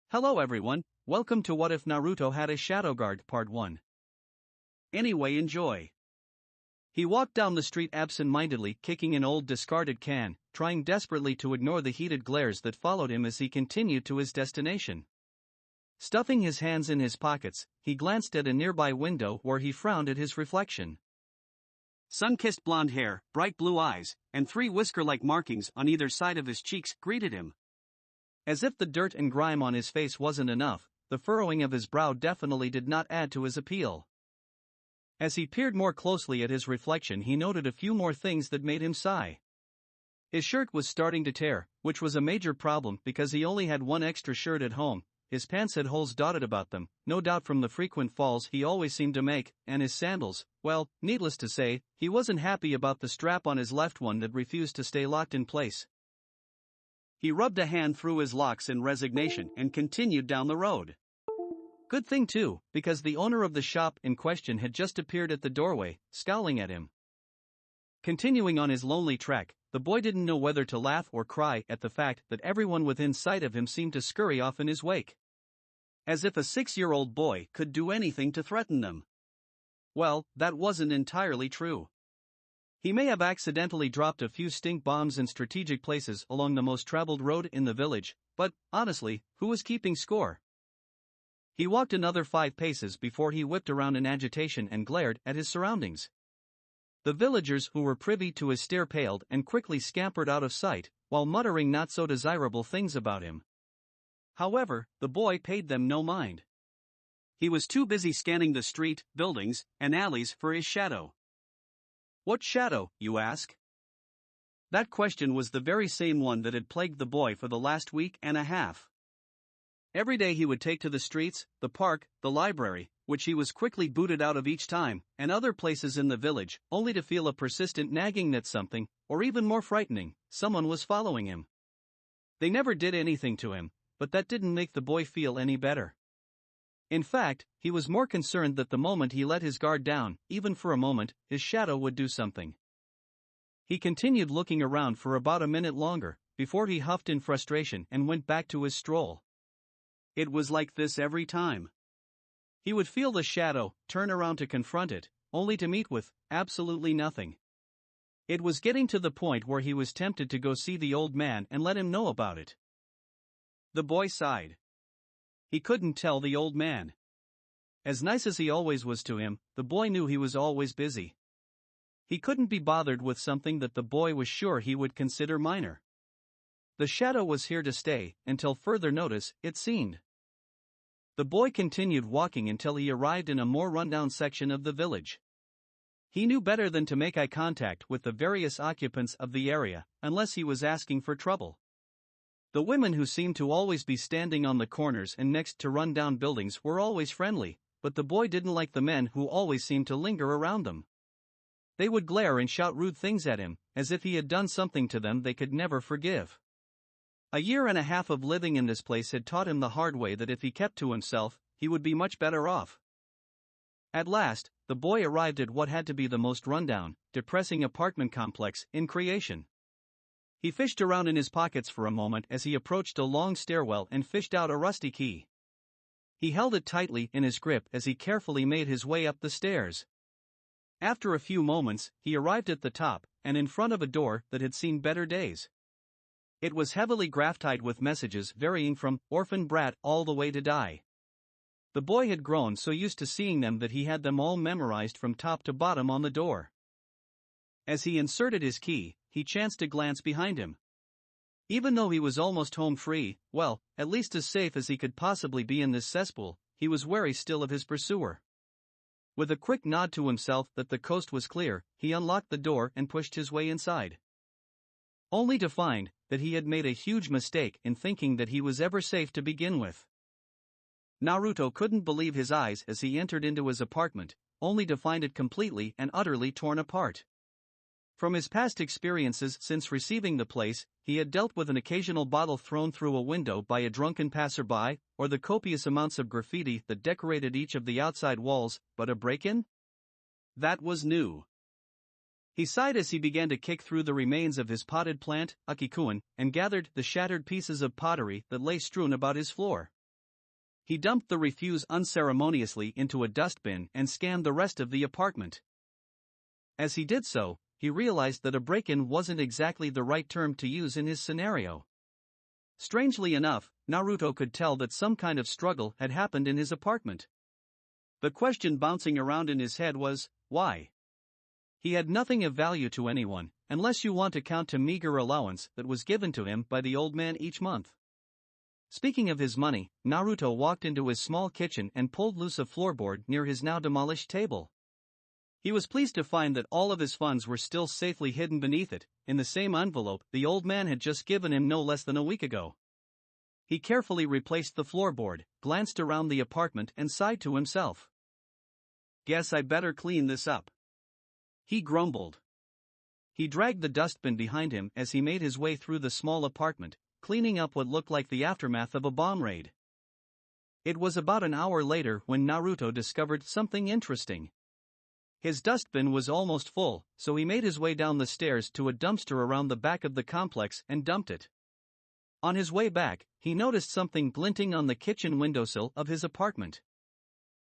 Hello everyone, welcome to What If Naruto Had a Shadow Guard Part 1. Anyway, enjoy. He walked down the street absent-mindedly, kicking an old discarded can, trying desperately to ignore the heated glares that followed him as he continued to his destination. Stuffing his hands in his pockets, he glanced at a nearby window where he frowned at his reflection. Sun-kissed blonde hair, bright blue eyes, and 3 whisker-like markings on either side of his cheeks greeted him. As if the dirt and grime on his face wasn't enough, the furrowing of his brow definitely did not add to his appeal. As he peered more closely at his reflection, he noted a few more things that made him sigh. His shirt was starting to tear, which was a major problem because he only had one extra shirt at home. His pants had holes dotted about them, no doubt from the frequent falls he always seemed to make, and his sandals, well, needless to say, he wasn't happy about the strap on his left one that refused to stay locked in place. He rubbed a hand through his locks in resignation and continued down the road. Good thing too, because the owner of the shop in question had just appeared at the doorway, scowling at him. Continuing on his lonely trek, the boy didn't know whether to laugh or cry at the fact that everyone within sight of him seemed to scurry off in his wake. As if a 6-year-old boy could do anything to threaten them. Well, that wasn't entirely true. He may have accidentally dropped a few stink bombs in strategic places along the most traveled road in the village, but, honestly, who was keeping score? He walked another 5 paces before he whipped around in agitation and glared at his surroundings. The villagers who were privy to his stare paled and quickly scampered out of sight, while muttering not so desirable things about him. However, the boy paid them no mind. He was too busy scanning the street, buildings, and alleys for his shadow. What shadow, you ask? That question was the very same one that had plagued the boy for the last week and a half. Every day he would take to the streets, the park, the library, which he was quickly booted out of each time, and other places in the village, only to feel a persistent nagging that something, or even more frightening, someone was following him. They never did anything to him, but that didn't make the boy feel any better. In fact, he was more concerned that the moment he let his guard down, even for a moment, his shadow would do something. He continued looking around for about a minute longer, before he huffed in frustration and went back to his stroll. It was like this every time. He would feel the shadow, turn around to confront it, only to meet with absolutely nothing. It was getting to the point where he was tempted to go see the old man and let him know about it. The boy sighed. He couldn't tell the old man. As nice as he always was to him, the boy knew he was always busy. He couldn't be bothered with something that the boy was sure he would consider minor. The shadow was here to stay, until further notice, it seemed. The boy continued walking until he arrived in a more rundown section of the village. He knew better than to make eye contact with the various occupants of the area, unless he was asking for trouble. The women who seemed to always be standing on the corners and next to run-down buildings were always friendly, but the boy didn't like the men who always seemed to linger around them. They would glare and shout rude things at him, as if he had done something to them they could never forgive. A year and a half of living in this place had taught him the hard way that if he kept to himself, he would be much better off. At last, the boy arrived at what had to be the most rundown, depressing apartment complex in creation. He fished around in his pockets for a moment as he approached a long stairwell and fished out a rusty key. He held it tightly in his grip as he carefully made his way up the stairs. After a few moments, he arrived at the top, and in front of a door that had seen better days. It was heavily graph-tied with messages varying from orphan brat all the way to die. The boy had grown so used to seeing them that he had them all memorized from top to bottom on the door. As he inserted his key, he chanced to glance behind him. Even though he was almost home free, well, at least as safe as he could possibly be in this cesspool, he was wary still of his pursuer. With a quick nod to himself that the coast was clear, he unlocked the door and pushed his way inside. Only to find that he had made a huge mistake in thinking that he was ever safe to begin with. Naruto couldn't believe his eyes as he entered into his apartment, only to find it completely and utterly torn apart. From his past experiences since receiving the place, he had dealt with an occasional bottle thrown through a window by a drunken passerby, or the copious amounts of graffiti that decorated each of the outside walls, but a break-in? That was new. He sighed as he began to kick through the remains of his potted plant, Akikuan, and gathered the shattered pieces of pottery that lay strewn about his floor. He dumped the refuse unceremoniously into a dustbin and scanned the rest of the apartment. As he did so, he realized that a break-in wasn't exactly the right term to use in his scenario. Strangely enough, Naruto could tell that some kind of struggle had happened in his apartment. The question bouncing around in his head was, why? He had nothing of value to anyone, unless you want to count the meager allowance that was given to him by the old man each month. Speaking of his money, Naruto walked into his small kitchen and pulled loose a floorboard near his now demolished table. He was pleased to find that all of his funds were still safely hidden beneath it, in the same envelope the old man had just given him no less than a week ago. He carefully replaced the floorboard, glanced around the apartment and sighed to himself. "Guess I better clean this up," he grumbled. He dragged the dustbin behind him as he made his way through the small apartment, cleaning up what looked like the aftermath of a bomb raid. It was about an hour later when Naruto discovered something interesting. His dustbin was almost full, so he made his way down the stairs to a dumpster around the back of the complex and dumped it. On his way back, he noticed something glinting on the kitchen windowsill of his apartment.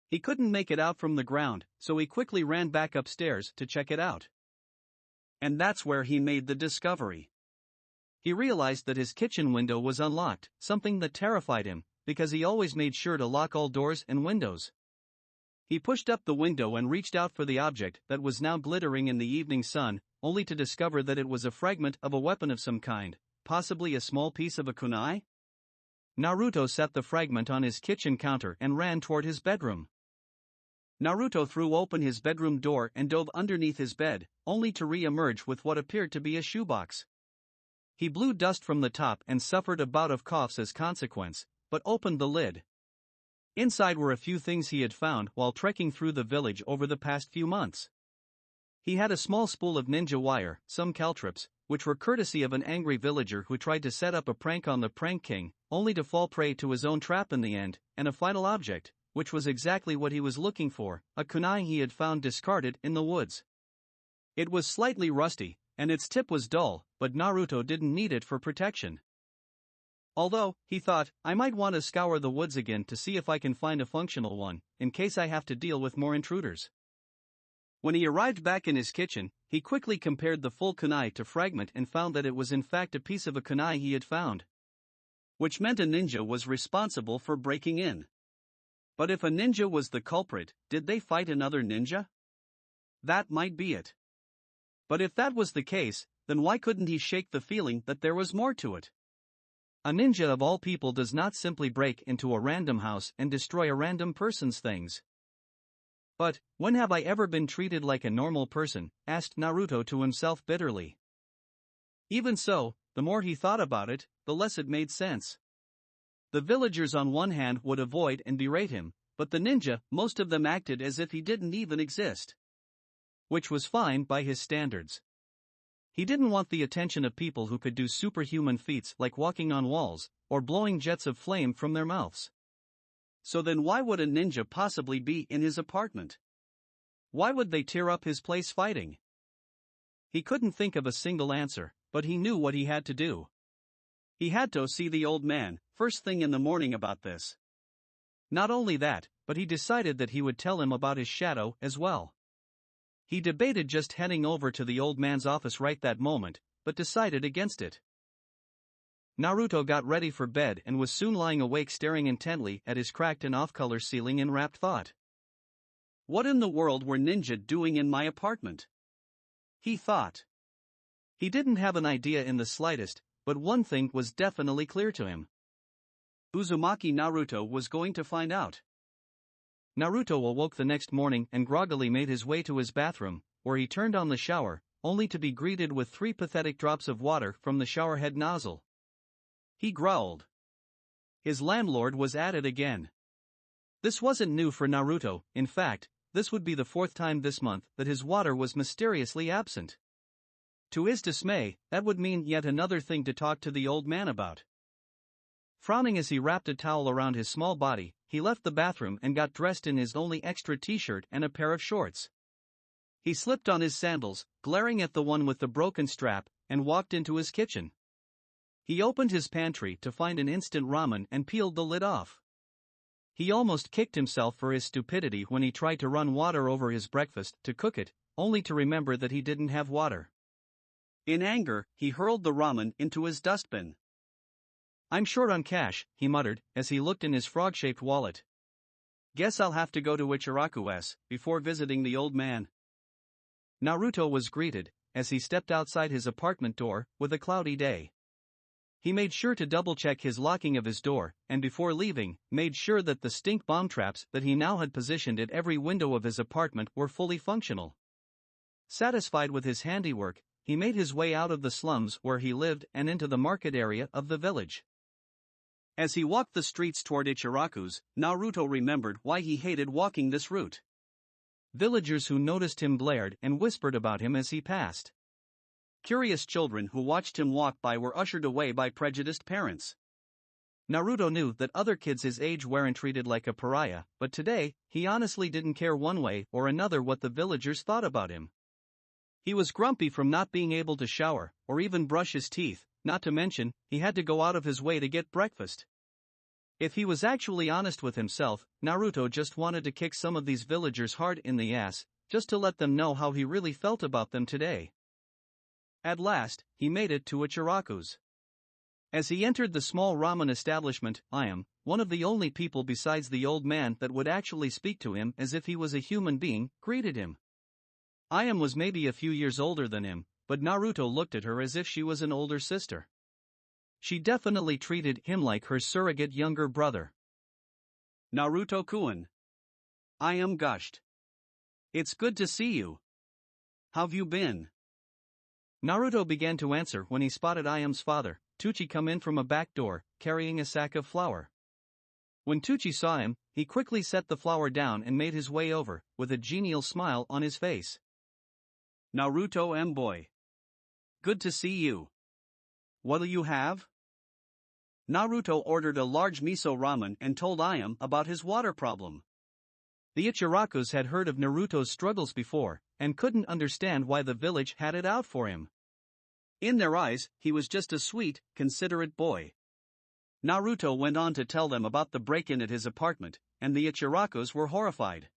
He couldn't make it out from the ground, so he quickly ran back upstairs to check it out. And that's where he made the discovery. He realized that his kitchen window was unlocked, something that terrified him, because he always made sure to lock all doors and windows. He pushed up the window and reached out for the object that was now glittering in the evening sun, only to discover that it was a fragment of a weapon of some kind, possibly a small piece of a kunai? Naruto set the fragment on his kitchen counter and ran toward his bedroom. Naruto threw open his bedroom door and dove underneath his bed, only to re-emerge with what appeared to be a shoebox. He blew dust from the top and suffered a bout of coughs as consequence, but opened the lid. Inside were a few things he had found while trekking through the village over the past few months. He had a small spool of ninja wire, some caltrops, which were courtesy of an angry villager who tried to set up a prank on the prank king, only to fall prey to his own trap in the end, and a final object, which was exactly what he was looking for, a kunai he had found discarded in the woods. It was slightly rusty, and its tip was dull, but Naruto didn't need it for protection. Although, he thought, I might want to scour the woods again to see if I can find a functional one, in case I have to deal with more intruders. When he arrived back in his kitchen, he quickly compared the full kunai to fragment and found that it was in fact a piece of a kunai he had found. Which meant a ninja was responsible for breaking in. But if a ninja was the culprit, did they fight another ninja? That might be it. But if that was the case, then why couldn't he shake the feeling that there was more to it? A ninja of all people does not simply break into a random house and destroy a random person's things. But, when have I ever been treated like a normal person? Asked Naruto to himself bitterly. Even so, the more he thought about it, the less it made sense. The villagers on one hand would avoid and berate him, but the ninja, most of them acted as if he didn't even exist. Which was fine by his standards. He didn't want the attention of people who could do superhuman feats like walking on walls, or blowing jets of flame from their mouths. So then why would a ninja possibly be in his apartment? Why would they tear up his place fighting? He couldn't think of a single answer, but he knew what he had to do. He had to see the old man, first thing in the morning about this. Not only that, but he decided that he would tell him about his shadow as well. He debated just heading over to the old man's office right that moment, but decided against it. Naruto got ready for bed and was soon lying awake staring intently at his cracked and off-color ceiling in rapt thought. What in the world were ninja doing in my apartment? He thought. He didn't have an idea in the slightest, but one thing was definitely clear to him. Uzumaki Naruto was going to find out. Naruto awoke the next morning and groggily made his way to his bathroom, where he turned on the shower, only to be greeted with 3 pathetic drops of water from the showerhead nozzle. He growled. His landlord was at it again. This wasn't new for Naruto. In fact, this would be the 4th time this month that his water was mysteriously absent. To his dismay, that would mean yet another thing to talk to the old man about. Frowning as he wrapped a towel around his small body, he left the bathroom and got dressed in his only extra t-shirt and a pair of shorts. He slipped on his sandals, glaring at the one with the broken strap, and walked into his kitchen. He opened his pantry to find an instant ramen and peeled the lid off. He almost kicked himself for his stupidity when he tried to run water over his breakfast to cook it, only to remember that he didn't have water. In anger, he hurled the ramen into his dustbin. "I'm short on cash," he muttered, as he looked in his frog-shaped wallet. "Guess I'll have to go to Ichiraku's before visiting the old man." Naruto was greeted, as he stepped outside his apartment door, with a cloudy day. He made sure to double-check his locking of his door, and before leaving, made sure that the stink bomb traps that he now had positioned at every window of his apartment were fully functional. Satisfied with his handiwork, he made his way out of the slums where he lived and into the market area of the village. As he walked the streets toward Ichiraku's, Naruto remembered why he hated walking this route. Villagers who noticed him glared and whispered about him as he passed. Curious children who watched him walk by were ushered away by prejudiced parents. Naruto knew that other kids his age weren't treated like a pariah, but today, he honestly didn't care one way or another what the villagers thought about him. He was grumpy from not being able to shower, or even brush his teeth, not to mention, he had to go out of his way to get breakfast. If he was actually honest with himself, Naruto just wanted to kick some of these villagers hard in the ass, just to let them know how he really felt about them today. At last, he made it to Ichiraku's. As he entered the small ramen establishment, I am one of the only people besides the old man that would actually speak to him as if he was a human being, greeted him. Ayam was maybe a few years older than him, but Naruto looked at her as if she was an older sister. She definitely treated him like her surrogate younger brother. "Naruto-kun," Ayam gushed. "It's good to see you. How've you been?" Naruto began to answer when he spotted Ayam's father, Tuchi, come in from a back door, carrying a sack of flour. When Tuchi saw him, he quickly set the flour down and made his way over, with a genial smile on his face. "Naruto boy. Good to see you. What'll you have?" Naruto ordered a large miso ramen and told Ayam about his water problem. The Ichirakus had heard of Naruto's struggles before, and couldn't understand why the village had it out for him. In their eyes, he was just a sweet, considerate boy. Naruto went on to tell them about the break-in at his apartment, and the Ichirakus were horrified.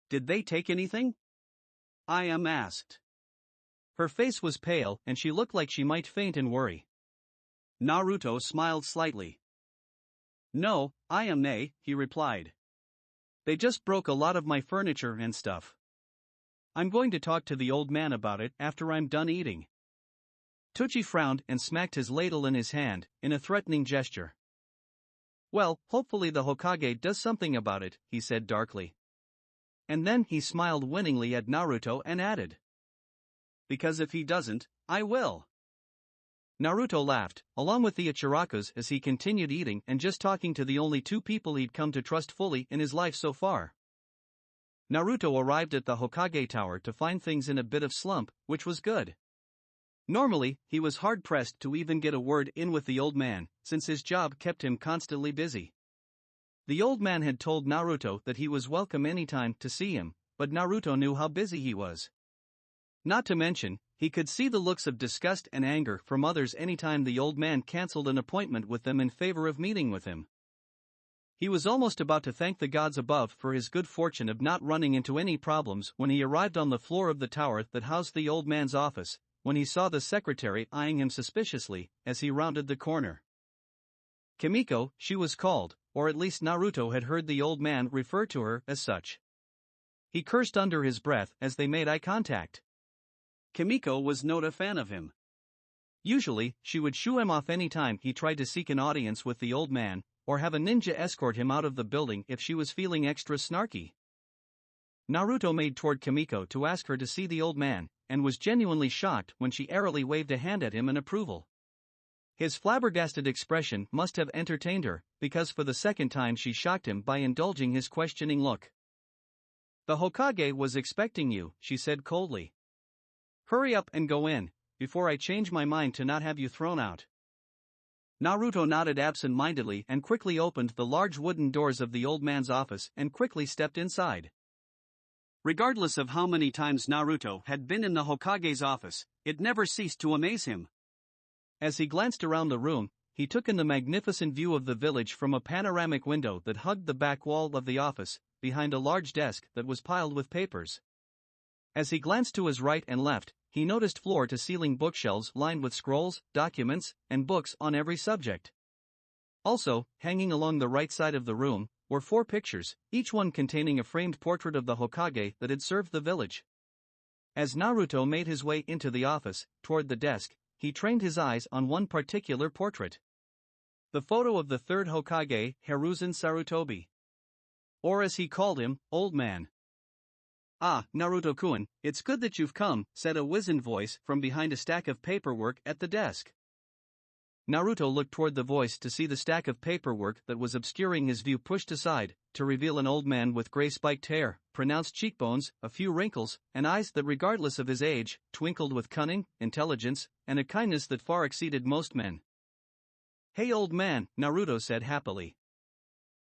"Did they take anything?" Ayam asked. Her face was pale and she looked like she might faint in worry. Naruto smiled slightly. "No, Ayam, he replied. "They just broke a lot of my furniture and stuff. I'm going to talk to the old man about it after I'm done eating." Tuchi frowned and smacked his ladle in his hand, in a threatening gesture. "Well, hopefully the Hokage does something about it," he said darkly. And then he smiled winningly at Naruto and added, "Because if he doesn't, I will." Naruto laughed, along with the Ichirakus, as he continued eating and just talking to the only two people he'd come to trust fully in his life so far. Naruto arrived at the Hokage Tower to find things in a bit of slump, which was good. Normally, he was hard-pressed to even get a word in with the old man, since his job kept him constantly busy. The old man had told Naruto that he was welcome anytime to see him, but Naruto knew how busy he was. Not to mention, he could see the looks of disgust and anger from others anytime the old man cancelled an appointment with them in favor of meeting with him. He was almost about to thank the gods above for his good fortune of not running into any problems when he arrived on the floor of the tower that housed the old man's office, when he saw the secretary eyeing him suspiciously as he rounded the corner. Kimiko, she was called, or at least Naruto had heard the old man refer to her as such. He cursed under his breath as they made eye contact. Kimiko was not a fan of him. Usually, she would shoo him off any time he tried to seek an audience with the old man, or have a ninja escort him out of the building if she was feeling extra snarky. Naruto made toward Kimiko to ask her to see the old man, and was genuinely shocked when she airily waved a hand at him in approval. His flabbergasted expression must have entertained her, because for the second time she shocked him by indulging his questioning look. "The Hokage was expecting you," she said coldly. "Hurry up and go in, before I change my mind to not have you thrown out." Naruto nodded absent-mindedly and quickly opened the large wooden doors of the old man's office and quickly stepped inside. Regardless of how many times Naruto had been in the Hokage's office, it never ceased to amaze him. As he glanced around the room, he took in the magnificent view of the village from a panoramic window that hugged the back wall of the office, behind a large desk that was piled with papers. As he glanced to his right and left, he noticed floor-to-ceiling bookshelves lined with scrolls, documents, and books on every subject. Also, hanging along the right side of the room, were 4 pictures, each one containing a framed portrait of the Hokage that had served the village. As Naruto made his way into the office, toward the desk, he trained his eyes on one particular portrait. The photo of the 3rd Hokage, Hiruzen Sarutobi. Or as he called him, Old Man. "Ah, Naruto-kun, it's good that you've come," said a wizened voice from behind a stack of paperwork at the desk. Naruto looked toward the voice to see the stack of paperwork that was obscuring his view pushed aside, to reveal an old man with gray spiked hair, pronounced cheekbones, a few wrinkles, and eyes that regardless of his age, twinkled with cunning, intelligence, and a kindness that far exceeded most men. "Hey old man," Naruto said happily.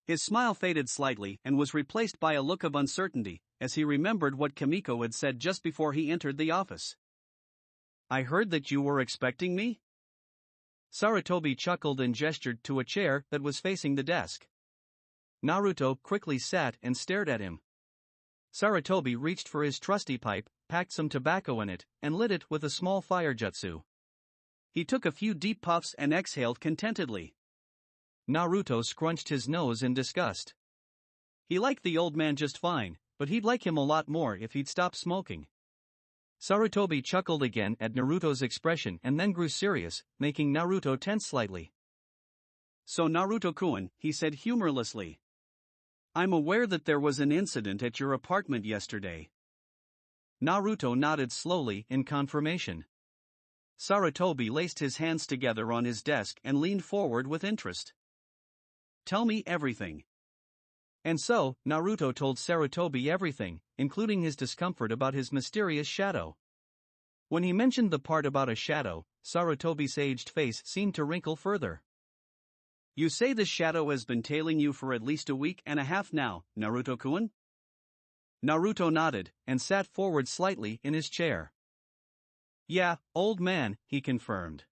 His smile faded slightly and was replaced by a look of uncertainty, as he remembered what Kimiko had said just before he entered the office. "I heard that you were expecting me?" Sarutobi chuckled and gestured to a chair that was facing the desk. Naruto quickly sat and stared at him. Sarutobi reached for his trusty pipe, packed some tobacco in it, and lit it with a small fire jutsu. He took a few deep puffs and exhaled contentedly. Naruto scrunched his nose in disgust. He liked the old man just fine, but he'd like him a lot more if he'd stop smoking. Sarutobi chuckled again at Naruto's expression and then grew serious, making Naruto tense slightly. "So Naruto-kun," he said humorlessly. "I'm aware that there was an incident at your apartment yesterday." Naruto nodded slowly in confirmation. Sarutobi laced his hands together on his desk and leaned forward with interest. "Tell me everything." And so, Naruto told Sarutobi everything, including his discomfort about his mysterious shadow. When he mentioned the part about a shadow, Sarutobi's aged face seemed to wrinkle further. "You say this shadow has been tailing you for at least a week and a half now, Naruto-kun?" Naruto nodded, and sat forward slightly in his chair. "Yeah, old man," he confirmed.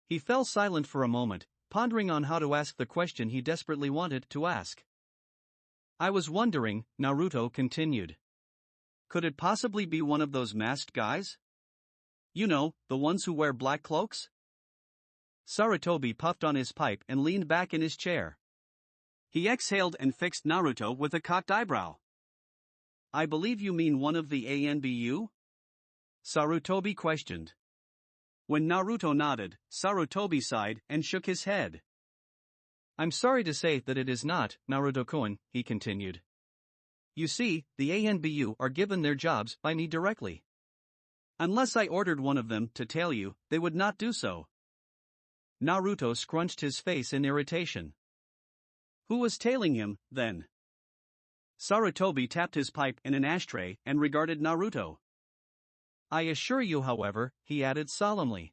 He fell silent for a moment, pondering on how to ask the question he desperately wanted to ask. "I was wondering," Naruto continued. "Could it possibly be one of those masked guys? You know, the ones who wear black cloaks?" Sarutobi puffed on his pipe and leaned back in his chair. He exhaled and fixed Naruto with a cocked eyebrow. "I believe you mean one of the ANBU?" Sarutobi questioned. When Naruto nodded, Sarutobi sighed and shook his head. "I'm sorry to say that it is not, Naruto-kun," he continued. "You see, the ANBU are given their jobs by me directly. Unless I ordered one of them to tail you, they would not do so." Naruto scrunched his face in irritation. Who was tailing him, then? Sarutobi tapped his pipe in an ashtray and regarded Naruto. "I assure you, however," he added solemnly,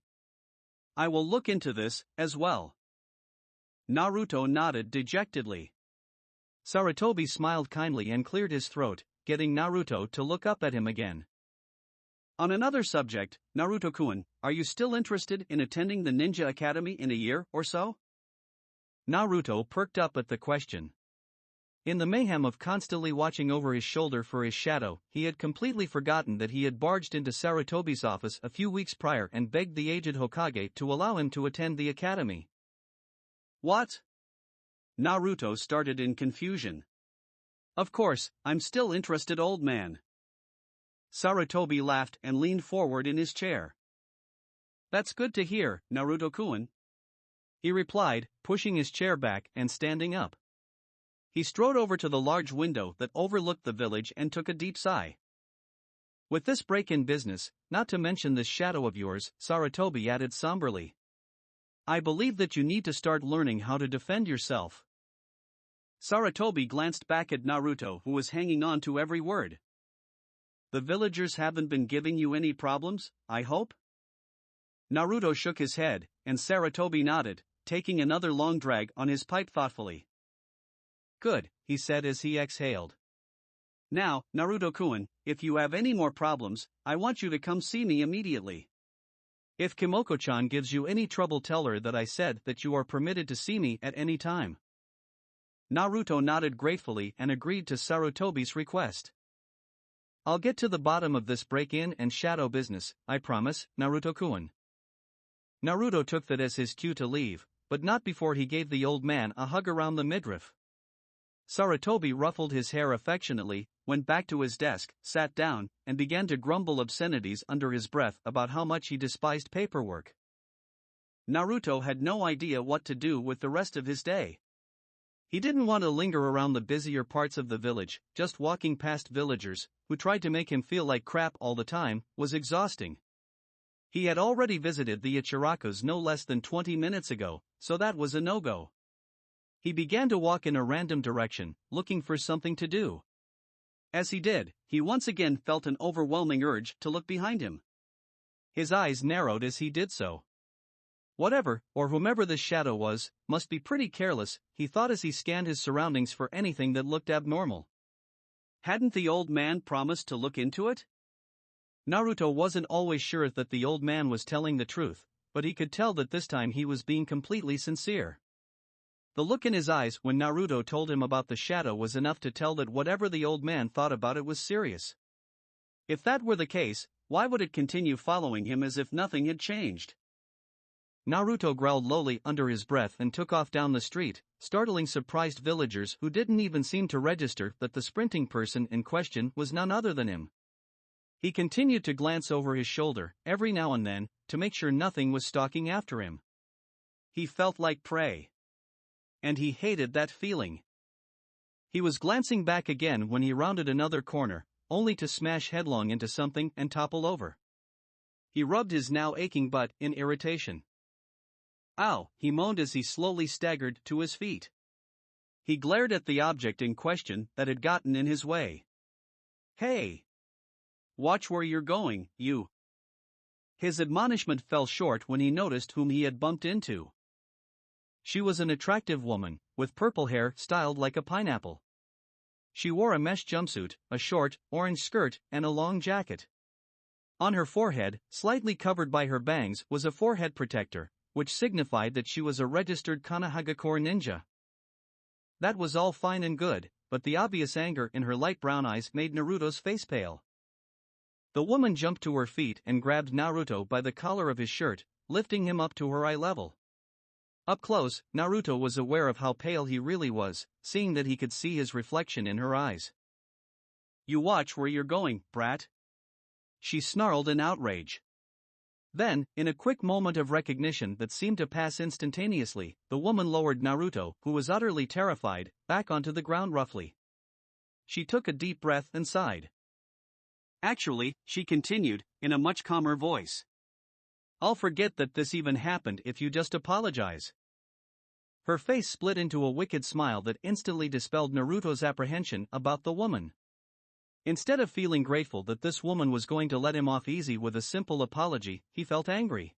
"I will look into this, as well." Naruto nodded dejectedly. Sarutobi smiled kindly and cleared his throat, getting Naruto to look up at him again. "On another subject, Naruto-kun, are you still interested in attending the Ninja Academy in a year or so?" Naruto perked up at the question. In the mayhem of constantly watching over his shoulder for his shadow, he had completely forgotten that he had barged into Sarutobi's office a few weeks prior and begged the aged Hokage to allow him to attend the academy. "What?" Naruto started in confusion. "Of course, I'm still interested, old man." Sarutobi laughed and leaned forward in his chair. "That's good to hear, Naruto-kun," he replied, pushing his chair back and standing up. He strode over to the large window that overlooked the village and took a deep sigh. "With this break in business, not to mention this shadow of yours," Sarutobi added somberly, "I believe that you need to start learning how to defend yourself." Sarutobi glanced back at Naruto, who was hanging on to every word. "The villagers haven't been giving you any problems, I hope?" Naruto shook his head, and Sarutobi nodded, taking another long drag on his pipe thoughtfully. "Good," he said as he exhaled. "Now, Naruto-kun, if you have any more problems, I want you to come see me immediately." If Kimoko-chan gives you any trouble, tell her that I said that you are permitted to see me at any time. Naruto nodded gratefully and agreed to Sarutobi's request. I'll get to the bottom of this break-in and shadow business, I promise, Naruto-kun. Naruto took that as his cue to leave, but not before he gave the old man a hug around the midriff. Sarutobi ruffled his hair affectionately, went back to his desk, sat down, and began to grumble obscenities under his breath about how much he despised paperwork. Naruto had no idea what to do with the rest of his day. He didn't want to linger around the busier parts of the village. Just walking past villagers, who tried to make him feel like crap all the time, was exhausting. He had already visited the Ichirakus no less than 20 minutes ago, so that was a no-go. He began to walk in a random direction, looking for something to do. As he did, he once again felt an overwhelming urge to look behind him. His eyes narrowed as he did so. Whatever, or whomever this shadow was, must be pretty careless, he thought as he scanned his surroundings for anything that looked abnormal. Hadn't the old man promised to look into it? Naruto wasn't always sure that the old man was telling the truth, but he could tell that this time he was being completely sincere. The look in his eyes when Naruto told him about the shadow was enough to tell that whatever the old man thought about it was serious. If that were the case, why would it continue following him as if nothing had changed? Naruto growled lowly under his breath and took off down the street, startling surprised villagers who didn't even seem to register that the sprinting person in question was none other than him. He continued to glance over his shoulder, every now and then, to make sure nothing was stalking after him. He felt like prey. And he hated that feeling. He was glancing back again when he rounded another corner, only to smash headlong into something and topple over. He rubbed his now aching butt in irritation. Ow, he moaned as he slowly staggered to his feet. He glared at the object in question that had gotten in his way. Hey! Watch where you're going, you. His admonishment fell short when he noticed whom he had bumped into. She was an attractive woman, with purple hair styled like a pineapple. She wore a mesh jumpsuit, a short, orange skirt, and a long jacket. On her forehead, slightly covered by her bangs, was a forehead protector, which signified that she was a registered Konohagakure ninja. That was all fine and good, but the obvious anger in her light brown eyes made Naruto's face pale. The woman jumped to her feet and grabbed Naruto by the collar of his shirt, lifting him up to her eye level. Up close, Naruto was aware of how pale he really was, seeing that he could see his reflection in her eyes. You watch where you're going, brat. She snarled in outrage. Then, in a quick moment of recognition that seemed to pass instantaneously, the woman lowered Naruto, who was utterly terrified, back onto the ground roughly. She took a deep breath and sighed. Actually, she continued, in a much calmer voice. I'll forget that this even happened if you just apologize. Her face split into a wicked smile that instantly dispelled Naruto's apprehension about the woman. Instead of feeling grateful that this woman was going to let him off easy with a simple apology, he felt angry.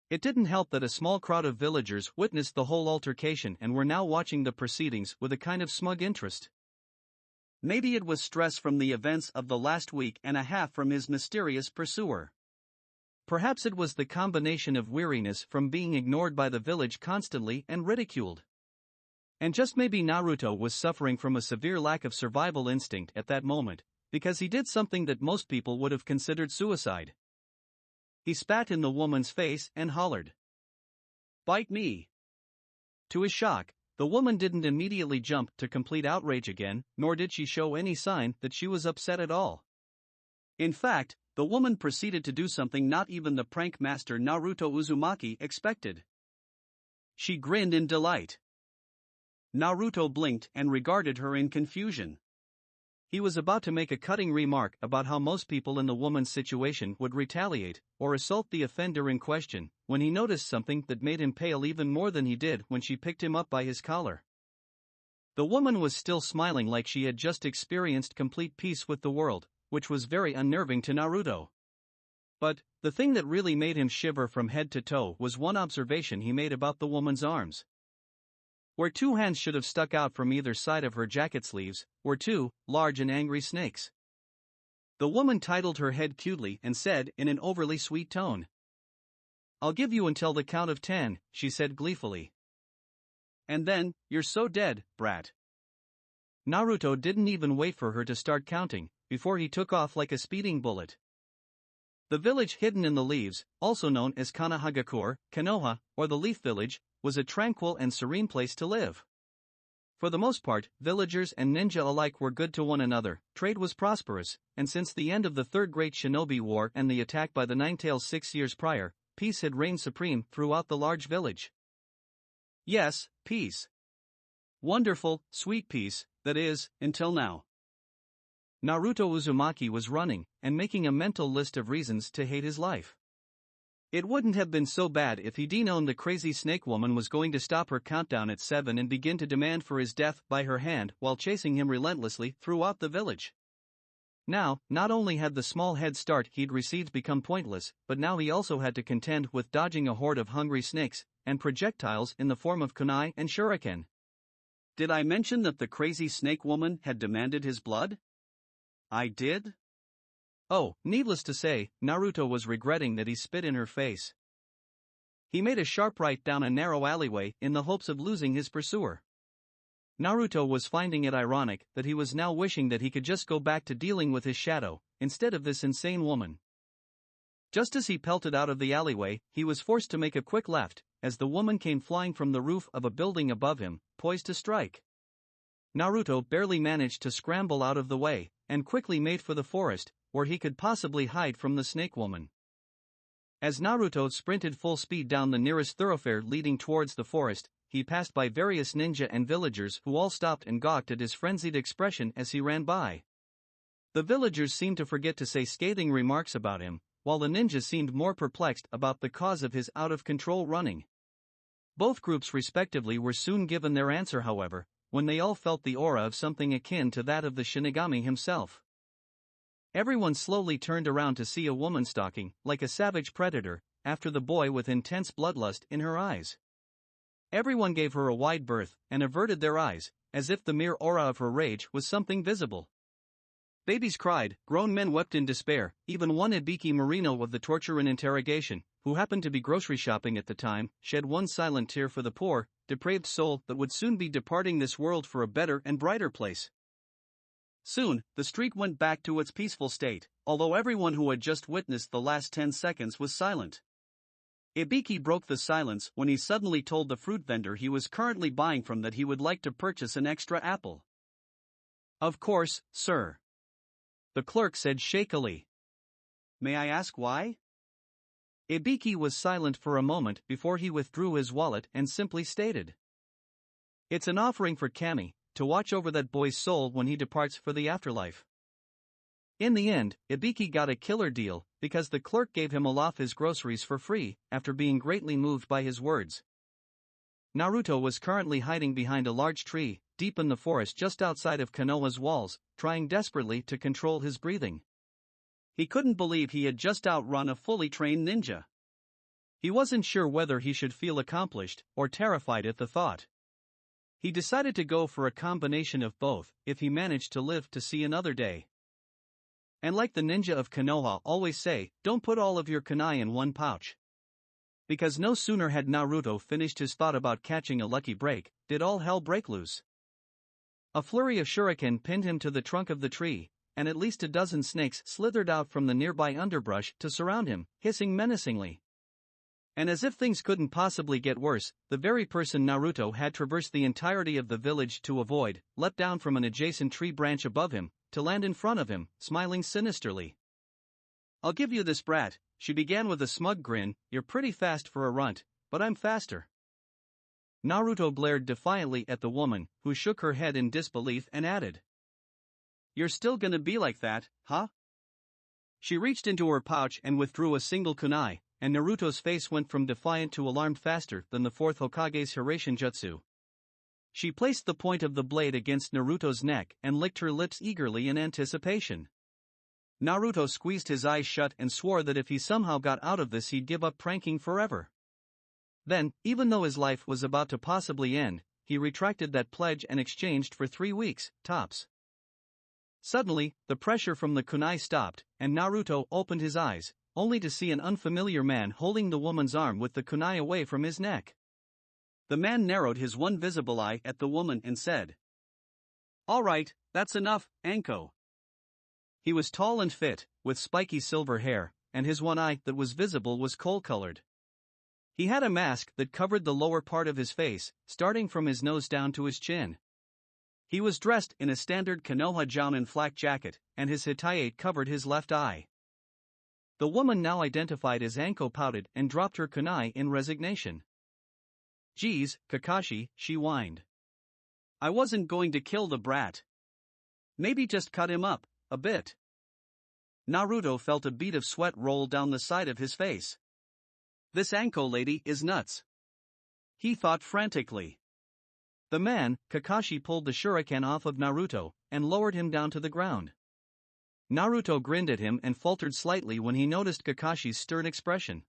It didn't help that a small crowd of villagers witnessed the whole altercation and were now watching the proceedings with a kind of smug interest. Maybe it was stress from the events of the last week and a half from his mysterious pursuer. Perhaps it was the combination of weariness from being ignored by the village constantly and ridiculed. And just maybe Naruto was suffering from a severe lack of survival instinct at that moment, because he did something that most people would have considered suicide. He spat in the woman's face and hollered, "Bite me!" To his shock, the woman didn't immediately jump to complete outrage again, nor did she show any sign that she was upset at all. In fact, the woman proceeded to do something not even the prank master Naruto Uzumaki expected. She grinned in delight. Naruto blinked and regarded her in confusion. He was about to make a cutting remark about how most people in the woman's situation would retaliate or assault the offender in question, when he noticed something that made him pale even more than he did when she picked him up by his collar. The woman was still smiling like she had just experienced complete peace with the world, which was very unnerving to Naruto. But, the thing that really made him shiver from head to toe was one observation he made about the woman's arms. Where two hands should have stuck out from either side of her jacket sleeves, were two large and angry snakes. The woman titled her head cutely and said in an overly sweet tone, I'll give you until the count of 10, she said gleefully. And then, you're so dead, brat. Naruto didn't even wait for her to start counting, before he took off like a speeding bullet. The village hidden in the leaves, also known as Kanahagakure, Konoha, or the Leaf Village, was a tranquil and serene place to live. For the most part, villagers and ninja alike were good to one another, trade was prosperous, and since the end of the Third Great Shinobi War and the attack by the Nine-Tails 6 years prior, peace had reigned supreme throughout the large village. Yes, peace. Wonderful, sweet peace, that is, until now. Naruto Uzumaki was running, and making a mental list of reasons to hate his life. It wouldn't have been so bad if he'd known the crazy snake woman was going to stop her countdown at 7 and begin to demand for his death by her hand while chasing him relentlessly throughout the village. Now, not only had the small head start he'd received become pointless, but now he also had to contend with dodging a horde of hungry snakes, and projectiles in the form of kunai and shuriken. Did I mention that the crazy snake woman had demanded his blood? I did? Oh, needless to say, Naruto was regretting that he spit in her face. He made a sharp right down a narrow alleyway in the hopes of losing his pursuer. Naruto was finding it ironic that he was now wishing that he could just go back to dealing with his shadow, instead of this insane woman. Just as he pelted out of the alleyway, he was forced to make a quick left, as the woman came flying from the roof of a building above him, poised to strike. Naruto barely managed to scramble out of the way, and quickly made for the forest, where he could possibly hide from the snake woman. As Naruto sprinted full speed down the nearest thoroughfare leading towards the forest, he passed by various ninja and villagers who all stopped and gawked at his frenzied expression as he ran by. The villagers seemed to forget to say scathing remarks about him, while the ninjas seemed more perplexed about the cause of his out-of-control running. Both groups respectively were soon given their answer, however, when they all felt the aura of something akin to that of the Shinigami himself. Everyone slowly turned around to see a woman stalking, like a savage predator, after the boy with intense bloodlust in her eyes. Everyone gave her a wide berth, and averted their eyes, as if the mere aura of her rage was something visible. Babies cried, grown men wept in despair, even one Ibiki Marino of the torture and interrogation, who happened to be grocery shopping at the time, shed one silent tear for the poor, depraved soul that would soon be departing this world for a better and brighter place. Soon, the street went back to its peaceful state, although everyone who had just witnessed the last 10 seconds was silent. Ibiki broke the silence when he suddenly told the fruit vendor he was currently buying from that he would like to purchase an extra apple. Of course, sir. The clerk said shakily. May I ask why? Ibiki was silent for a moment before he withdrew his wallet and simply stated. It's an offering for Kami, to watch over that boy's soul when he departs for the afterlife. In the end, Ibiki got a killer deal, because the clerk gave him all off his groceries for free, after being greatly moved by his words. Naruto was currently hiding behind a large tree, deep in the forest just outside of Konoha's walls, trying desperately to control his breathing. He couldn't believe he had just outrun a fully trained ninja. He wasn't sure whether he should feel accomplished, or terrified at the thought. He decided to go for a combination of both, if he managed to live to see another day. And like the ninja of Konoha always say, don't put all of your kunai in one pouch. Because no sooner had Naruto finished his thought about catching a lucky break, did all hell break loose. A flurry of shuriken pinned him to the trunk of the tree, and at least a dozen snakes slithered out from the nearby underbrush to surround him, hissing menacingly. And as if things couldn't possibly get worse, the very person Naruto had traversed the entirety of the village to avoid, leapt down from an adjacent tree branch above him, to land in front of him, smiling sinisterly. I'll give you this, brat, she began with a smug grin, you're pretty fast for a runt, but I'm faster. Naruto glared defiantly at the woman, who shook her head in disbelief and added. You're still gonna be like that, huh? She reached into her pouch and withdrew a single kunai, and Naruto's face went from defiant to alarmed faster than the fourth Hokage's Hiraishin Jutsu. She placed the point of the blade against Naruto's neck and licked her lips eagerly in anticipation. Naruto squeezed his eyes shut and swore that if he somehow got out of this he'd give up pranking forever. Then, even though his life was about to possibly end, he retracted that pledge and exchanged for 3 weeks, tops. Suddenly, the pressure from the kunai stopped, and Naruto opened his eyes, only to see an unfamiliar man holding the woman's arm with the kunai away from his neck. The man narrowed his one visible eye at the woman and said, "All right, that's enough, Anko." He was tall and fit, with spiky silver hair, and his one eye that was visible was coal-colored. He had a mask that covered the lower part of his face, starting from his nose down to his chin. He was dressed in a standard Konoha Jounin flak jacket, and his hitaite covered his left eye. The woman now identified as Anko pouted and dropped her kunai in resignation. "Geez, Kakashi," she whined. "I wasn't going to kill the brat. Maybe just cut him up a bit." Naruto felt a bead of sweat roll down the side of his face. "This Anko lady is nuts," he thought frantically. The man, Kakashi, pulled the shuriken off of Naruto and lowered him down to the ground. Naruto grinned at him and faltered slightly when he noticed Kakashi's stern expression.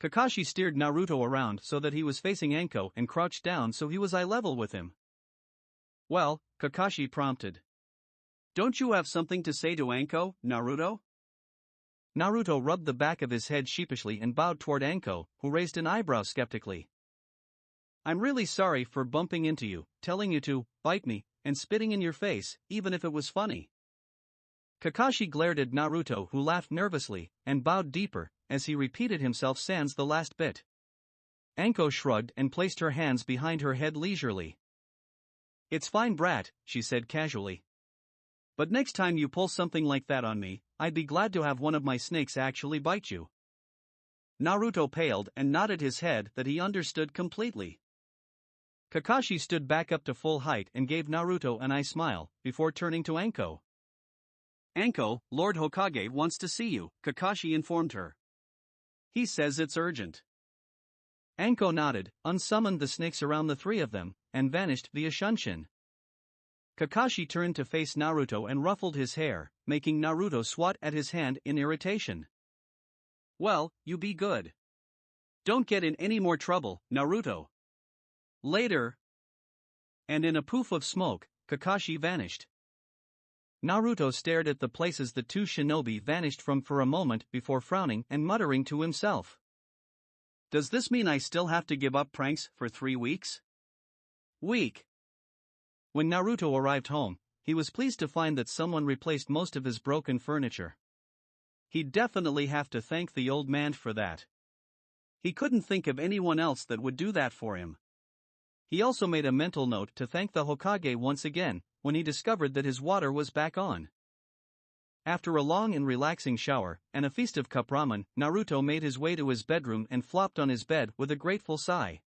Kakashi steered Naruto around so that he was facing Anko and crouched down so he was eye level with him. "Well," Kakashi prompted. "Don't you have something to say to Anko, Naruto?" Naruto rubbed the back of his head sheepishly and bowed toward Anko, who raised an eyebrow skeptically. "I'm really sorry for bumping into you, telling you to bite me, and spitting in your face, even if it was funny." Kakashi glared at Naruto, who laughed nervously and bowed deeper as he repeated himself sans the last bit. Anko shrugged and placed her hands behind her head leisurely. "It's fine, brat," she said casually. "But next time you pull something like that on me, I'd be glad to have one of my snakes actually bite you." Naruto paled and nodded his head that he understood completely. Kakashi stood back up to full height and gave Naruto an eye smile, before turning to Anko. "Anko, Lord Hokage wants to see you," Kakashi informed her. "He says it's urgent." Anko nodded, unsummoned the snakes around the three of them, and vanished via Shunshin. Kakashi turned to face Naruto and ruffled his hair, making Naruto swat at his hand in irritation. "Well, you be good. Don't get in any more trouble, Naruto. Later." And in a poof of smoke, Kakashi vanished. Naruto stared at the places the two shinobi vanished from for a moment before frowning and muttering to himself. "Does this mean I still have to give up pranks for 3 weeks? Week." When Naruto arrived home, he was pleased to find that someone replaced most of his broken furniture. He'd definitely have to thank the old man for that. He couldn't think of anyone else that would do that for him. He also made a mental note to thank the Hokage once again, when he discovered that his water was back on. After a long and relaxing shower, and a feast of cup ramen, Naruto made his way to his bedroom and flopped on his bed with a grateful sigh.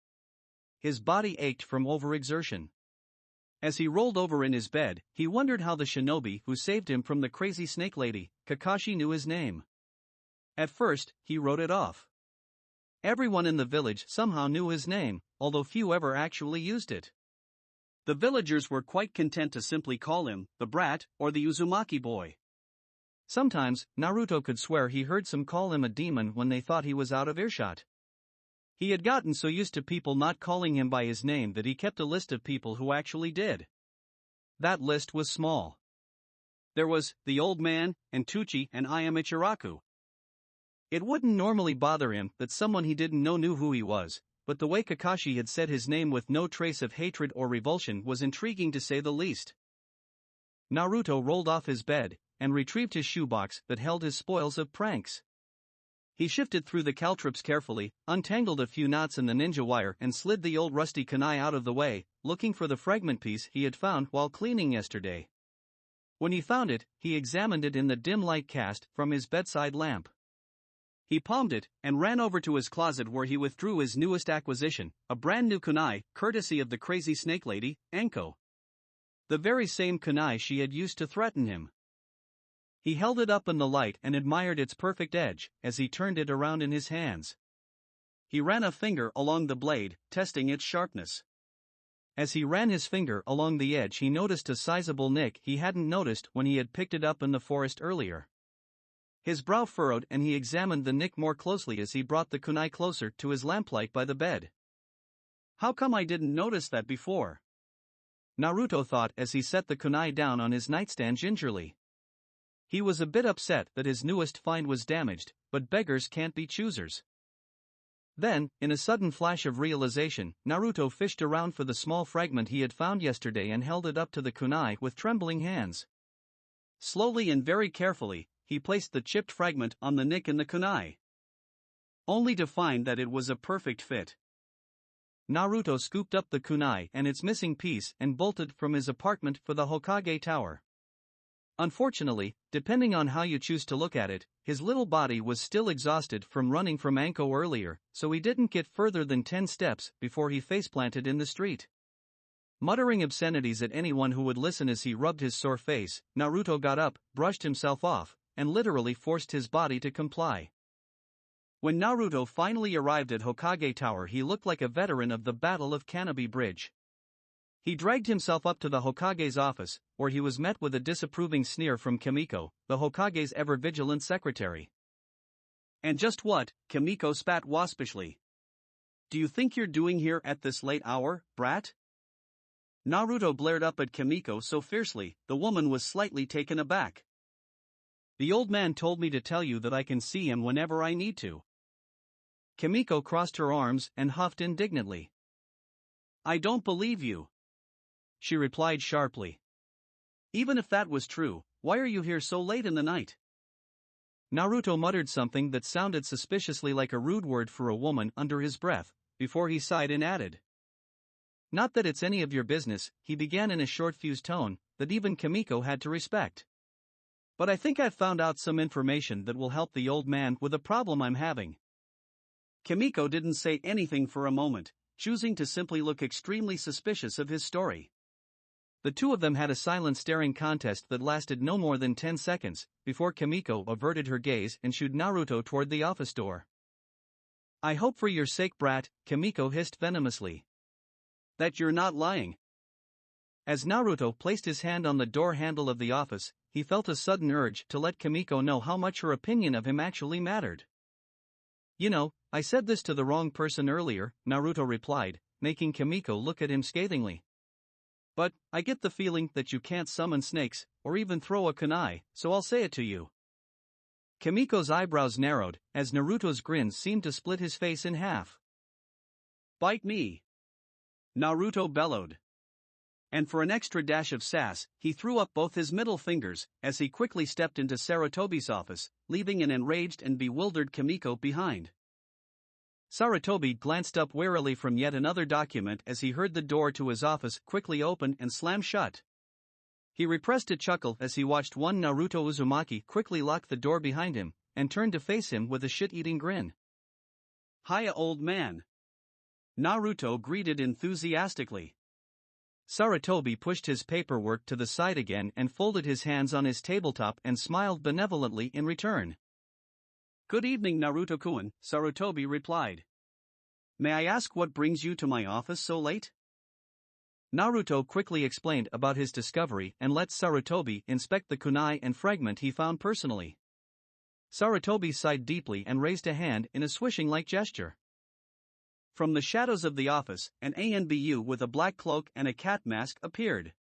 His body ached from overexertion. As he rolled over in his bed, he wondered how the shinobi who saved him from the crazy snake lady, Kakashi, knew his name. At first, he wrote it off. Everyone in the village somehow knew his name, although few ever actually used it. The villagers were quite content to simply call him the brat or the Uzumaki boy. Sometimes, Naruto could swear he heard some call him a demon when they thought he was out of earshot. He had gotten so used to people not calling him by his name that he kept a list of people who actually did. That list was small. There was the old man, and Tucci, and I am Ichiraku. It wouldn't normally bother him that someone he didn't know knew who he was, but the way Kakashi had said his name with no trace of hatred or revulsion was intriguing to say the least. Naruto rolled off his bed and retrieved his shoebox that held his spoils of pranks. He shifted through the caltrops carefully, untangled a few knots in the ninja wire and slid the old rusty kunai out of the way, looking for the fragment piece he had found while cleaning yesterday. When he found it, he examined it in the dim light cast from his bedside lamp. He palmed it and ran over to his closet where he withdrew his newest acquisition, a brand new kunai, courtesy of the crazy snake lady, Anko. The very same kunai she had used to threaten him. He held it up in the light and admired its perfect edge as he turned it around in his hands. He ran a finger along the blade, testing its sharpness. As he ran his finger along the edge, he noticed a sizable nick he hadn't noticed when he had picked it up in the forest earlier. His brow furrowed and he examined the nick more closely as he brought the kunai closer to his lamplight by the bed. How come I didn't notice that before? Naruto thought as he set the kunai down on his nightstand gingerly. He was a bit upset that his newest find was damaged, but beggars can't be choosers. Then, in a sudden flash of realization, Naruto fished around for the small fragment he had found yesterday and held it up to the kunai with trembling hands. Slowly and very carefully, he placed the chipped fragment on the nick in the kunai, only to find that it was a perfect fit. Naruto scooped up the kunai and its missing piece and bolted from his apartment for the Hokage tower. Unfortunately, depending on how you choose to look at it, his little body was still exhausted from running from Anko earlier, so he didn't get further than 10 steps before he faceplanted in the street. Muttering obscenities at anyone who would listen as he rubbed his sore face, Naruto got up, brushed himself off, and literally forced his body to comply. When Naruto finally arrived at Hokage Tower, he looked like a veteran of the Battle of Canopy Bridge. He dragged himself up to the Hokage's office, where he was met with a disapproving sneer from Kimiko, the Hokage's ever-vigilant secretary. "And just what?" Kimiko spat waspishly. "Do you think you're doing here at this late hour, brat?" Naruto blared up at Kimiko so fiercely, the woman was slightly taken aback. "The old man told me to tell you that I can see him whenever I need to." Kimiko crossed her arms and huffed indignantly. "I don't believe you," she replied sharply. "Even if that was true, why are you here so late in the night?" Naruto muttered something that sounded suspiciously like a rude word for a woman under his breath, before he sighed and added, "Not that it's any of your business," he began in a short-fused tone that even Kimiko had to respect. "But I think I've found out some information that will help the old man with a problem I'm having." Kimiko didn't say anything for a moment, choosing to simply look extremely suspicious of his story. The two of them had a silent staring contest that lasted no more than 10 seconds, before Kimiko averted her gaze and shooed Naruto toward the office door. "I hope for your sake, brat," Kimiko hissed venomously, "that you're not lying." As Naruto placed his hand on the door handle of the office, he felt a sudden urge to let Kimiko know how much her opinion of him actually mattered. "You know, I said this to the wrong person earlier," Naruto replied, making Kimiko look at him scathingly. "But I get the feeling that you can't summon snakes, or even throw a kunai, so I'll say it to you." Kimiko's eyebrows narrowed, as Naruto's grin seemed to split his face in half. "Bite me!" Naruto bellowed. And for an extra dash of sass, he threw up both his middle fingers, as he quickly stepped into Sarutobi's office, leaving an enraged and bewildered Kimiko behind. Sarutobi glanced up warily from yet another document as he heard the door to his office quickly open and slam shut. He repressed a chuckle as he watched one Naruto Uzumaki quickly lock the door behind him, and turned to face him with a shit-eating grin. "Hiya, old man," Naruto greeted enthusiastically. Sarutobi pushed his paperwork to the side again and folded his hands on his tabletop and smiled benevolently in return. "Good evening, Naruto-kun," Sarutobi replied. "May I ask what brings you to my office so late?" Naruto quickly explained about his discovery and let Sarutobi inspect the kunai and fragment he found personally. Sarutobi sighed deeply and raised a hand in a swishing-like gesture. From the shadows of the office, an ANBU with a black cloak and a cat mask appeared.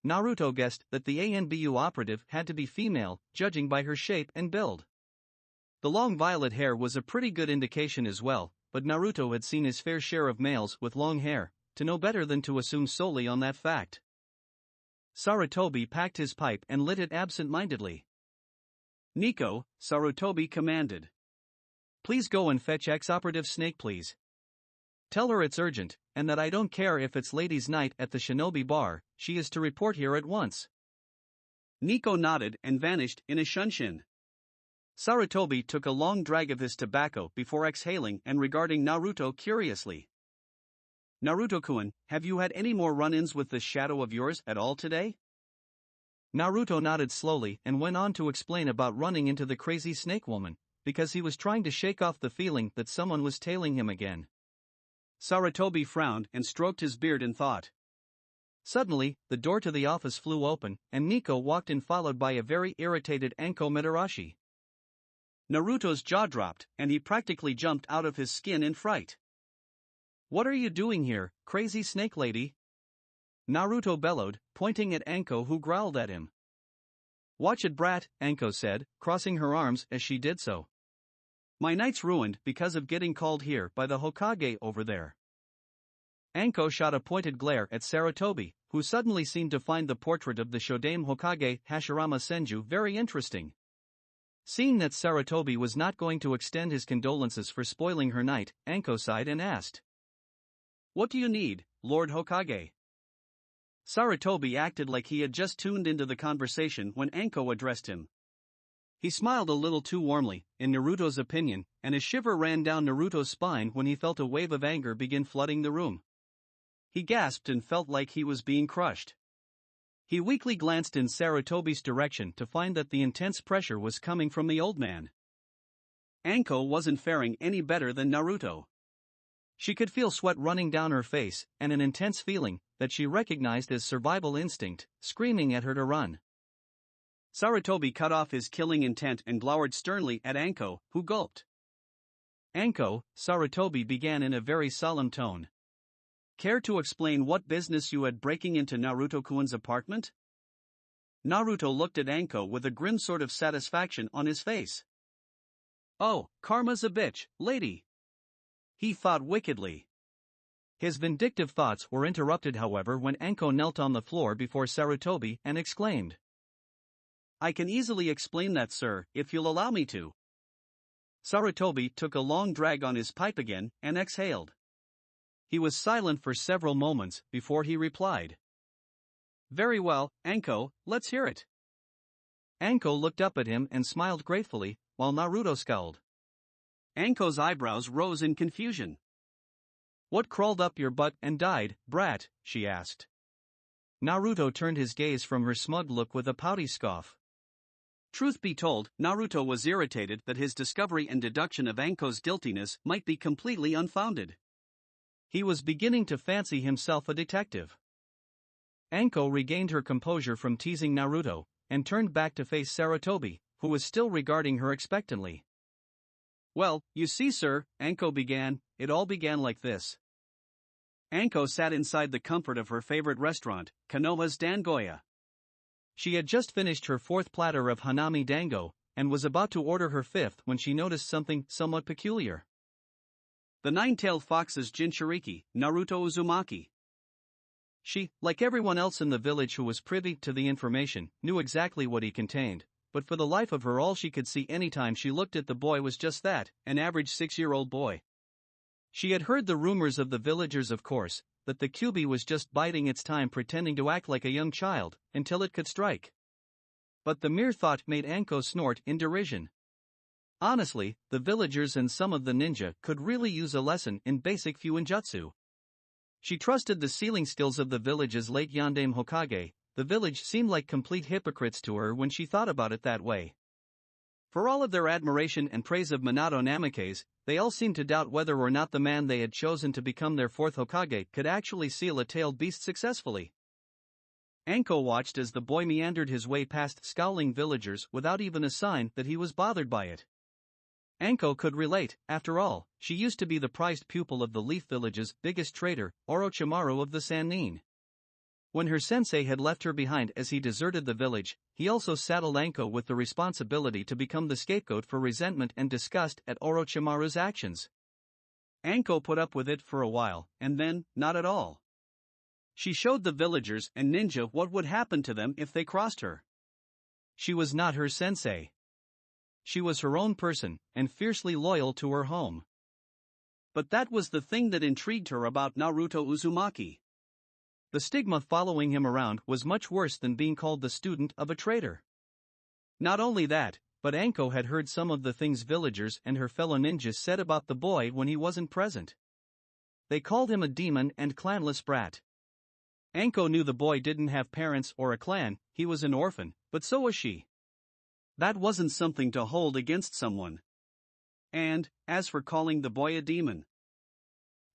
Naruto guessed that the ANBU operative had to be female, judging by her shape and build. The long violet hair was a pretty good indication as well, but Naruto had seen his fair share of males with long hair, to know better than to assume solely on that fact. Sarutobi packed his pipe and lit it absent-mindedly. "Nico," Sarutobi commanded. "Please go and fetch ex-operative Snake, please. Tell her it's urgent, and that I don't care if it's ladies' night at the Shinobi Bar, she is to report here at once." Nico nodded and vanished in a shunshin. Sarutobi took a long drag of his tobacco before exhaling and regarding Naruto curiously. "Naruto-kun, have you had any more run-ins with this shadow of yours at all today?" Naruto nodded slowly and went on to explain about running into the crazy snake woman, because he was trying to shake off the feeling that someone was tailing him again. Sarutobi frowned and stroked his beard in thought. Suddenly, the door to the office flew open, and Nico walked in followed by a very irritated Anko Mitarashi. Naruto's jaw dropped, and he practically jumped out of his skin in fright. "What are you doing here, crazy snake lady?" Naruto bellowed, pointing at Anko, who growled at him. Watch it, brat, Anko said, crossing her arms as she did so. My night's ruined because of getting called here by the Hokage over there. Anko shot a pointed glare at Sarutobi, who suddenly seemed to find the portrait of the Shodaime Hokage Hashirama Senju very interesting. Seeing that Sarutobi was not going to extend his condolences for spoiling her night, Anko sighed and asked, What do you need, Lord Hokage? Sarutobi acted like he had just tuned into the conversation when Anko addressed him. He smiled a little too warmly, in Naruto's opinion, and a shiver ran down Naruto's spine when he felt a wave of anger begin flooding the room. He gasped and felt like he was being crushed. He weakly glanced in Sarutobi's direction to find that the intense pressure was coming from the old man. Anko wasn't faring any better than Naruto. She could feel sweat running down her face, and an intense feeling, that she recognized as survival instinct, screaming at her to run. Sarutobi cut off his killing intent and glowered sternly at Anko, who gulped. Anko, Sarutobi began in a very solemn tone. Care to explain what business you had breaking into Naruto-kun's apartment? Naruto looked at Anko with a grim sort of satisfaction on his face. Oh, karma's a bitch, lady. He thought wickedly. His vindictive thoughts were interrupted, however, when Anko knelt on the floor before Sarutobi and exclaimed, I can easily explain that, sir, if you'll allow me to. Sarutobi took a long drag on his pipe again and exhaled. He was silent for several moments before he replied. Very well, Anko, let's hear it. Anko looked up at him and smiled gratefully, while Naruto scowled. Anko's eyebrows rose in confusion. What crawled up your butt and died, brat? She asked. Naruto turned his gaze from her smug look with a pouty scoff. Truth be told, Naruto was irritated that his discovery and deduction of Anko's guiltiness might be completely unfounded. He was beginning to fancy himself a detective. Anko regained her composure from teasing Naruto, and turned back to face Sarutobi, who was still regarding her expectantly. Well, you see, sir, Anko began, it all began like this. Anko sat inside the comfort of her favorite restaurant, Konoha's Dangoya. She had just finished her 4th platter of Hanami Dango, and was about to order her 5th when she noticed something somewhat peculiar. The 9-tailed fox's Jinchuriki, Naruto Uzumaki. She, like everyone else in the village who was privy to the information, knew exactly what he contained, but for the life of her all she could see anytime she looked at the boy was just that, an average 6-year-old boy. She had heard the rumors of the villagers, of course, that the Kyuubi was just biding its time pretending to act like a young child, until it could strike. But the mere thought made Anko snort in derision. Honestly, the villagers and some of the ninja could really use a lesson in basic Fuinjutsu. She trusted the sealing skills of the village's late Yondaime Hokage. The village seemed like complete hypocrites to her when she thought about it that way. For all of their admiration and praise of Minato Namikaze, they all seemed to doubt whether or not the man they had chosen to become their 4th Hokage could actually seal a tailed beast successfully. Anko watched as the boy meandered his way past scowling villagers without even a sign that he was bothered by it. Anko could relate, after all, she used to be the prized pupil of the Leaf Village's biggest trader, Orochimaru of the Sannin. When her sensei had left her behind as he deserted the village, he also saddled Anko with the responsibility to become the scapegoat for resentment and disgust at Orochimaru's actions. Anko put up with it for a while, and then, not at all. She showed the villagers and ninja what would happen to them if they crossed her. She was not her sensei. She was her own person, and fiercely loyal to her home. But that was the thing that intrigued her about Naruto Uzumaki. The stigma following him around was much worse than being called the student of a traitor. Not only that, but Anko had heard some of the things villagers and her fellow ninjas said about the boy when he wasn't present. They called him a demon and clanless brat. Anko knew the boy didn't have parents or a clan, he was an orphan, but so was she. That wasn't something to hold against someone. And, as for calling the boy a demon,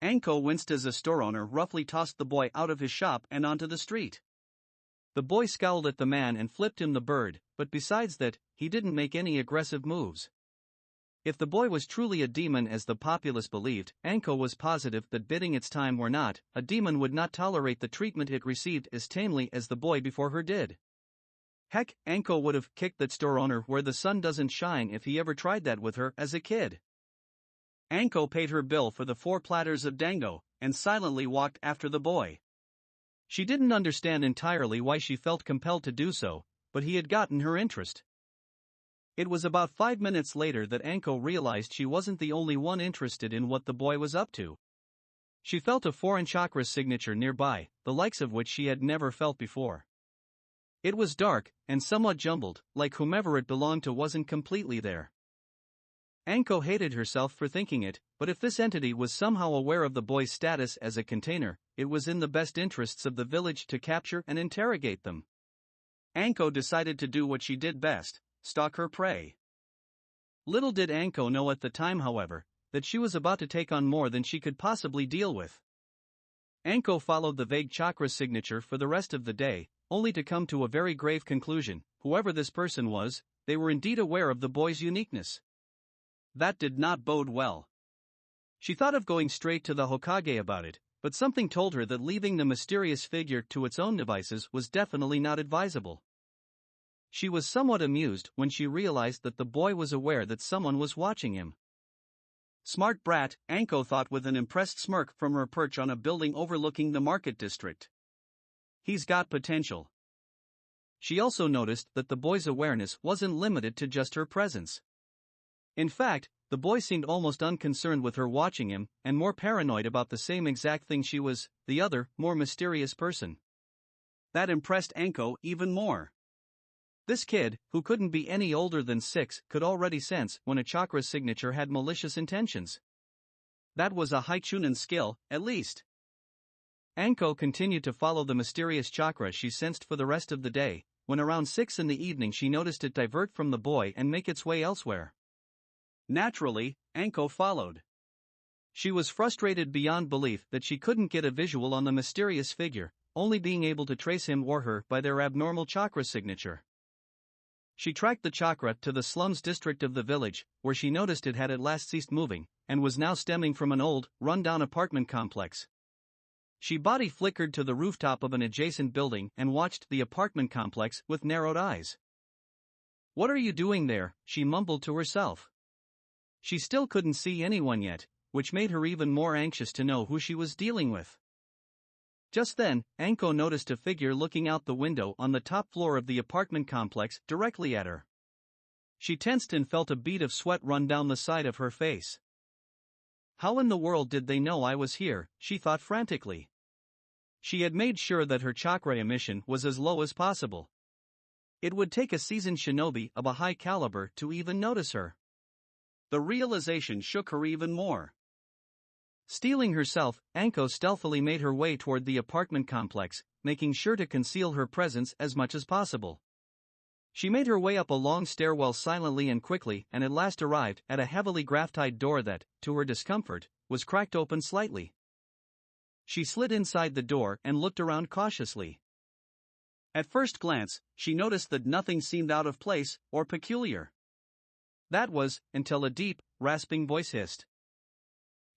Anko winced as a store owner roughly tossed the boy out of his shop and onto the street. The boy scowled at the man and flipped him the bird, but besides that, he didn't make any aggressive moves. If the boy was truly a demon as the populace believed, Anko was positive that bidding its time or not, a demon would not tolerate the treatment it received as tamely as the boy before her did. Heck, Anko would have kicked that store owner where the sun doesn't shine if he ever tried that with her as a kid. Anko paid her bill for the 4 platters of dango, and silently walked after the boy. She didn't understand entirely why she felt compelled to do so, but he had gotten her interest. It was about 5 minutes later that Anko realized she wasn't the only one interested in what the boy was up to. She felt a foreign chakra signature nearby, the likes of which she had never felt before. It was dark, and somewhat jumbled, like whomever it belonged to wasn't completely there. Anko hated herself for thinking it, but if this entity was somehow aware of the boy's status as a container, it was in the best interests of the village to capture and interrogate them. Anko decided to do what she did best: stalk her prey. Little did Anko know at the time, however, that she was about to take on more than she could possibly deal with. Anko followed the vague chakra signature for the rest of the day, only to come to a very grave conclusion: whoever this person was, they were indeed aware of the boy's uniqueness. That did not bode well. She thought of going straight to the Hokage about it, but something told her that leaving the mysterious figure to its own devices was definitely not advisable. She was somewhat amused when she realized that the boy was aware that someone was watching him. Smart brat, Anko thought with an impressed smirk from her perch on a building overlooking the market district. He's got potential. She also noticed that the boy's awareness wasn't limited to just her presence. In fact, the boy seemed almost unconcerned with her watching him, and more paranoid about the same exact thing she was, the other, more mysterious person. That impressed Anko even more. This kid, who couldn't be any older than 6, could already sense when a chakra signature had malicious intentions. That was a high Chunin skill, at least. Anko continued to follow the mysterious chakra she sensed for the rest of the day, when around 6 in the evening she noticed it divert from the boy and make its way elsewhere. Naturally, Anko followed. She was frustrated beyond belief that she couldn't get a visual on the mysterious figure, only being able to trace him or her by their abnormal chakra signature. She tracked the chakra to the slums district of the village, where she noticed it had at last ceased moving, and was now stemming from an old, run-down apartment complex. She body flickered to the rooftop of an adjacent building and watched the apartment complex with narrowed eyes. "What are you doing there?" she mumbled to herself. She still couldn't see anyone yet, which made her even more anxious to know who she was dealing with. Just then, Anko noticed a figure looking out the window on the top floor of the apartment complex directly at her. She tensed and felt a bead of sweat run down the side of her face. How in the world did they know I was here, she thought frantically. She had made sure that her chakra emission was as low as possible. It would take a seasoned shinobi of a high caliber to even notice her. The realization shook her even more. Steeling herself, Anko stealthily made her way toward the apartment complex, making sure to conceal her presence as much as possible. She made her way up a long stairwell silently and quickly, and at last arrived at a heavily graphite door that, to her discomfort, was cracked open slightly. She slid inside the door and looked around cautiously. At first glance, she noticed that nothing seemed out of place or peculiar. That was, until a deep, rasping voice hissed.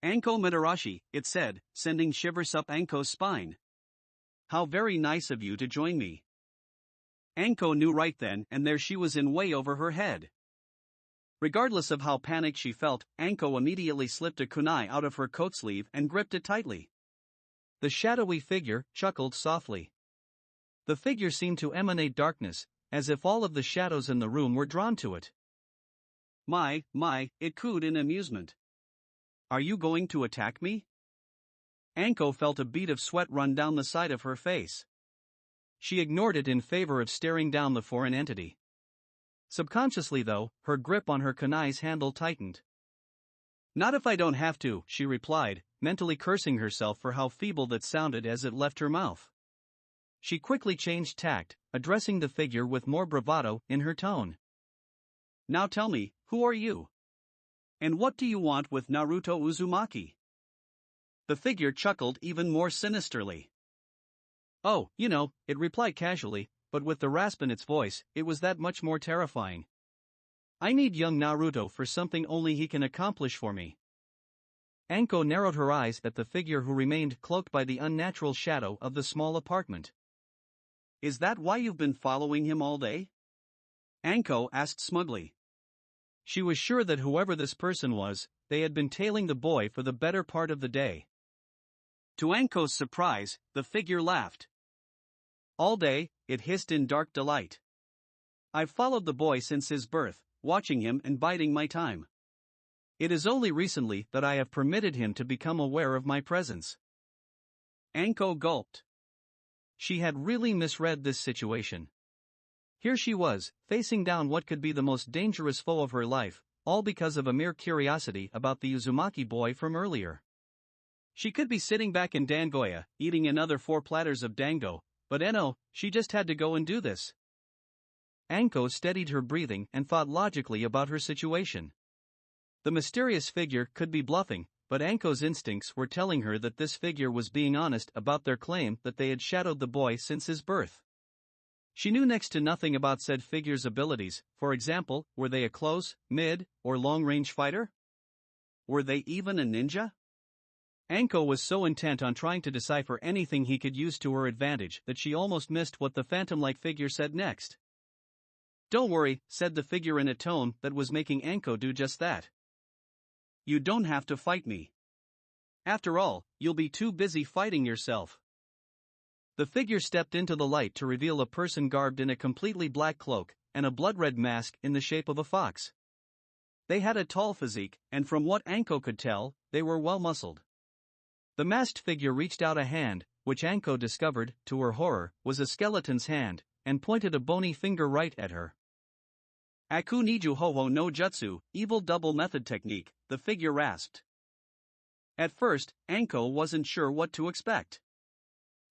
"Anko Mitarashi," it said, sending shivers up Anko's spine. "How very nice of you to join me." Anko knew right then and there she was in way over her head. Regardless of how panicked she felt, Anko immediately slipped a kunai out of her coat sleeve and gripped it tightly. The shadowy figure chuckled softly. The figure seemed to emanate darkness, as if all of the shadows in the room were drawn to it. My, it cooed in amusement. "Are you going to attack me?" Anko felt a bead of sweat run down the side of her face. She ignored it in favor of staring down the foreign entity. Subconsciously though, her grip on her kunai's handle tightened. "Not if I don't have to," she replied, mentally cursing herself for how feeble that sounded as it left her mouth. She quickly changed tact, addressing the figure with more bravado in her tone. "Now tell me, who are you? And what do you want with Naruto Uzumaki?" The figure chuckled even more sinisterly. "Oh, it replied casually, but with the rasp in its voice, it was that much more terrifying. "I need young Naruto for something only he can accomplish for me." Anko narrowed her eyes at the figure who remained cloaked by the unnatural shadow of the small apartment. Is that why you've been following him all day? Anko asked smugly. She was sure that whoever this person was, they had been tailing the boy for the better part of the day. To Anko's surprise, the figure laughed. All day, it hissed in dark delight. I've followed the boy since his birth, watching him and biding my time. It is only recently that I have permitted him to become aware of my presence. Anko gulped. She had really misread this situation. Here she was, facing down what could be the most dangerous foe of her life, all because of a mere curiosity about the Uzumaki boy from earlier. She could be sitting back in Dangoya, eating another 4 platters of dango, but she just had to go and do this. Anko steadied her breathing and thought logically about her situation. The mysterious figure could be bluffing, but Anko's instincts were telling her that this figure was being honest about their claim that they had shadowed the boy since his birth. She knew next to nothing about said figure's abilities. For example, were they a close, mid, or long-range fighter? Were they even a ninja? Anko was so intent on trying to decipher anything he could use to her advantage that she almost missed what the phantom-like figure said next. Don't worry, said the figure in a tone that was making Anko do just that. You don't have to fight me. After all, you'll be too busy fighting yourself. The figure stepped into the light to reveal a person garbed in a completely black cloak and a blood-red mask in the shape of a fox. They had a tall physique, and from what Anko could tell, they were well-muscled. The masked figure reached out a hand, which Anko discovered, to her horror, was a skeleton's hand, and pointed a bony finger right at her. Aku Niju Hoho no Jutsu, evil double method technique, the figure rasped. At first, Anko wasn't sure what to expect.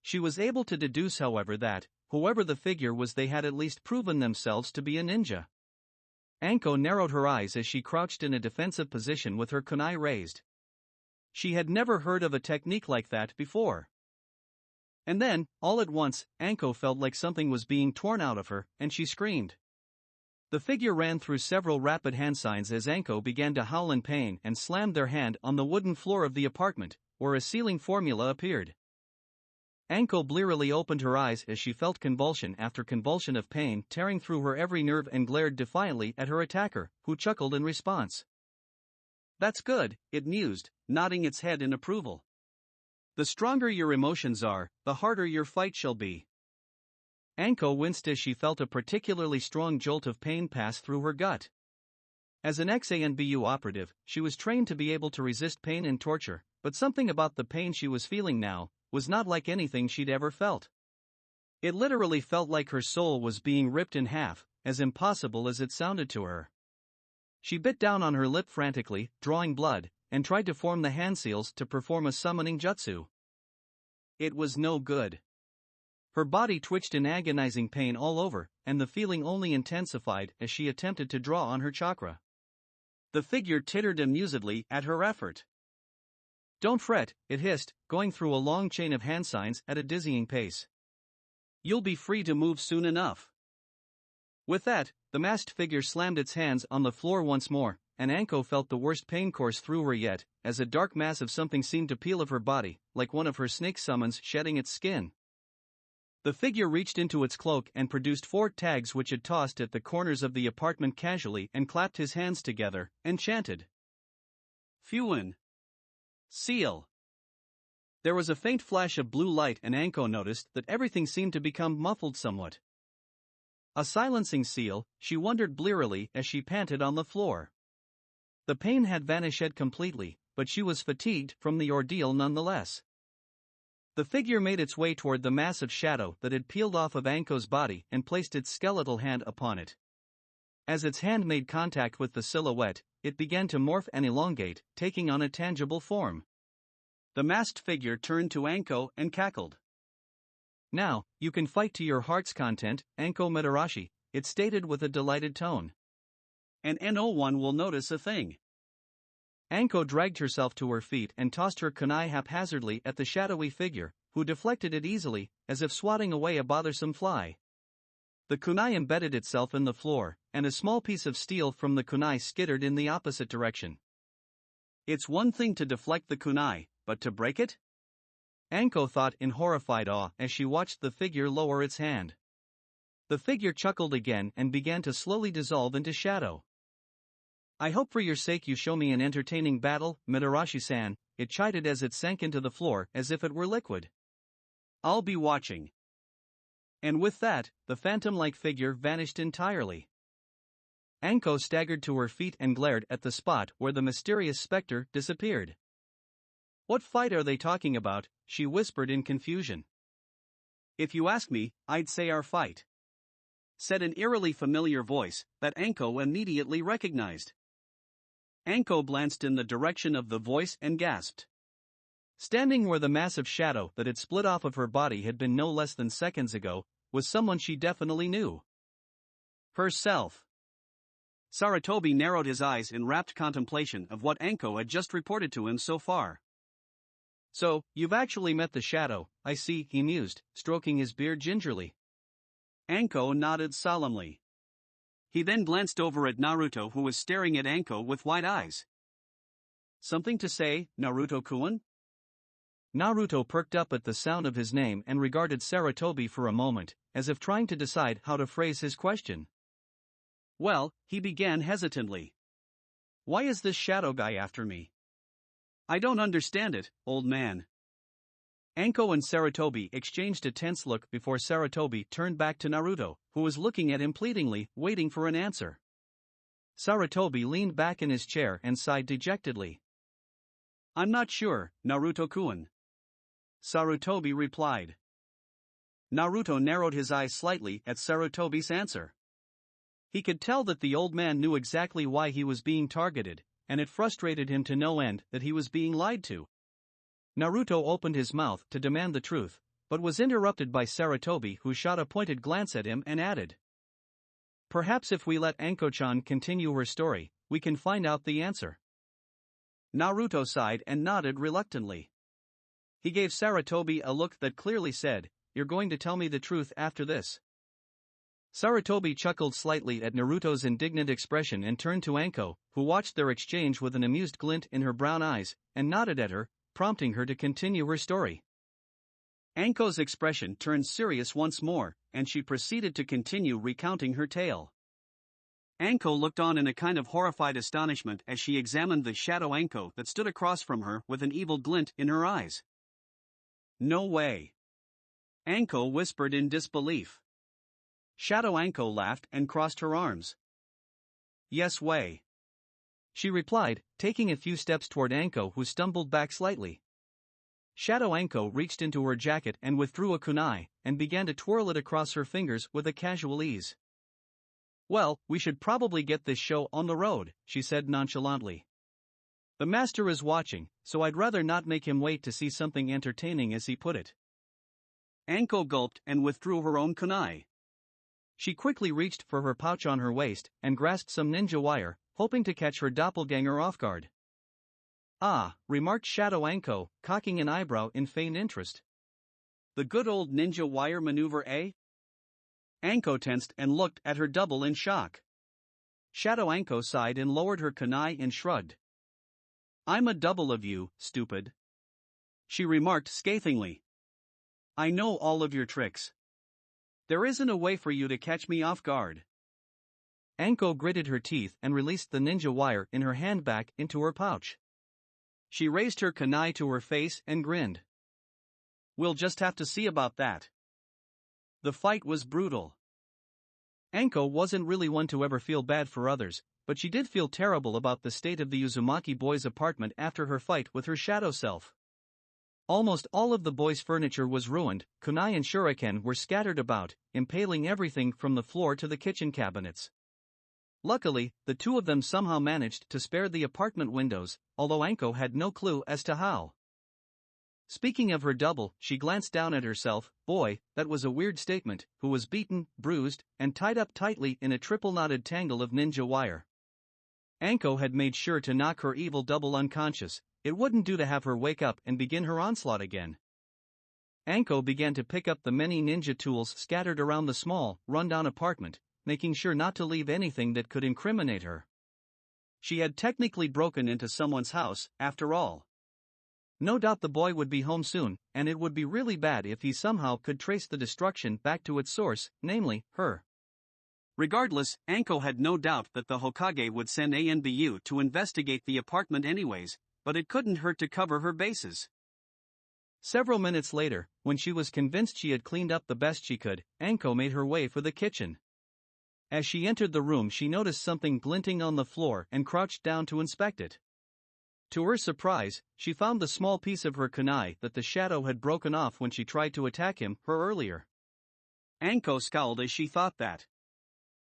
She was able to deduce, however, that, whoever the figure was, they had at least proven themselves to be a ninja. Anko narrowed her eyes as she crouched in a defensive position with her kunai raised. She had never heard of a technique like that before. And then, all at once, Anko felt like something was being torn out of her, and she screamed. The figure ran through several rapid hand signs as Anko began to howl in pain and slammed their hand on the wooden floor of the apartment, where a sealing formula appeared. Anko blearily opened her eyes as she felt convulsion after convulsion of pain tearing through her every nerve and glared defiantly at her attacker, who chuckled in response. That's good, it mused, nodding its head in approval. The stronger your emotions are, the harder your fight shall be. Anko winced as she felt a particularly strong jolt of pain pass through her gut. As an ex-ANBU operative, she was trained to be able to resist pain and torture, but something about the pain she was feeling now was not like anything she'd ever felt. It literally felt like her soul was being ripped in half, as impossible as it sounded to her. She bit down on her lip frantically, drawing blood, and tried to form the hand seals to perform a summoning jutsu. It was no good. Her body twitched in agonizing pain all over, and the feeling only intensified as she attempted to draw on her chakra. The figure tittered amusedly at her effort. Don't fret, it hissed, going through a long chain of hand signs at a dizzying pace. You'll be free to move soon enough. With that, the masked figure slammed its hands on the floor once more, and Anko felt the worst pain course through her yet, as a dark mass of something seemed to peel of her body, like one of her snake summons shedding its skin. The figure reached into its cloak and produced 4 tags which it tossed at the corners of the apartment casually and clapped his hands together, and chanted. Fuin. Seal. There was a faint flash of blue light and Anko noticed that everything seemed to become muffled somewhat. A silencing seal, she wondered blearily as she panted on the floor. The pain had vanished completely, but she was fatigued from the ordeal nonetheless. The figure made its way toward the massive shadow that had peeled off of Anko's body and placed its skeletal hand upon it. As its hand made contact with the silhouette, it began to morph and elongate, taking on a tangible form. The masked figure turned to Anko and cackled. Now, you can fight to your heart's content, Anko Madarashi, it stated with a delighted tone. And no one will notice a thing. Anko dragged herself to her feet and tossed her kunai haphazardly at the shadowy figure, who deflected it easily, as if swatting away a bothersome fly. The kunai embedded itself in the floor, and a small piece of steel from the kunai skittered in the opposite direction. It's one thing to deflect the kunai, but to break it? Anko thought in horrified awe as she watched the figure lower its hand. The figure chuckled again and began to slowly dissolve into shadow. I hope for your sake you show me an entertaining battle, Mitarashi-san, it chided as it sank into the floor as if it were liquid. I'll be watching. And with that, the phantom-like figure vanished entirely. Anko staggered to her feet and glared at the spot where the mysterious specter disappeared. What fight are they talking about? She whispered in confusion. If you ask me, I'd say our fight, said an eerily familiar voice that Anko immediately recognized. Anko glanced in the direction of the voice and gasped. Standing where the massive shadow that had split off of her body had been no less than seconds ago, was someone she definitely knew. Herself. Sarutobi narrowed his eyes in rapt contemplation of what Anko had just reported to him so far. So, you've actually met the shadow, I see, he mused, stroking his beard gingerly. Anko nodded solemnly. He then glanced over at Naruto, who was staring at Anko with wide eyes. Something to say, Naruto-kun? Naruto perked up at the sound of his name and regarded Sarutobi for a moment, as if trying to decide how to phrase his question. Well, he began hesitantly. Why is this shadow guy after me? I don't understand it, old man. Anko and Sarutobi exchanged a tense look before Sarutobi turned back to Naruto, who was looking at him pleadingly, waiting for an answer. Sarutobi leaned back in his chair and sighed dejectedly. I'm not sure, Naruto-kun. Sarutobi replied. Naruto narrowed his eyes slightly at Sarutobi's answer. He could tell that the old man knew exactly why he was being targeted, and it frustrated him to no end that he was being lied to. Naruto opened his mouth to demand the truth, but was interrupted by Sarutobi, who shot a pointed glance at him and added. Perhaps if we let Anko-chan continue her story, we can find out the answer. Naruto sighed and nodded reluctantly. He gave Sarutobi a look that clearly said, You're going to tell me the truth after this. Sarutobi chuckled slightly at Naruto's indignant expression and turned to Anko, who watched their exchange with an amused glint in her brown eyes, and nodded at her, prompting her to continue her story. Anko's expression turned serious once more, and she proceeded to continue recounting her tale. Anko looked on in a kind of horrified astonishment as she examined the shadow Anko that stood across from her with an evil glint in her eyes. No way. Anko whispered in disbelief. Shadow Anko laughed and crossed her arms. Yes way. She replied, taking a few steps toward Anko, who stumbled back slightly. Shadow Anko reached into her jacket and withdrew a kunai, and began to twirl it across her fingers with a casual ease. Well, we should probably get this show on the road, she said nonchalantly. The master is watching, so I'd rather not make him wait to see something entertaining, as he put it. Anko gulped and withdrew her own kunai. She quickly reached for her pouch on her waist and grasped some ninja wire, hoping to catch her doppelganger off guard. Ah, remarked Shadow Anko, cocking an eyebrow in feigned interest. The good old ninja wire maneuver, eh? Anko tensed and looked at her double in shock. Shadow Anko sighed and lowered her kunai and shrugged. I'm a double of you, stupid. She remarked scathingly. I know all of your tricks. There isn't a way for you to catch me off guard. Anko gritted her teeth and released the ninja wire in her hand back into her pouch. She raised her kunai to her face and grinned. We'll just have to see about that. The fight was brutal. Anko wasn't really one to ever feel bad for others, but she did feel terrible about the state of the Uzumaki boys' apartment after her fight with her shadow self. Almost all of the boys' furniture was ruined, kunai and shuriken were scattered about, impaling everything from the floor to the kitchen cabinets. Luckily, the two of them somehow managed to spare the apartment windows, although Anko had no clue as to how. Speaking of her double, she glanced down at herself. Boy, that was a weird statement, who was beaten, bruised, and tied up tightly in a triple-knotted tangle of ninja wire. Anko had made sure to knock her evil double unconscious. It wouldn't do to have her wake up and begin her onslaught again. Anko began to pick up the many ninja tools scattered around the small, run-down apartment, making sure not to leave anything that could incriminate her. She had technically broken into someone's house, after all. No doubt the boy would be home soon, and it would be really bad if he somehow could trace the destruction back to its source, namely, her. Regardless, Anko had no doubt that the Hokage would send Anbu to investigate the apartment anyways, but it couldn't hurt to cover her bases. Several minutes later, when she was convinced she had cleaned up the best she could, Anko made her way for the kitchen. As she entered the room, she noticed something glinting on the floor and crouched down to inspect it. To her surprise, she found the small piece of her kunai that the shadow had broken off when she tried to attack him earlier. Anko scowled as she thought that.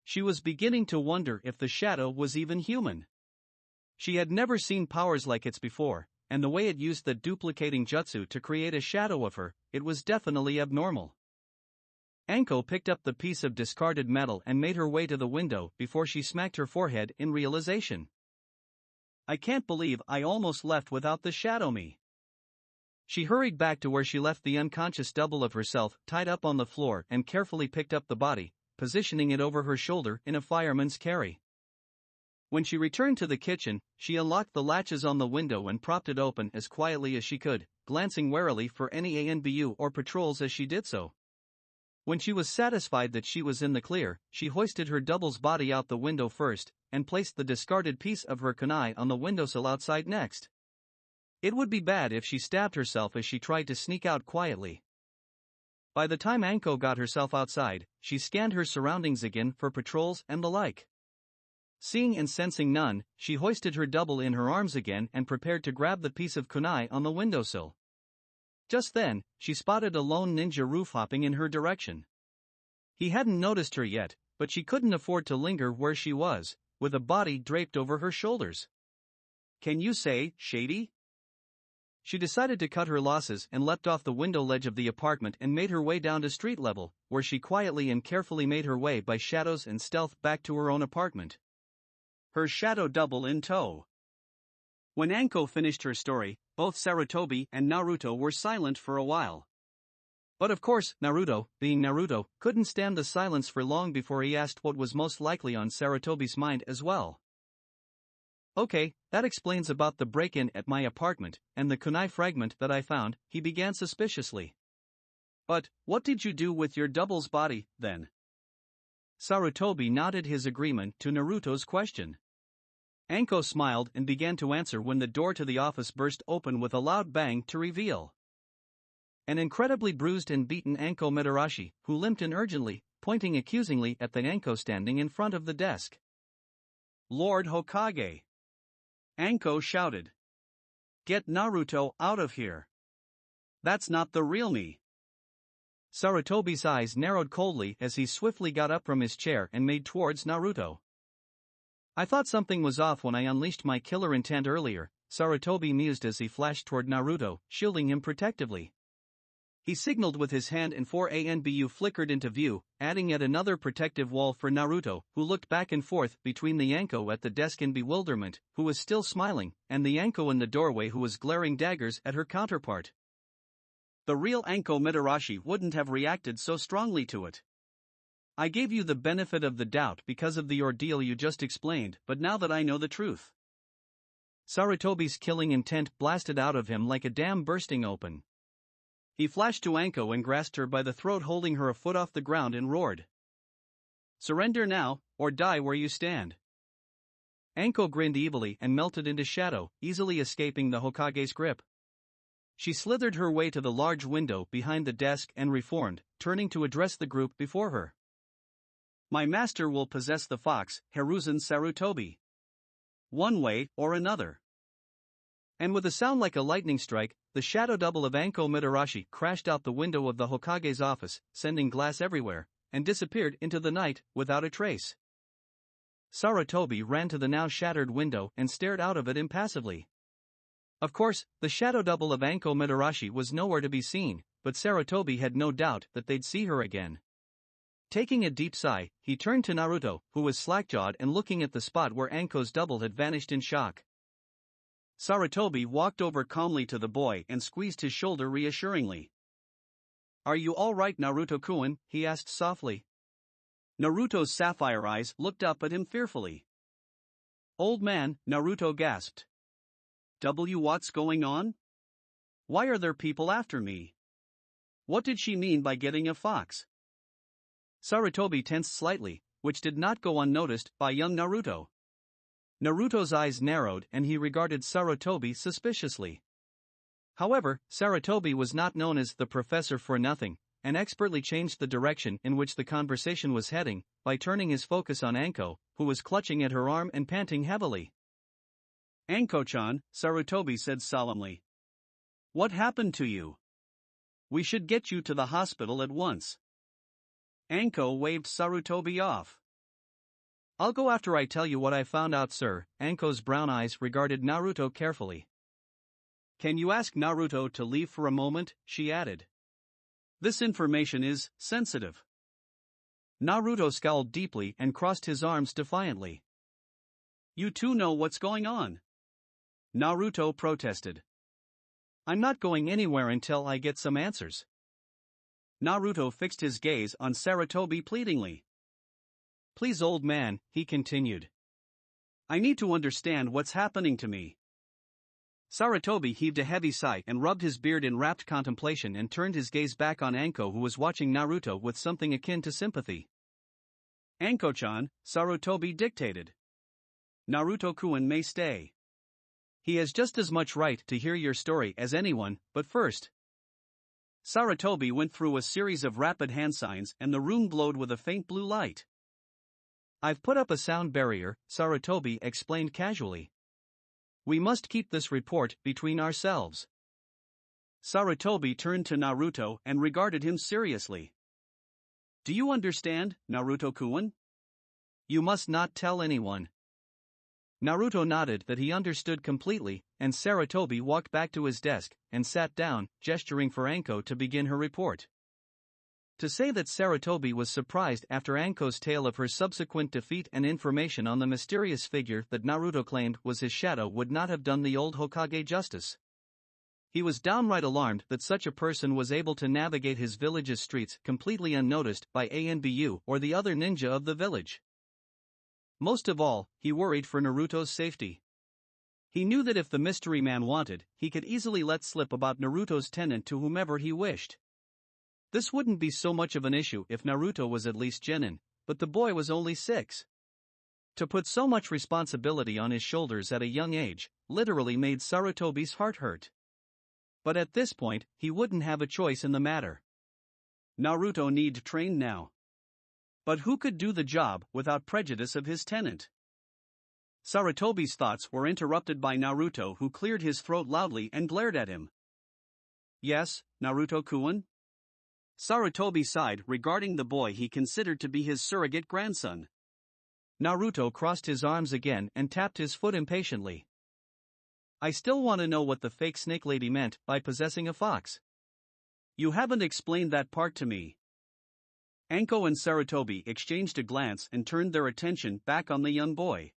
She was beginning to wonder if the shadow was even human. She had never seen powers like its before, and the way it used the duplicating jutsu to create a shadow of her, it was definitely abnormal. Anko picked up the piece of discarded metal and made her way to the window before she smacked her forehead in realization. I can't believe I almost left without the shadow me. She hurried back to where she left the unconscious double of herself tied up on the floor and carefully picked up the body, positioning it over her shoulder in a fireman's carry. When she returned to the kitchen, she unlocked the latches on the window and propped it open as quietly as she could, glancing warily for any ANBU or patrols as she did so. When she was satisfied that she was in the clear, she hoisted her double's body out the window first, and placed the discarded piece of her kunai on the windowsill outside next. It would be bad if she stabbed herself as she tried to sneak out quietly. By the time Anko got herself outside, she scanned her surroundings again for patrols and the like. Seeing and sensing none, she hoisted her double in her arms again and prepared to grab the piece of kunai on the windowsill. Just then, she spotted a lone ninja roof-hopping in her direction. He hadn't noticed her yet, but she couldn't afford to linger where she was, with a body draped over her shoulders. Can you say, shady? She decided to cut her losses and leapt off the window ledge of the apartment and made her way down to street level, where she quietly and carefully made her way by shadows and stealth back to her own apartment. Her shadow double in tow. When Anko finished her story, both Sarutobi and Naruto were silent for a while. But of course, Naruto, being Naruto, couldn't stand the silence for long before he asked what was most likely on Sarutobi's mind as well. Okay, that explains about the break-in at my apartment, and the kunai fragment that I found, he began suspiciously. But, what did you do with your double's body, then? Sarutobi nodded his agreement to Naruto's question. Anko smiled and began to answer when the door to the office burst open with a loud bang to reveal an incredibly bruised and beaten Anko Mitarashi, who limped in urgently, pointing accusingly at the Anko standing in front of the desk. Lord Hokage! Anko shouted. Get Naruto out of here! That's not the real me! Sarutobi's eyes narrowed coldly as he swiftly got up from his chair and made towards Naruto. I thought something was off when I unleashed my killer intent earlier, Sarutobi mused as he flashed toward Naruto, shielding him protectively. He signaled with his hand and 4 ANBU flickered into view, adding yet another protective wall for Naruto, who looked back and forth between the Anko at the desk in bewilderment, who was still smiling, and the Anko in the doorway who was glaring daggers at her counterpart. The real Anko Mitarashi wouldn't have reacted so strongly to it. I gave you the benefit of the doubt because of the ordeal you just explained, but now that I know the truth. Sarutobi's killing intent blasted out of him like a dam bursting open. He flashed to Anko and grasped her by the throat, holding her a foot off the ground, and roared. Surrender now, or die where you stand. Anko grinned evilly and melted into shadow, easily escaping the Hokage's grip. She slithered her way to the large window behind the desk and reformed, turning to address the group before her. My master will possess the fox, Hiruzen Sarutobi. One way or another. And with a sound like a lightning strike, the shadow double of Anko Mitarashi crashed out the window of the Hokage's office, sending glass everywhere, and disappeared into the night without a trace. Sarutobi ran to the now shattered window and stared out of it impassively. Of course, the shadow double of Anko Mitarashi was nowhere to be seen, but Sarutobi had no doubt that they'd see her again. Taking a deep sigh, he turned to Naruto, who was slack-jawed and looking at the spot where Anko's double had vanished in shock. Sarutobi walked over calmly to the boy and squeezed his shoulder reassuringly. Are you all right, Naruto-kun? He asked softly. Naruto's sapphire eyes looked up at him fearfully. Old man, Naruto gasped. What's going on? Why are there people after me? What did she mean by getting a fox? Sarutobi tensed slightly, which did not go unnoticed by young Naruto. Naruto's eyes narrowed and he regarded Sarutobi suspiciously. However, Sarutobi was not known as the professor for nothing, and expertly changed the direction in which the conversation was heading, by turning his focus on Anko, who was clutching at her arm and panting heavily. "Anko-chan," Sarutobi said solemnly. "What happened to you? We should get you to the hospital at once." Anko waved Sarutobi off. "I'll go after I tell you what I found out, sir." Anko's brown eyes regarded Naruto carefully. "Can you ask Naruto to leave for a moment?" she added. "This information is sensitive." Naruto scowled deeply and crossed his arms defiantly. "You two know what's going on?" Naruto protested. "I'm not going anywhere until I get some answers." Naruto fixed his gaze on Sarutobi pleadingly. "Please, old man," he continued. "I need to understand what's happening to me." Sarutobi heaved a heavy sigh and rubbed his beard in rapt contemplation and turned his gaze back on Anko, who was watching Naruto with something akin to sympathy. "Anko-chan," Sarutobi dictated. "Naruto-kun may stay. He has just as much right to hear your story as anyone, but first." Sarutobi went through a series of rapid hand signs and the room glowed with a faint blue light. "I've put up a sound barrier," Sarutobi explained casually. "We must keep this report between ourselves." Sarutobi turned to Naruto and regarded him seriously. "Do you understand, Naruto-kun? You must not tell anyone." Naruto nodded that he understood completely, and Sarutobi walked back to his desk and sat down, gesturing for Anko to begin her report. To say that Sarutobi was surprised after Anko's tale of her subsequent defeat and information on the mysterious figure that Naruto claimed was his shadow would not have done the old Hokage justice. He was downright alarmed that such a person was able to navigate his village's streets completely unnoticed by Anbu or the other ninja of the village. Most of all, he worried for Naruto's safety. He knew that if the mystery man wanted, he could easily let slip about Naruto's tenant to whomever he wished. This wouldn't be so much of an issue if Naruto was at least genin, but the boy was only 6. To put so much responsibility on his shoulders at a young age, literally made Sarutobi's heart hurt. But at this point, he wouldn't have a choice in the matter. Naruto needed to train now. But who could do the job without prejudice of his tenant? Sarutobi's thoughts were interrupted by Naruto, who cleared his throat loudly and glared at him. "Yes, Naruto-kun?" Sarutobi sighed regarding the boy he considered to be his surrogate grandson. Naruto crossed his arms again and tapped his foot impatiently. "I still want to know what the fake snake lady meant by possessing a fox. You haven't explained that part to me." Anko and Sarutobi exchanged a glance and turned their attention back on the young boy.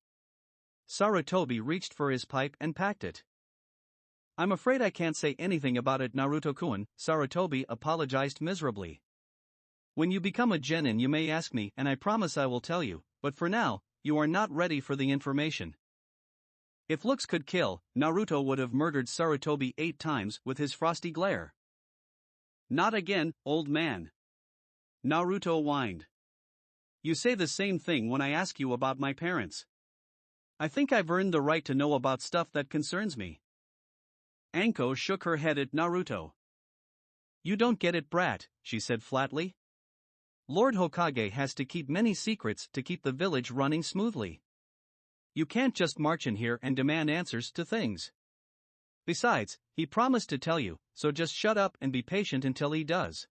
Sarutobi reached for his pipe and packed it. "I'm afraid I can't say anything about it, Naruto-kun," Sarutobi apologized miserably. "When you become a genin you may ask me and I promise I will tell you, but for now, you are not ready for the information." If looks could kill, Naruto would have murdered Sarutobi 8 times with his frosty glare. "Not again, old man." Naruto whined. "You say the same thing when I ask you about my parents. I think I've earned the right to know about stuff that concerns me." Anko shook her head at Naruto. "You don't get it, brat," she said flatly. "Lord Hokage has to keep many secrets to keep the village running smoothly. You can't just march in here and demand answers to things. Besides, he promised to tell you, so just shut up and be patient until he does."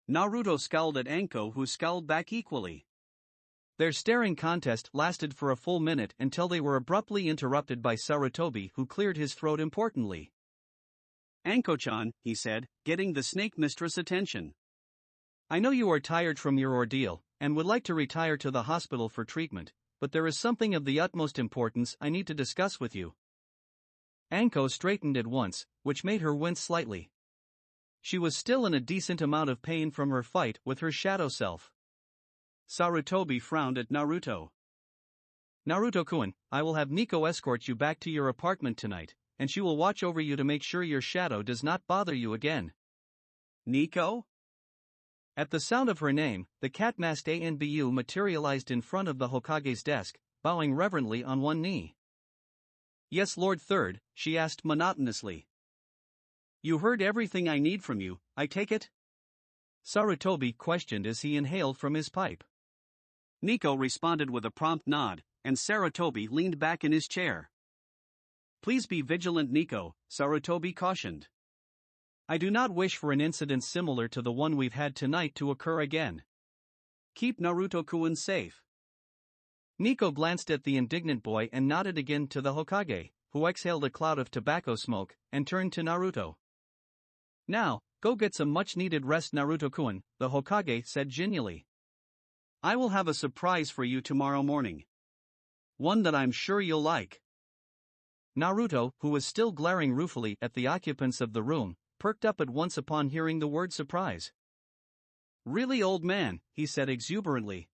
Naruto scowled at Anko, who scowled back equally. Their staring contest lasted for a full minute until they were abruptly interrupted by Sarutobi, who cleared his throat importantly. "Anko-chan," he said, getting the snake mistress' attention. "I know you are tired from your ordeal, and would like to retire to the hospital for treatment, but there is something of the utmost importance I need to discuss with you." Anko straightened at once, which made her wince slightly. She was still in a decent amount of pain from her fight with her shadow self. Sarutobi frowned at Naruto. "Naruto-kun, I will have Nico escort you back to your apartment tonight, and she will watch over you to make sure your shadow does not bother you again. Nico? At the sound of her name, the cat-masked Anbu materialized in front of the Hokage's desk, bowing reverently on one knee. Yes, Lord Third, she asked monotonously. You heard everything I need from you, I take it? Sarutobi questioned as he inhaled from his pipe. Nico responded with a prompt nod, and Sarutobi leaned back in his chair. Please be vigilant, Nico, Sarutobi cautioned. I do not wish for an incident similar to the one we've had tonight to occur again. Keep Naruto-kun safe. Nico glanced at the indignant boy and nodded again to the Hokage, who exhaled a cloud of tobacco smoke, and turned to Naruto. Now, go get some much-needed rest, Naruto-kun, the Hokage said genially. I will have a surprise for you tomorrow morning. One that I'm sure you'll like. Naruto, who was still glaring ruefully at the occupants of the room, perked up at once upon hearing the word surprise. Really, old man, he said exuberantly.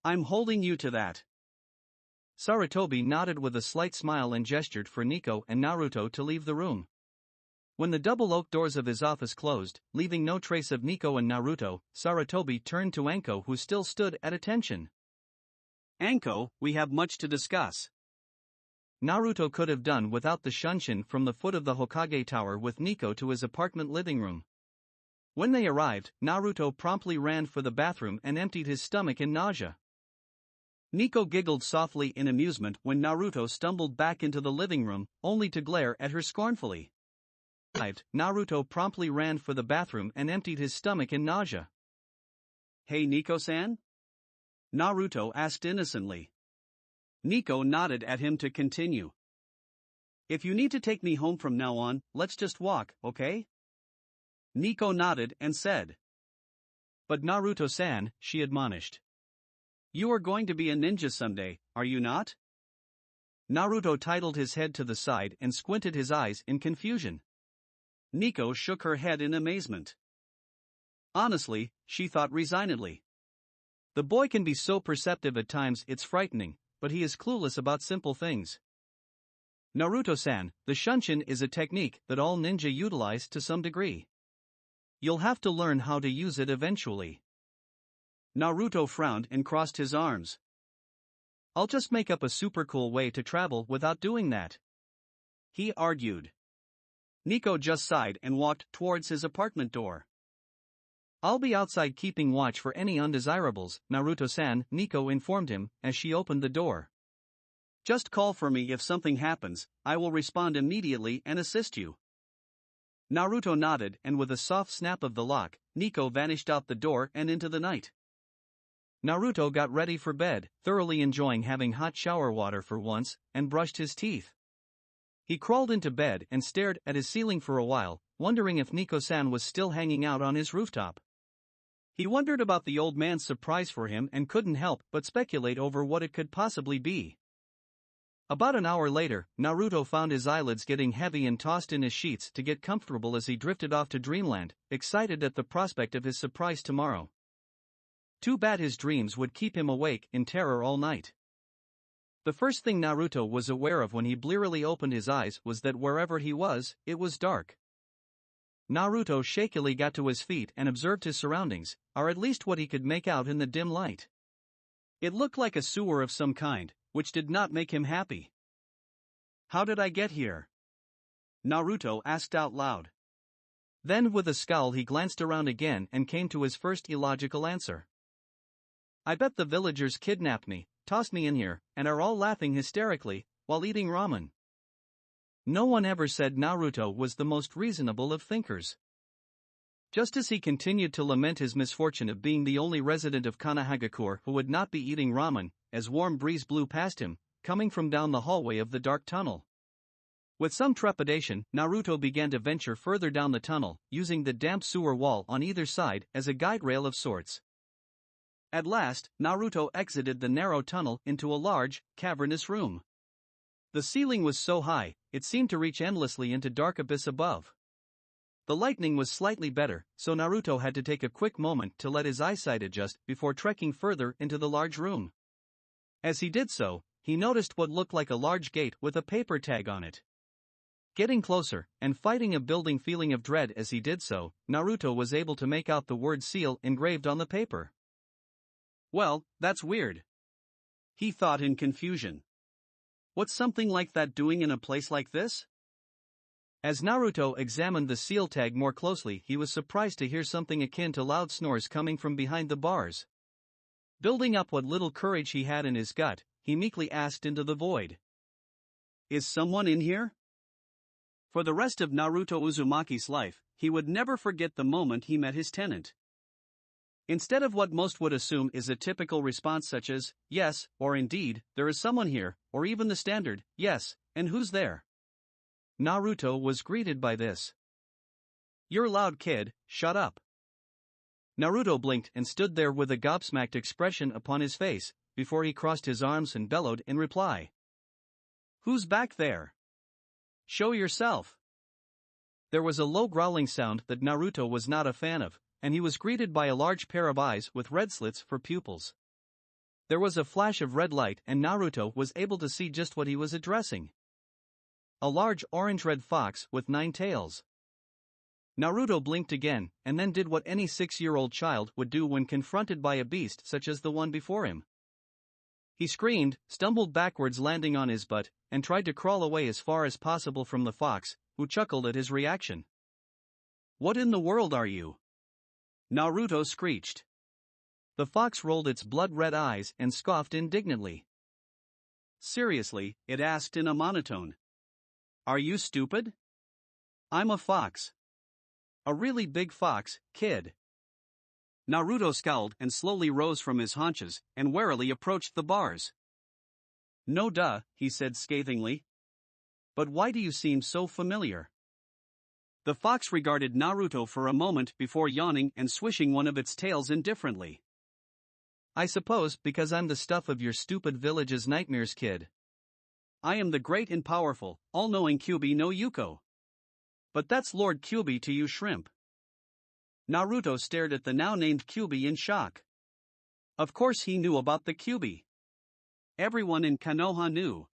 I'm holding you to that. Sarutobi nodded with a slight smile and gestured for Nico and Naruto to leave the room. When the double oak doors of his office closed, leaving no trace of Nico and Naruto, Sarutobi turned to Anko, who still stood at attention. Anko, we have much to discuss. Naruto could have done without the shunshin from the foot of the Hokage tower with Nico to his apartment living room. When they arrived, Naruto promptly ran for the bathroom and emptied his stomach in nausea. Nico giggled softly in amusement when Naruto stumbled back into the living room, only to glare at her scornfully. Naruto promptly ran for the bathroom and emptied his stomach in nausea. Hey Nico-san? Naruto asked innocently. Nico nodded at him to continue. If you need to take me home from now on, let's just walk, okay? Nico nodded and said. But Naruto-san, she admonished. You are going to be a ninja someday, are you not? Naruto titled his head to the side and squinted his eyes in confusion. Nico shook her head in amazement. Honestly, she thought resignedly. The boy can be so perceptive at times it's frightening, but he is clueless about simple things. Naruto-san, the shunshin is a technique that all ninja utilize to some degree. You'll have to learn how to use it eventually. Naruto frowned and crossed his arms. I'll just make up a super cool way to travel without doing that, he argued. Nico just sighed and walked towards his apartment door. I'll be outside keeping watch for any undesirables, Naruto-san, Nico informed him as she opened the door. Just call for me if something happens, I will respond immediately and assist you. Naruto nodded and with a soft snap of the lock, Nico vanished out the door and into the night. Naruto got ready for bed, thoroughly enjoying having hot shower water for once, and brushed his teeth. He crawled into bed and stared at his ceiling for a while, wondering if Nico-san was still hanging out on his rooftop. He wondered about the old man's surprise for him and couldn't help but speculate over what it could possibly be. About an hour later, Naruto found his eyelids getting heavy and tossed in his sheets to get comfortable as he drifted off to dreamland, excited at the prospect of his surprise tomorrow. Too bad his dreams would keep him awake in terror all night. The first thing Naruto was aware of when he blearily opened his eyes was that wherever he was, it was dark. Naruto shakily got to his feet and observed his surroundings, or at least what he could make out in the dim light. It looked like a sewer of some kind, which did not make him happy. How did I get here? Naruto asked out loud. Then with a scowl he glanced around again and came to his first illogical answer. I bet the villagers kidnapped me, tossed me in here, and are all laughing hysterically, while eating ramen. No one ever said Naruto was the most reasonable of thinkers. Just as he continued to lament his misfortune of being the only resident of Konohagakure who would not be eating ramen, as warm breeze blew past him, coming from down the hallway of the dark tunnel. With some trepidation, Naruto began to venture further down the tunnel, using the damp sewer wall on either side as a guide rail of sorts. At last, Naruto exited the narrow tunnel into a large, cavernous room. The ceiling was so high, it seemed to reach endlessly into dark abyss above. The lighting was slightly better, so Naruto had to take a quick moment to let his eyesight adjust before trekking further into the large room. As he did so, he noticed what looked like a large gate with a paper tag on it. Getting closer, and fighting a building feeling of dread as he did so, Naruto was able to make out the word seal engraved on the paper. Well, that's weird, he thought in confusion. What's something like that doing in a place like this? As Naruto examined the seal tag more closely, he was surprised to hear something akin to loud snores coming from behind the bars. Building up what little courage he had in his gut, he meekly asked into the void, "Is someone in here?" For the rest of Naruto Uzumaki's life, he would never forget the moment he met his tenant. Instead of what most would assume is a typical response such as, "Yes," or "Indeed, there is someone here," or even the standard, "Yes, and who's there?" Naruto was greeted by this: "You're loud, kid, shut up." Naruto blinked and stood there with a gobsmacked expression upon his face, before he crossed his arms and bellowed in reply, "Who's back there? Show yourself." There was a low growling sound that Naruto was not a fan of, and he was greeted by a large pair of eyes with red slits for pupils. There was a flash of red light and Naruto was able to see just what he was addressing. A large orange-red fox with 9 tails. Naruto blinked again, and then did what any 6-year-old child would do when confronted by a beast such as the one before him. He screamed, stumbled backwards landing on his butt, and tried to crawl away as far as possible from the fox, who chuckled at his reaction. "What in the world are you?" Naruto screeched. The fox rolled its blood-red eyes and scoffed indignantly. "Seriously," it asked in a monotone. "Are you stupid? I'm a fox. A really big fox, kid." Naruto scowled and slowly rose from his haunches and warily approached the bars. "No duh," he said scathingly. "But why do you seem so familiar?" The fox regarded Naruto for a moment before yawning and swishing one of its tails indifferently. "I suppose because I'm the stuff of your stupid village's nightmares, kid. I am the great and powerful, all-knowing Kyuubi no Yuko. But that's Lord Kyuubi to you shrimp." Naruto stared at the now-named Kyuubi in shock. Of course he knew about the Kyuubi. Everyone in Konoha knew.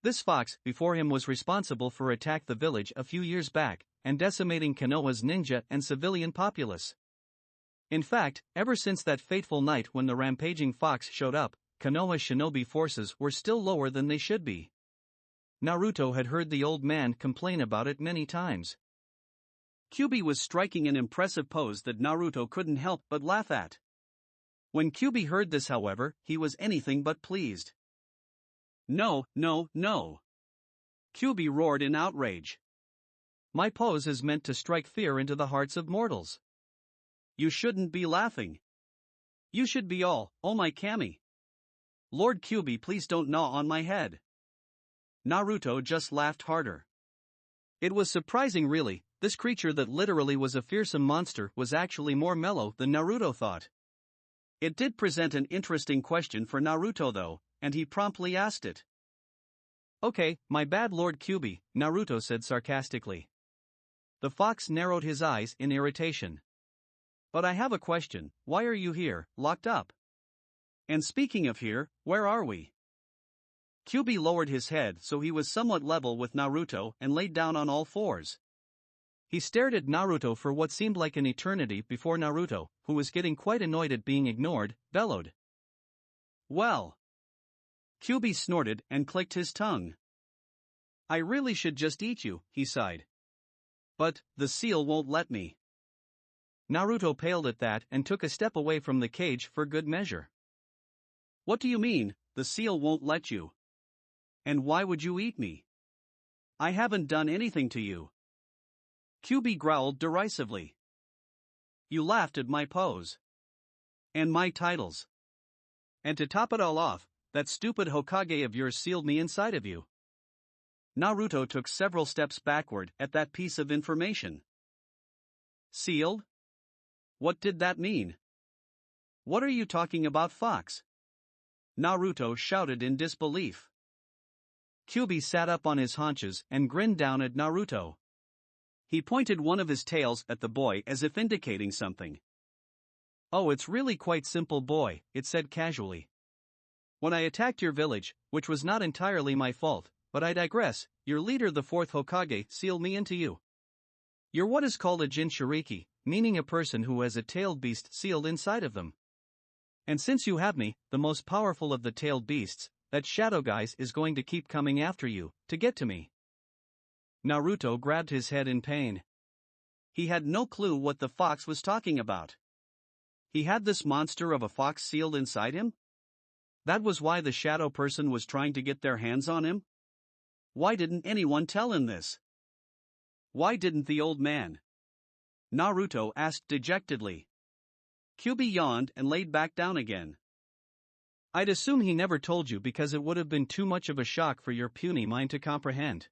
This fox before him was responsible for attacking the village a few years back, and decimating Konoha's ninja and civilian populace. In fact, ever since that fateful night when the rampaging fox showed up, Konoha's shinobi forces were still lower than they should be. Naruto had heard the old man complain about it many times. Kyuubi was striking an impressive pose that Naruto couldn't help but laugh at. When Kyuubi heard this, however, he was anything but pleased. "No, no, no!" Kyuubi roared in outrage. "My pose is meant to strike fear into the hearts of mortals. You shouldn't be laughing. You should be all, oh my kami. Lord Kyuubi, please don't gnaw on my head." Naruto just laughed harder. It was surprising really, this creature that literally was a fearsome monster was actually more mellow than Naruto thought. It did present an interesting question for Naruto though, and he promptly asked it. "Okay, my bad Lord Kyuubi," Naruto said sarcastically. The fox narrowed his eyes in irritation. "But I have a question, why are you here, locked up? And speaking of here, where are we?" Kyuubi lowered his head so he was somewhat level with Naruto and laid down on all fours. He stared at Naruto for what seemed like an eternity before Naruto, who was getting quite annoyed at being ignored, bellowed. "Well." Kyuubi snorted and clicked his tongue. "I really should just eat you," he sighed. "But the seal won't let me." Naruto paled at that and took a step away from the cage for good measure. "What do you mean, the seal won't let you? And why would you eat me? I haven't done anything to you." Kyuubi growled derisively. "You laughed at my pose. And my titles. And to top it all off, that stupid Hokage of yours sealed me inside of you." Naruto took several steps backward at that piece of information. "Sealed? What did that mean? What are you talking about, fox?" Naruto shouted in disbelief. Kyuubi sat up on his haunches and grinned down at Naruto. He pointed one of his tails at the boy as if indicating something. "Oh, it's really quite simple, boy," it said casually. "When I attacked your village, which was not entirely my fault, but I digress. Your leader, the fourth Hokage, sealed me into you. You're what is called a Jinchuriki, meaning a person who has a tailed beast sealed inside of them. And since you have me, the most powerful of the tailed beasts, that shadow guy is going to keep coming after you, to get to me. Naruto grabbed his head in pain. He had no clue what the fox was talking about. He had this monster of a fox sealed inside him? That was why the shadow person was trying to get their hands on him? Why didn't anyone tell him this? Why didn't the old man? Naruto asked dejectedly. Kyuubi yawned and laid back down again. I'd assume he never told you because it would have been too much of a shock for your puny mind to comprehend.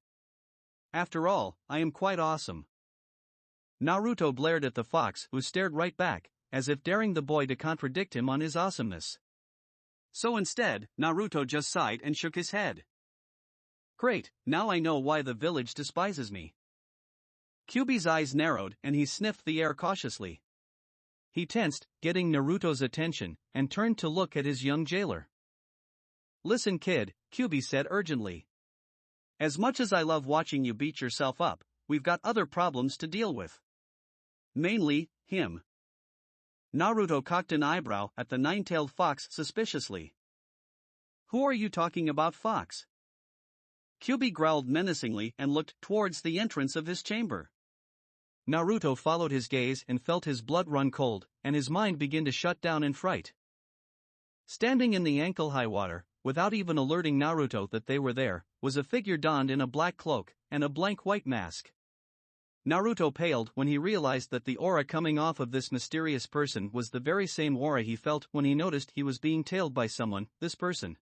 After all, I am quite awesome. Naruto glared at the fox, who stared right back, as if daring the boy to contradict him on his awesomeness. So instead, Naruto just sighed and shook his head. Great, now I know why the village despises me. Kyuubi's eyes narrowed and he sniffed the air cautiously. He tensed, getting Naruto's attention, and turned to look at his young jailer. Listen kid, Kyuubi said urgently. As much as I love watching you beat yourself up, we've got other problems to deal with. Mainly, him. Naruto cocked an eyebrow at the nine-tailed fox suspiciously. Who are you talking about, fox? Kyuubi growled menacingly and looked towards the entrance of his chamber. Naruto followed his gaze and felt his blood run cold, and his mind begin to shut down in fright. Standing in the ankle-high water, without even alerting Naruto that they were there, was a figure donned in a black cloak and a blank white mask. Naruto paled when he realized that the aura coming off of this mysterious person was the very same aura he felt when he noticed he was being tailed by someone, this person.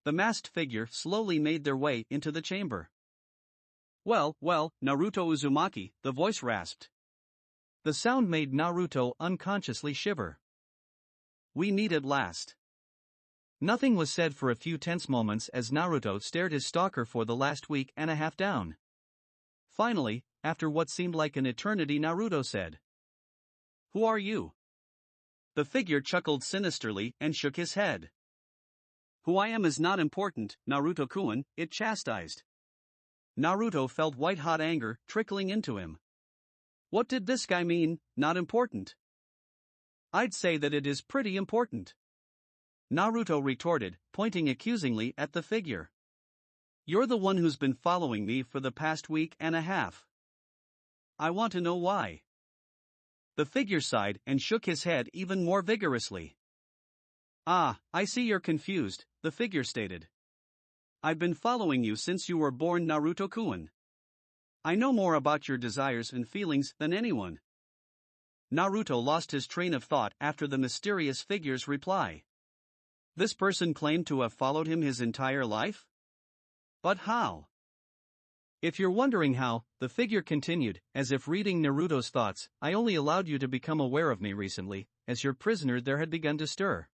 The masked figure slowly made their way into the chamber. Well, Naruto Uzumaki, the voice rasped. The sound made Naruto unconsciously shiver. We meet at last. Nothing was said for a few tense moments as Naruto stared his stalker for the last week and a half down. Finally, after what seemed like an eternity, Naruto said, Who are you? The figure chuckled sinisterly and shook his head. Who I am is not important, Naruto-kun, it chastised. Naruto felt white-hot anger trickling into him. What did this guy mean, not important? I'd say that it is pretty important. Naruto retorted, pointing accusingly at the figure. You're the one who's been following me for the past week and a half. I want to know why. The figure sighed and shook his head even more vigorously. Ah, I see you're confused, the figure stated. I've been following you since you were born, Naruto-kun. I know more about your desires and feelings than anyone. Naruto lost his train of thought after the mysterious figure's reply. This person claimed to have followed him his entire life? But how? If you're wondering how, the figure continued, as if reading Naruto's thoughts, I only allowed you to become aware of me recently, as your prisoner there had begun to stir.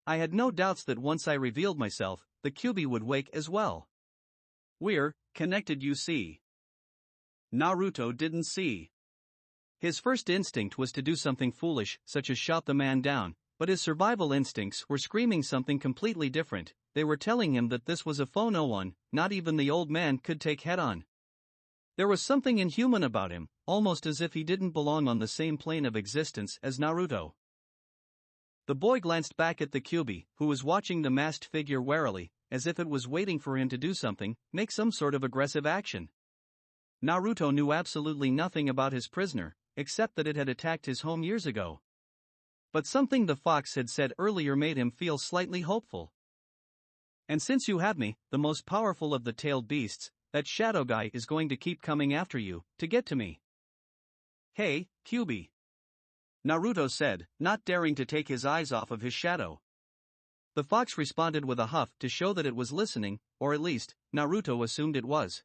I had no doubts that once I revealed myself, the Kyuubi would wake as well. We're connected, you see. Naruto didn't see. His first instinct was to do something foolish, such as shout the man down, but his survival instincts were screaming something completely different. They were telling him that this was a foe no one, not even the old man, could take head-on. There was something inhuman about him, almost as if he didn't belong on the same plane of existence as Naruto. The boy glanced back at the Kyuubi, who was watching the masked figure warily, as if it was waiting for him to do something, make some sort of aggressive action. Naruto knew absolutely nothing about his prisoner, except that it had attacked his home years ago. But something the fox had said earlier made him feel slightly hopeful. And since you have me, the most powerful of the tailed beasts, that shadow guy is going to keep coming after you, to get to me. Hey, Kyuubi. Naruto said, not daring to take his eyes off of his shadow. The fox responded with a huff to show that it was listening, or at least, Naruto assumed it was.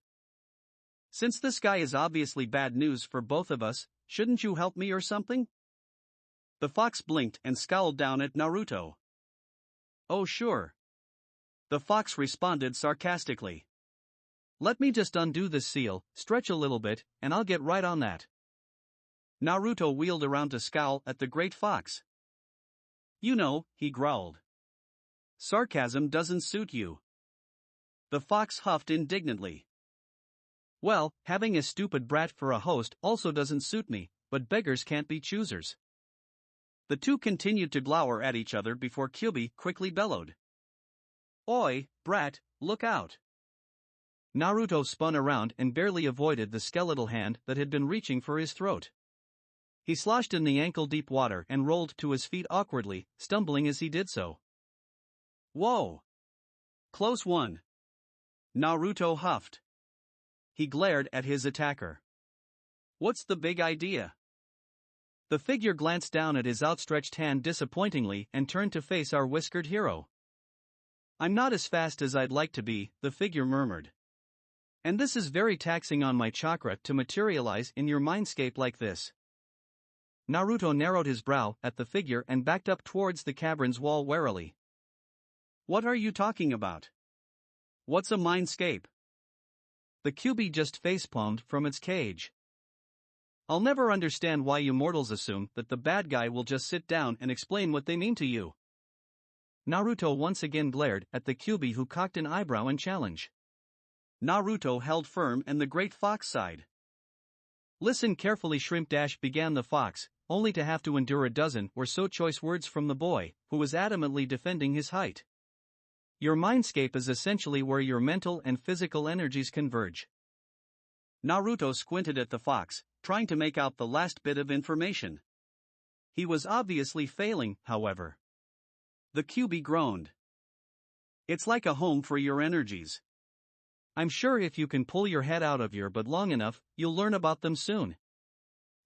Since this guy is obviously bad news for both of us, shouldn't you help me or something? The fox blinked and scowled down at Naruto. Oh sure. The fox responded sarcastically. Let me just undo this seal, stretch a little bit, and I'll get right on that. Naruto wheeled around to scowl at the great fox. You know, he growled. Sarcasm doesn't suit you. The fox huffed indignantly. Well, having a stupid brat for a host also doesn't suit me, but beggars can't be choosers. The two continued to glower at each other before Kyubi quickly bellowed. Oi, brat, look out! Naruto spun around and barely avoided the skeletal hand that had been reaching for his throat. He sloshed in the ankle-deep water and rolled to his feet awkwardly, stumbling as he did so. Whoa! Close one! Naruto huffed. He glared at his attacker. What's the big idea? The figure glanced down at his outstretched hand disappointingly and turned to face our whiskered hero. I'm not as fast as I'd like to be, the figure murmured. And this is very taxing on my chakra to materialize in your mindscape like this. Naruto narrowed his brow at the figure and backed up towards the cavern's wall warily. What are you talking about? What's a mindscape? The Kyubi just facepalmed from its cage. I'll never understand why you mortals assume that the bad guy will just sit down and explain what they mean to you. Naruto once again glared at the Kyubi, who cocked an eyebrow in challenge. Naruto held firm and the great fox sighed. Listen carefully, Shrimp Dash, began the fox, only to have to endure a dozen or so choice words from the boy, who was adamantly defending his height. Your mindscape is essentially where your mental and physical energies converge. Naruto squinted at the fox, trying to make out the last bit of information. He was obviously failing, however. The Kyubi groaned. It's like a home for your energies. I'm sure if you can pull your head out of your butt long enough, you'll learn about them soon.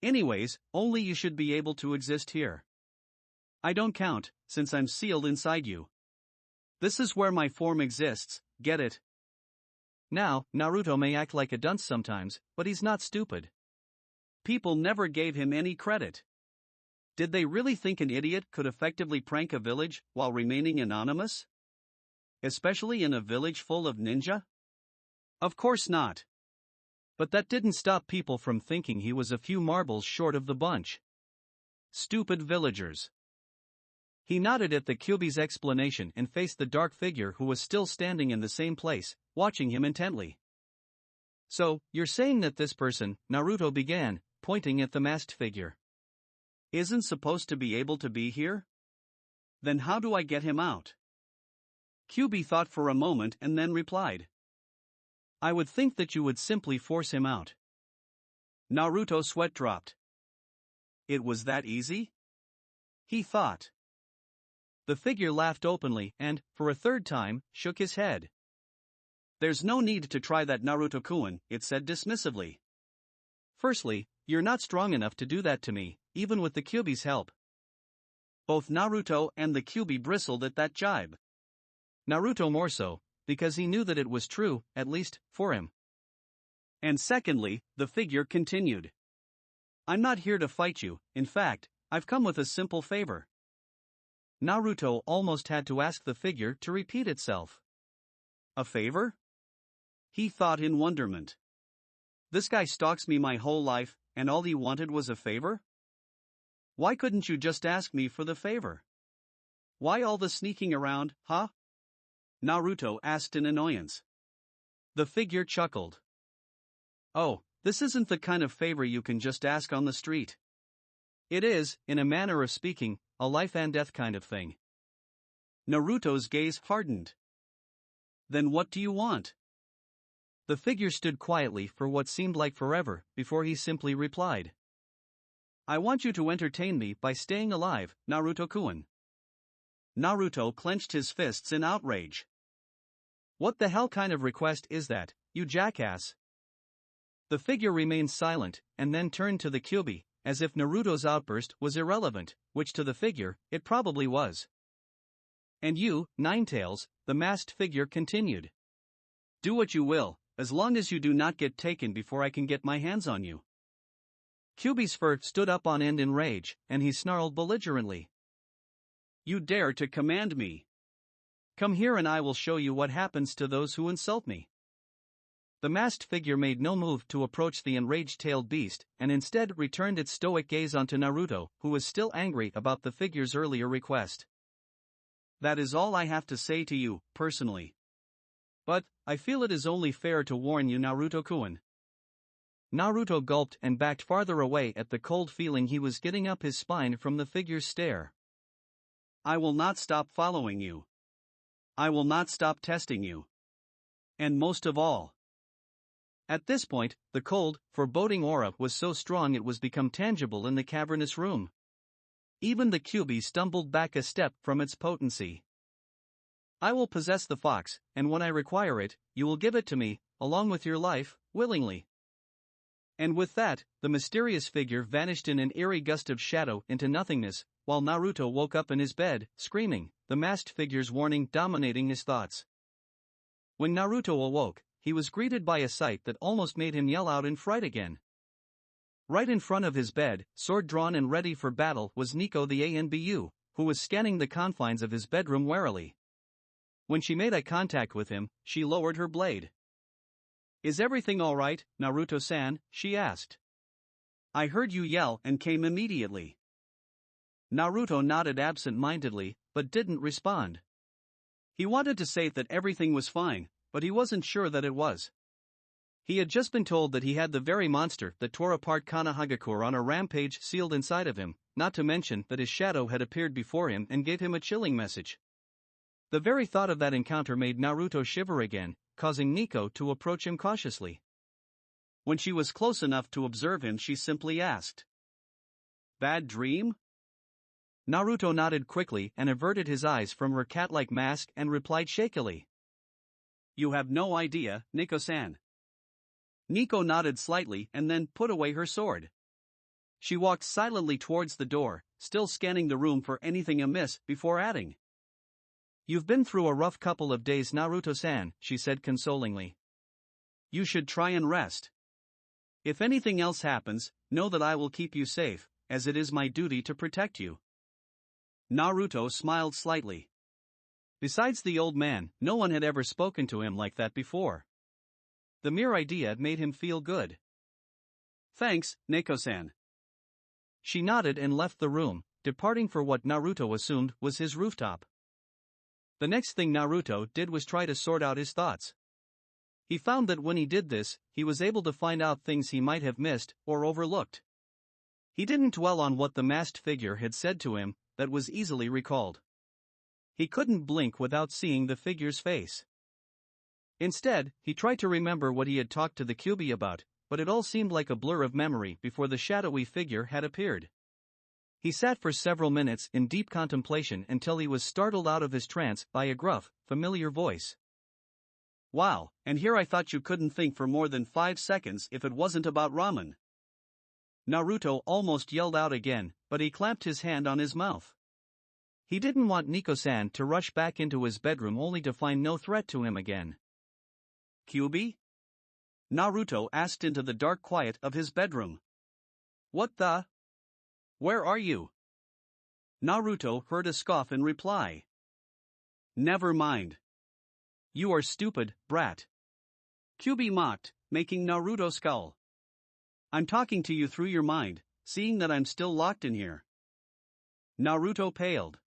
Anyways, only you should be able to exist here. I don't count, since I'm sealed inside you. This is where my form exists, get it? Now, Naruto may act like a dunce sometimes, but he's not stupid. People never gave him any credit. Did they really think an idiot could effectively prank a village while remaining anonymous? Especially in a village full of ninja? Of course not. But that didn't stop people from thinking he was a few marbles short of the bunch. Stupid villagers. He nodded at the Kyubi's explanation and faced the dark figure who was still standing in the same place, watching him intently. So, you're saying that this person, Naruto began, pointing at the masked figure, isn't supposed to be able to be here? Then how do I get him out? Kyubi thought for a moment and then replied. I would think that you would simply force him out. Naruto's sweat dropped. It was that easy? He thought. The figure laughed openly and, for a third time, shook his head. There's no need to try that, Naruto-kun, it said dismissively. Firstly, you're not strong enough to do that to me, even with the Kyubi's help. Both Naruto and the Kyubi bristled at that jibe. Naruto more so, because he knew that it was true, at least, for him. And secondly, the figure continued. I'm not here to fight you, in fact, I've come with a simple favor. Naruto almost had to ask the figure to repeat itself. A favor? He thought in wonderment. This guy stalks me my whole life, and all he wanted was a favor? Why couldn't you just ask me for the favor? Why all the sneaking around, huh? Naruto asked in annoyance. The figure chuckled. Oh, this isn't the kind of favor you can just ask on the street. It is, in a manner of speaking, a life and death kind of thing. Naruto's gaze hardened. Then what do you want? The figure stood quietly for what seemed like forever, before he simply replied. I want you to entertain me by staying alive, Naruto-kun. Naruto clenched his fists in outrage. What the hell kind of request is that, you jackass? The figure remained silent, and then turned to the Kyubi, as if Naruto's outburst was irrelevant, which to the figure, it probably was. And you, Ninetales, the masked figure continued. Do what you will, as long as you do not get taken before I can get my hands on you. Kyubi's fur stood up on end in rage, and he snarled belligerently. You dare to command me? Come here and I will show you what happens to those who insult me. The masked figure made no move to approach the enraged-tailed beast, and instead returned its stoic gaze onto Naruto, who was still angry about the figure's earlier request. That is all I have to say to you, personally. But, I feel it is only fair to warn you, Naruto-kun. Naruto gulped and backed farther away at the cold feeling he was getting up his spine from the figure's stare. I will not stop following you. I will not stop testing you. And most of all. At this point, the cold, foreboding aura was so strong it was become tangible in the cavernous room. Even the Kyuubi stumbled back a step from its potency. I will possess the fox, and when I require it, you will give it to me, along with your life, willingly. And with that, the mysterious figure vanished in an eerie gust of shadow into nothingness, while Naruto woke up in his bed, screaming, the masked figure's warning dominating his thoughts. When Naruto awoke, he was greeted by a sight that almost made him yell out in fright again. Right in front of his bed, sword drawn and ready for battle, was Nico the ANBU, who was scanning the confines of his bedroom warily. When she made eye contact with him, she lowered her blade. Is everything alright, Naruto-san? She asked. I heard you yell and came immediately. Naruto nodded absent-mindedly, but didn't respond. He wanted to say that everything was fine, but he wasn't sure that it was. He had just been told that he had the very monster that tore apart Konohagakure on a rampage sealed inside of him, not to mention that his shadow had appeared before him and gave him a chilling message. The very thought of that encounter made Naruto shiver again, causing Nico to approach him cautiously. When she was close enough to observe him, she simply asked, Bad dream? Naruto nodded quickly and averted his eyes from her cat-like mask and replied shakily. You have no idea, Nico-san. Nico nodded slightly and then put away her sword. She walked silently towards the door, still scanning the room for anything amiss, before adding, You've been through a rough couple of days, Naruto-san, she said consolingly. You should try and rest. If anything else happens, know that I will keep you safe, as it is my duty to protect you. Naruto smiled slightly. Besides the old man, no one had ever spoken to him like that before. The mere idea made him feel good. Thanks, Nico-san. She nodded and left the room, departing for what Naruto assumed was his rooftop. The next thing Naruto did was try to sort out his thoughts. He found that when he did this, he was able to find out things he might have missed or overlooked. He didn't dwell on what the masked figure had said to him, that was easily recalled. He couldn't blink without seeing the figure's face. Instead, he tried to remember what he had talked to the Kyuubi about, but it all seemed like a blur of memory before the shadowy figure had appeared. He sat for several minutes in deep contemplation until he was startled out of his trance by a gruff, familiar voice. Wow, and here I thought you couldn't think for more than 5 seconds if it wasn't about ramen. Naruto almost yelled out again, but he clamped his hand on his mouth. He didn't want Nico-san to rush back into his bedroom only to find no threat to him again. Kyuubi? Naruto asked into the dark quiet of his bedroom. What the? Where are you? Naruto heard a scoff in reply. Never mind. You are stupid, brat. Kyuubi mocked, making Naruto scowl. I'm talking to you through your mind, seeing that I'm still locked in here. Naruto paled.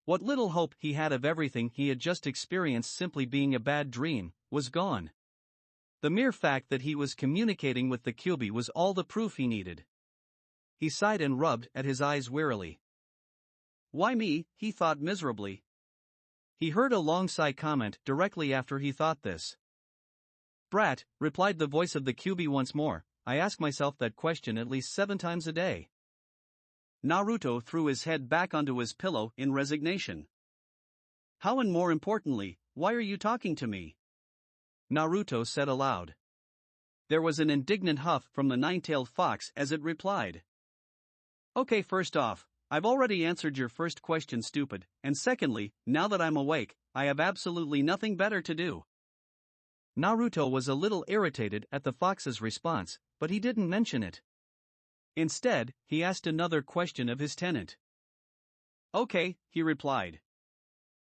What little hope he had of everything he had just experienced simply being a bad dream was gone. The mere fact that he was communicating with the Kyuubi was all the proof he needed. He sighed and rubbed at his eyes wearily. Why me? He thought miserably. He heard a long sigh comment directly after he thought this. Brat, replied the voice of the Kyuubi once more, I ask myself that question at least 7 times a day. Naruto threw his head back onto his pillow in resignation. How, and more importantly, why are you talking to me? Naruto said aloud. There was an indignant huff from the nine-tailed fox as it replied. Okay, first off, I've already answered your first question, stupid, and secondly, now that I'm awake, I have absolutely nothing better to do. Naruto was a little irritated at the fox's response, but he didn't mention it. Instead, he asked another question of his tenant. Okay, he replied.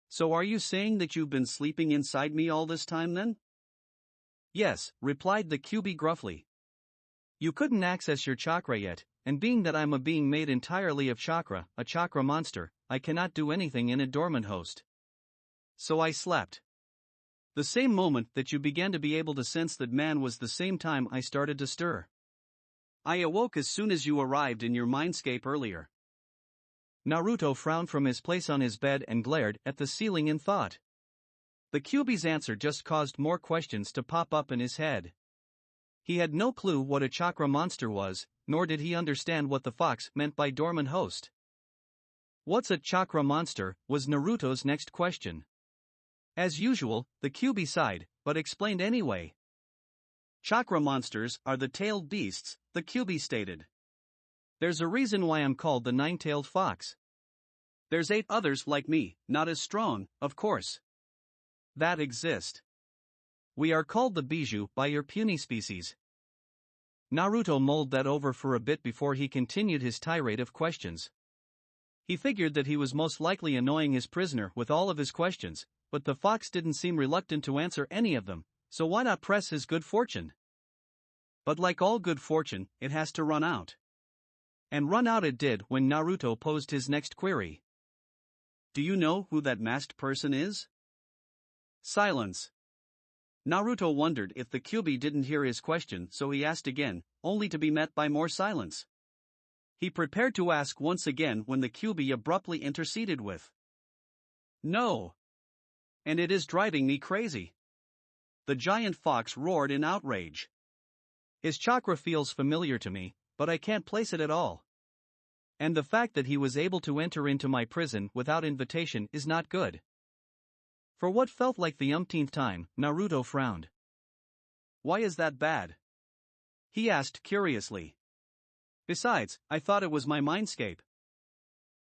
So are you saying that you've been sleeping inside me all this time then? Yes, replied the Kyuubi gruffly. You couldn't access your chakra yet, and being that I'm a being made entirely of chakra, a chakra monster, I cannot do anything in a dormant host. So I slept. The same moment that you began to be able to sense that man was the same time I started to stir. I awoke as soon as you arrived in your mindscape earlier. Naruto frowned from his place on his bed and glared at the ceiling in thought. The Kyuubi's answer just caused more questions to pop up in his head. He had no clue what a chakra monster was, nor did he understand what the fox meant by dormant host. What's a chakra monster, was Naruto's next question. As usual, the Kyuubi sighed, but explained anyway. Chakra monsters are the tailed beasts, the Kyuubi stated. There's a reason why I'm called the nine-tailed fox. There's 8 others like me, not as strong, of course, that exist. We are called the Bijou by your puny species. Naruto mulled that over for a bit before he continued his tirade of questions. He figured that he was most likely annoying his prisoner with all of his questions, but the fox didn't seem reluctant to answer any of them, so why not press his good fortune? But like all good fortune, it has to run out. And run out it did when Naruto posed his next query. Do you know who that masked person is? Silence. Naruto wondered if the Kyuubi didn't hear his question, so he asked again, only to be met by more silence. He prepared to ask once again when the Kyuubi abruptly interceded with, "No! And it is driving me crazy." The giant fox roared in outrage. His chakra feels familiar to me, but I can't place it at all. And the fact that he was able to enter into my prison without invitation is not good. For what felt like the umpteenth time, Naruto frowned. Why is that bad? He asked curiously. Besides, I thought it was my mindscape.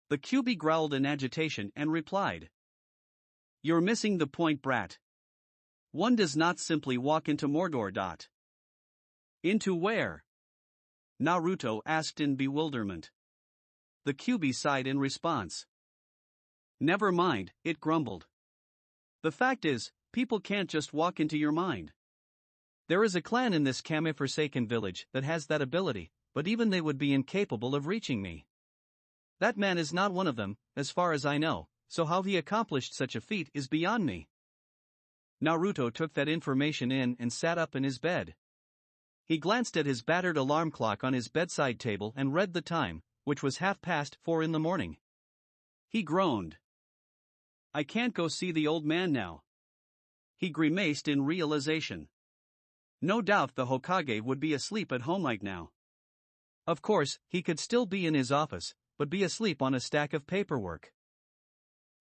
The Kyuubi growled in agitation and replied. You're missing the point, brat. One does not simply walk into Mordor. Into where? Naruto asked in bewilderment. The Kyuubi sighed in response. Never mind, it grumbled. The fact is, people can't just walk into your mind. There is a clan in this Kami-forsaken village that has that ability, but even they would be incapable of reaching me. That man is not one of them, as far as I know, so how he accomplished such a feat is beyond me. Naruto took that information in and sat up in his bed. He glanced at his battered alarm clock on his bedside table and read the time, which was 4:30 in the morning. He groaned. I can't go see the old man now. He grimaced in realization. No doubt the Hokage would be asleep at home right now. Of course, he could still be in his office, but be asleep on a stack of paperwork.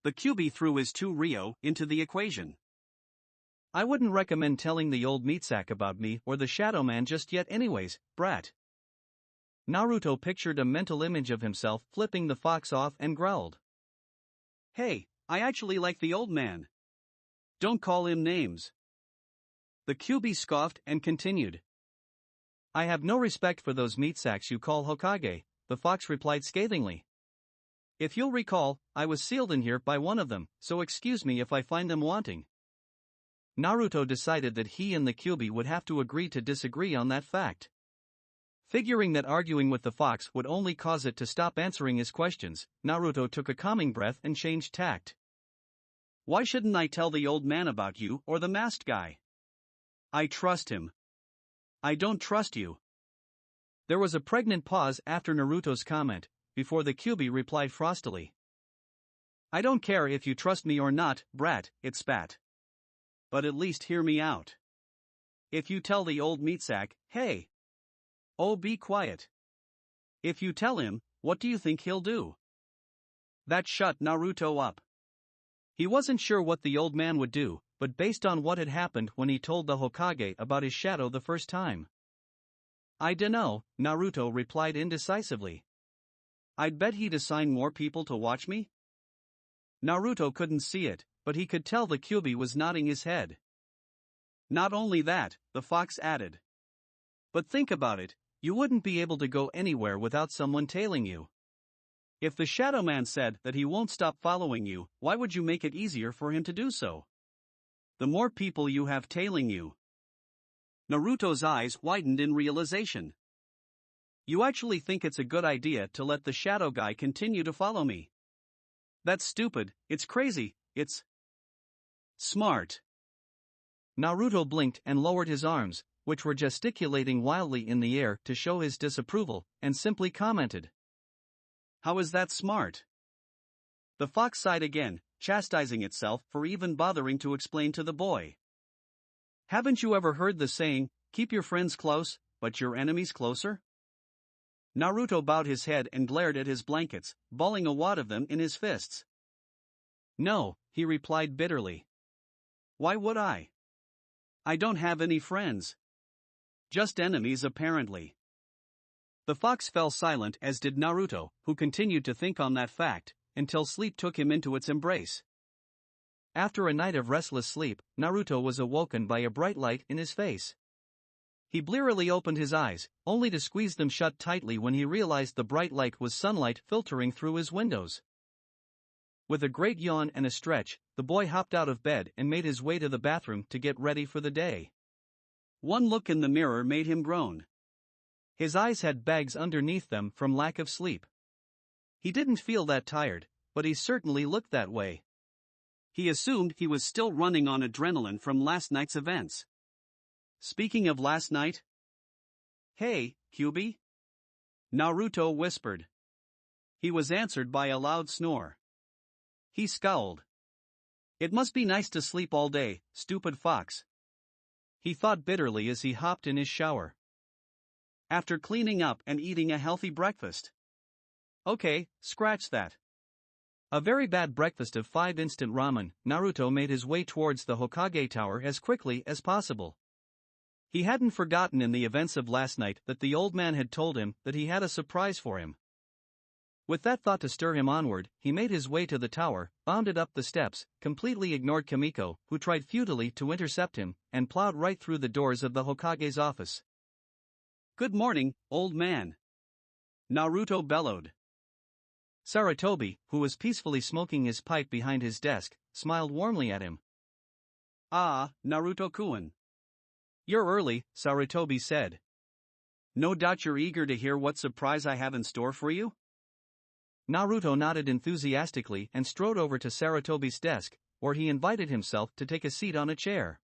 The Kyuubi threw his 2 Ryo into the equation. I wouldn't recommend telling the old meatsack about me or the Shadow Man just yet anyways, brat. Naruto pictured a mental image of himself flipping the fox off and growled. Hey, I actually like the old man. Don't call him names. The Kyuubi scoffed and continued. I have no respect for those meatsacks you call Hokage, the fox replied scathingly. If you'll recall, I was sealed in here by one of them, so excuse me if I find them wanting. Naruto decided that he and the Kyuubi would have to agree to disagree on that fact. Figuring that arguing with the fox would only cause it to stop answering his questions, Naruto took a calming breath and changed tact. Why shouldn't I tell the old man about you or the masked guy? I trust him. I don't trust you. There was a pregnant pause after Naruto's comment, before the Kyuubi replied frostily. I don't care if you trust me or not, brat, it spat. But at least hear me out. If you tell the old meatsack, hey. Oh, be quiet. If you tell him, what do you think he'll do? That shut Naruto up. He wasn't sure what the old man would do, but based on what had happened when he told the Hokage about his shadow the first time. I dunno, Naruto replied indecisively. I'd bet he'd assign more people to watch me? Naruto couldn't see it, but he could tell the Kyuubi was nodding his head. Not only that, the fox added. But think about it, you wouldn't be able to go anywhere without someone tailing you. If the Shadow Man said that he won't stop following you, why would you make it easier for him to do so? The more people you have tailing you. Naruto's eyes widened in realization. You actually think it's a good idea to let the shadow guy continue to follow me? That's stupid, it's crazy, it's smart. Naruto blinked and lowered his arms, which were gesticulating wildly in the air to show his disapproval, and simply commented, "How is that smart?" The fox sighed again, chastising itself for even bothering to explain to the boy. "Haven't you ever heard the saying, keep your friends close, but your enemies closer?" Naruto bowed his head and glared at his blankets, balling a wad of them in his fists. "No," he replied bitterly. "Why would I? I don't have any friends. Just enemies apparently." The fox fell silent, as did Naruto, who continued to think on that fact, until sleep took him into its embrace. After a night of restless sleep, Naruto was awoken by a bright light in his face. He blearily opened his eyes, only to squeeze them shut tightly when he realized the bright light was sunlight filtering through his windows. With a great yawn and a stretch, the boy hopped out of bed and made his way to the bathroom to get ready for the day. One look in the mirror made him groan. His eyes had bags underneath them from lack of sleep. He didn't feel that tired, but he certainly looked that way. He assumed he was still running on adrenaline from last night's events. Speaking of last night. "Hey, Kyubi?" Naruto whispered. He was answered by a loud snore. He scowled. "It must be nice to sleep all day, stupid fox," he thought bitterly as he hopped in his shower. After cleaning up and eating a healthy breakfast. Okay, scratch that. A very bad breakfast of 5 instant ramen, Naruto made his way towards the Hokage tower as quickly as possible. He hadn't forgotten in the events of last night that the old man had told him that he had a surprise for him. With that thought to stir him onward, he made his way to the tower, bounded up the steps, completely ignored Kamiko, who tried futilely to intercept him, and plowed right through the doors of the Hokage's office. "Good morning, old man," Naruto bellowed. Sarutobi, who was peacefully smoking his pipe behind his desk, smiled warmly at him. "Ah, Naruto-kun. You're early," Sarutobi said. "No doubt you're eager to hear what surprise I have in store for you?" Naruto nodded enthusiastically and strode over to Sarutobi's desk, where he invited himself to take a seat on a chair.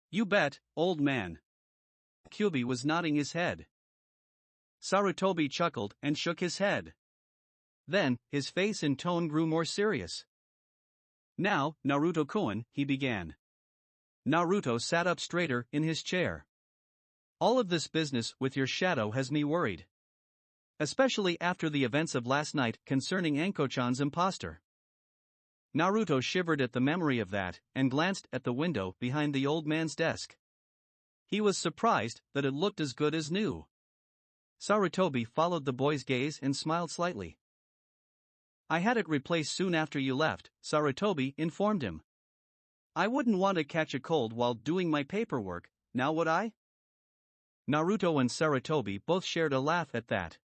"You bet, old man." Kyubi was nodding his head. Sarutobi chuckled and shook his head. Then, his face and tone grew more serious. "Now, Naruto-kun," he began. Naruto sat up straighter in his chair. "All of this business with your shadow has me worried. Especially after the events of last night concerning Anko-chan's imposter." Naruto shivered at the memory of that, and glanced at the window behind the old man's desk. He was surprised that it looked as good as new. Sarutobi followed the boy's gaze and smiled slightly. "I had it replaced soon after you left," Sarutobi informed him. "I wouldn't want to catch a cold while doing my paperwork, now would I?" Naruto and Sarutobi both shared a laugh at that.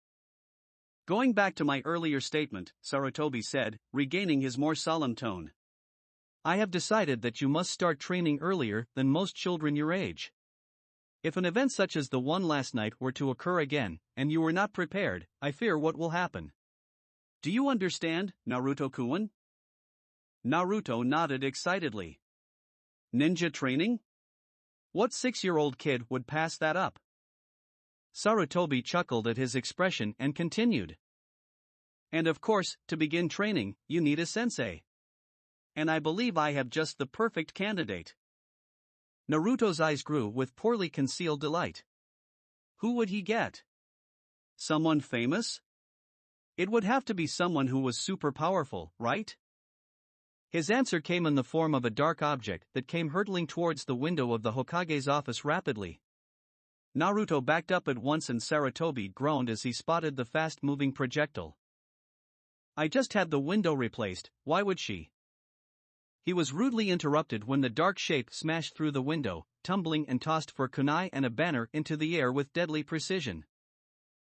"Going back to my earlier statement," Sarutobi said, regaining his more solemn tone. "I have decided that you must start training earlier than most children your age. If an event such as the one last night were to occur again, and you were not prepared, I fear what will happen. Do you understand, Naruto-kun?" Naruto nodded excitedly. "Ninja training? What 6-year-old kid would pass that up?" Sarutobi chuckled at his expression and continued. "And of course, to begin training, you need a sensei. And I believe I have just the perfect candidate." Naruto's eyes grew with poorly concealed delight. Who would he get? Someone famous? It would have to be someone who was super powerful, right? His answer came in the form of a dark object that came hurtling towards the window of the Hokage's office rapidly. Naruto backed up at once and Sarutobi groaned as he spotted the fast-moving projectile. "I just had the window replaced, why would she?" He was rudely interrupted when the dark shape smashed through the window, tumbling and tossed for kunai and a banner into the air with deadly precision.